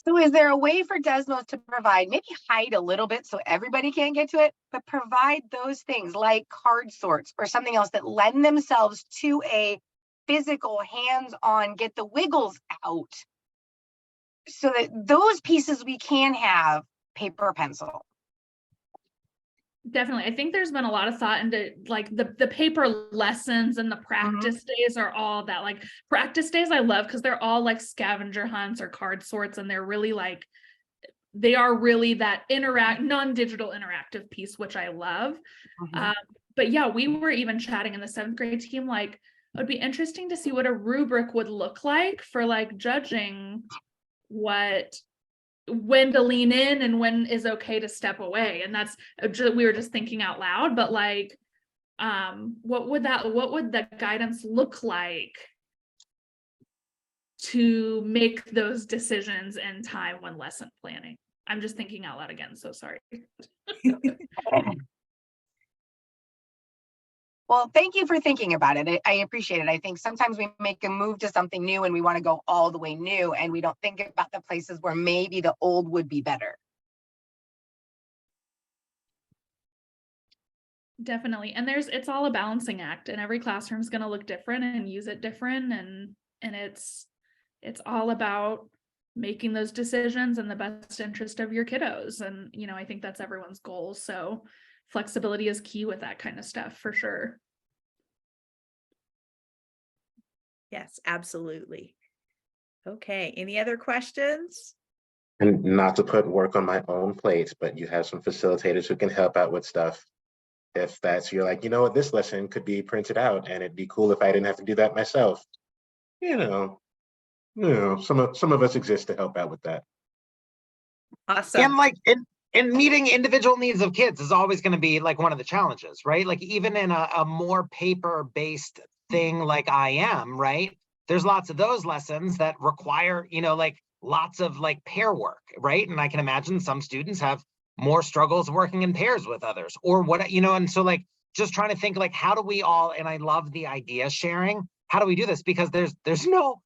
So is there a way for Desmos to provide, maybe hide a little bit so everybody can't get to it, but provide those things like card sorts or something else that lend themselves to a physical, hands-on, get the wiggles out, so that those pieces we can have paper pencil? Definitely. I think there's been a lot of thought into like the paper lessons and the practice days are all that. Like practice days I love because they're all like scavenger hunts or card sorts, and they're really like, they are really that non-digital interactive piece, which I love. But yeah, we were even chatting in the 7th grade team, like it would be interesting to see what a rubric would look like for like judging when to lean in and when is okay to step away. And that's we were just thinking out loud, but like what would the guidance look like to make those decisions in time when lesson planning? I'm just thinking out loud again, so sorry. Well, thank you for thinking about it. I appreciate it. I think sometimes we make a move to something new and we want to go all the way new, and we don't think about the places where maybe the old would be better. Definitely. And it's all a balancing act, and every classroom is going to look different and use it different. And it's all about making those decisions in the best interest of your kiddos. And, you know, I think that's everyone's goal. So flexibility is key with that kind of stuff for sure. Yes, absolutely. Okay, any other questions? And not to put work on my own plate, but you have some facilitators who can help out with stuff. If you're like, you know what, this lesson could be printed out and it'd be cool if I didn't have to do that myself. Some of us exist to help out with that. Awesome. And like in meeting individual needs of kids is always going to be like one of the challenges, right? Like even in a more paper-based thing like I am, right? There's lots of those lessons that require, like lots of like pair work, right? And I can imagine some students have more struggles working in pairs with others or what, and so like just trying to think like, how do we all, and I love the idea sharing, how do we do this? Because there's no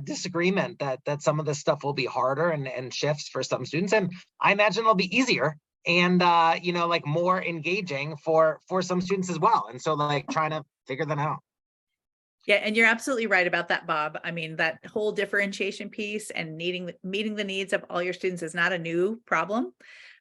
disagreement that some of this stuff will be harder and shifts for some students. And I imagine it'll be easier and, like more engaging for some students as well. And so like trying to figure that out. Yeah, and you're absolutely right about that, Bob. I mean, that whole differentiation piece and meeting the needs of all your students is not a new problem.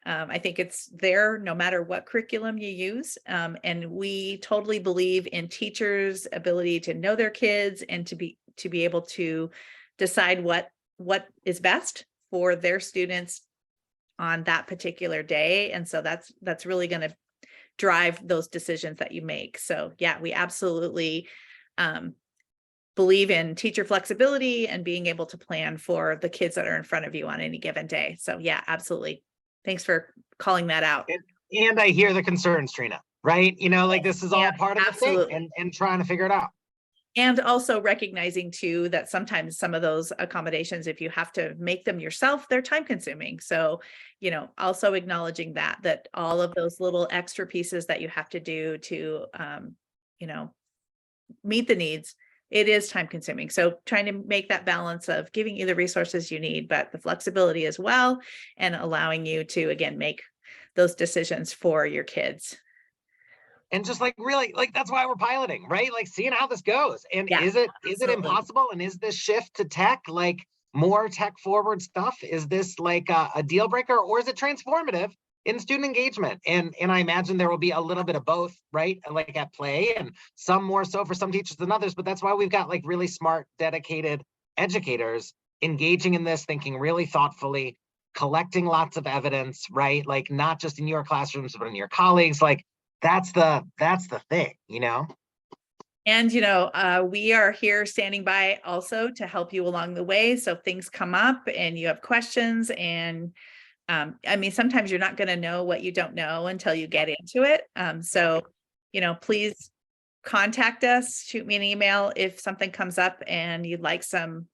I think it's there no matter what curriculum you use. And we totally believe in teachers' ability to know their kids and to be able to decide what is best for their students on that particular day. And so that's really going to drive those decisions that you make. So yeah, we absolutely believe in teacher flexibility and being able to plan for the kids that are in front of you on any given day. So yeah, absolutely. Thanks for calling that out. And I hear the concerns, Trina, right? Like this is all part of the thing and trying to figure it out. And also recognizing too, that sometimes some of those accommodations, if you have to make them yourself, they're time consuming. So, also acknowledging that all of those little extra pieces that you have to do to, meet the needs, it is time consuming. So trying to make that balance of giving you the resources you need, but the flexibility as well, and allowing you to, again, make those decisions for your kids. And just like really, like that's why we're piloting, right? Like seeing how this goes. And is it impossible? And is this shift to tech, like more tech forward stuff? Is this like a deal breaker, or is it transformative in student engagement? And I imagine there will be a little bit of both, right? Like at play, and some more so for some teachers than others. But that's why we've got like really smart, dedicated educators engaging in this, thinking really thoughtfully, collecting lots of evidence, right? Like not just in your classrooms, but in your colleagues. Like that's the thing, And, we are here standing by also to help you along the way. So if things come up and you have questions and sometimes you're not going to know what you don't know until you get into it. So, please contact us, shoot me an email if something comes up and you'd like some,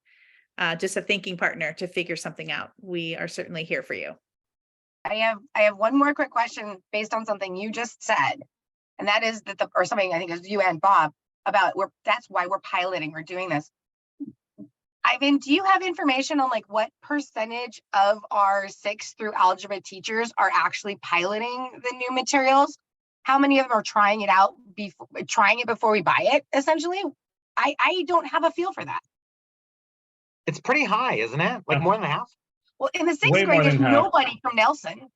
just a thinking partner to figure something out. We are certainly here for you. I have one more quick question based on something you just said, and that is or something I think it was you and Bob about that's why we're piloting, we're doing this. Ivan, do you have information on like what percentage of our 6th through algebra teachers are actually piloting the new materials? How many of them are trying it out before we buy it? Essentially, I don't have a feel for that. It's pretty high, isn't it? Like more than half. Well, in the 6th grade, there's nobody from Nelson.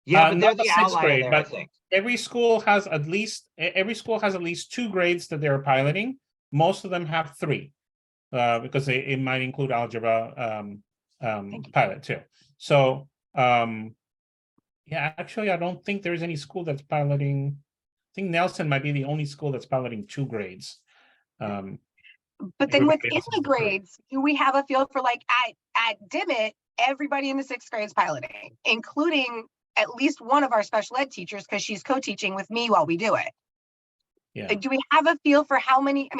Yeah, but they're not the sixth outlier grade, there, I but think. every school has at least 2 grades that they're piloting. Most of them have 3, because it might include algebra pilot too. So yeah, actually, I don't think there's any school that's piloting. I think Nelson might be the only school that's piloting 2 grades. But then within the grades, do we have a feel for like at Dimmitt, everybody in the 6th grade is piloting, including at least one of our special ed teachers, because she's co-teaching with me while we do it. Yeah. Do we have a feel for how many?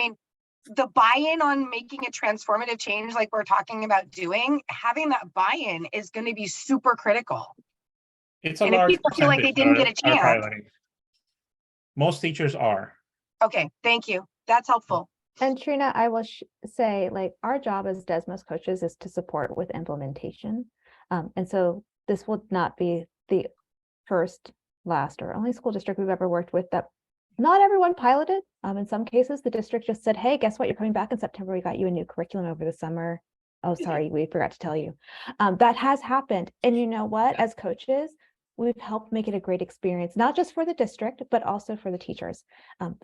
The buy-in on making a transformative change like we're talking about doing, having that buy-in is going to be super critical. It's a and large if people feel like they didn't get a chance. piloting. Most teachers are. Okay, thank you. That's helpful. And Trina, I will say, like, our job as Desmos coaches is to support with implementation. And so this will not be the first last or only school district we've ever worked with that not everyone piloted. In some cases, the district just said, hey, guess what? You're coming back in September. We got you a new curriculum over the summer. Oh, sorry, we forgot to tell you. That has happened. And you know what? As coaches, we've helped make it a great experience, not just for the district, but also for the teachers.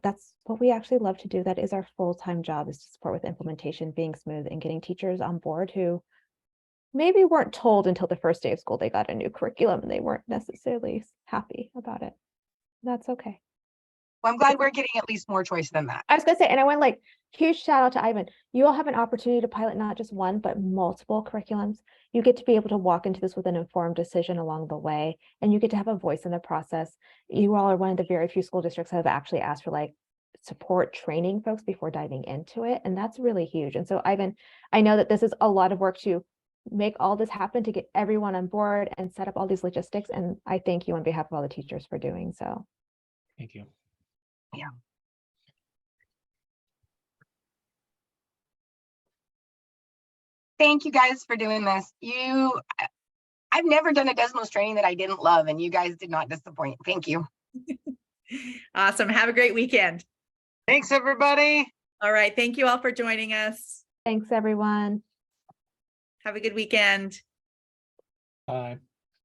That's what we actually love to do. That is our full-time job, is to support with implementation, being smooth, and getting teachers on board who maybe weren't told until the first day of school they got a new curriculum and they weren't necessarily happy about it. That's okay. Well, I'm glad we're getting at least more choice than that. I was gonna say, and I went like, huge shout out to Ivan. You all have an opportunity to pilot not just one, but multiple curriculums. You get to be able to walk into this with an informed decision along the way, and you get to have a voice in the process. You all are one of the very few school districts that have actually asked for like support training folks before diving into it. And that's really huge. And so Ivan, I know that this is a lot of work to make all this happen, to get everyone on board and set up all these logistics. And I thank you on behalf of all the teachers for doing so. Thank you. Yeah. Thank you guys for doing this. I've never done a Desmos training that I didn't love, and you guys did not disappoint. Thank you. Awesome. Have a great weekend. Thanks, everybody. All right. Thank you all for joining us. Thanks, everyone. Have a good weekend. Bye.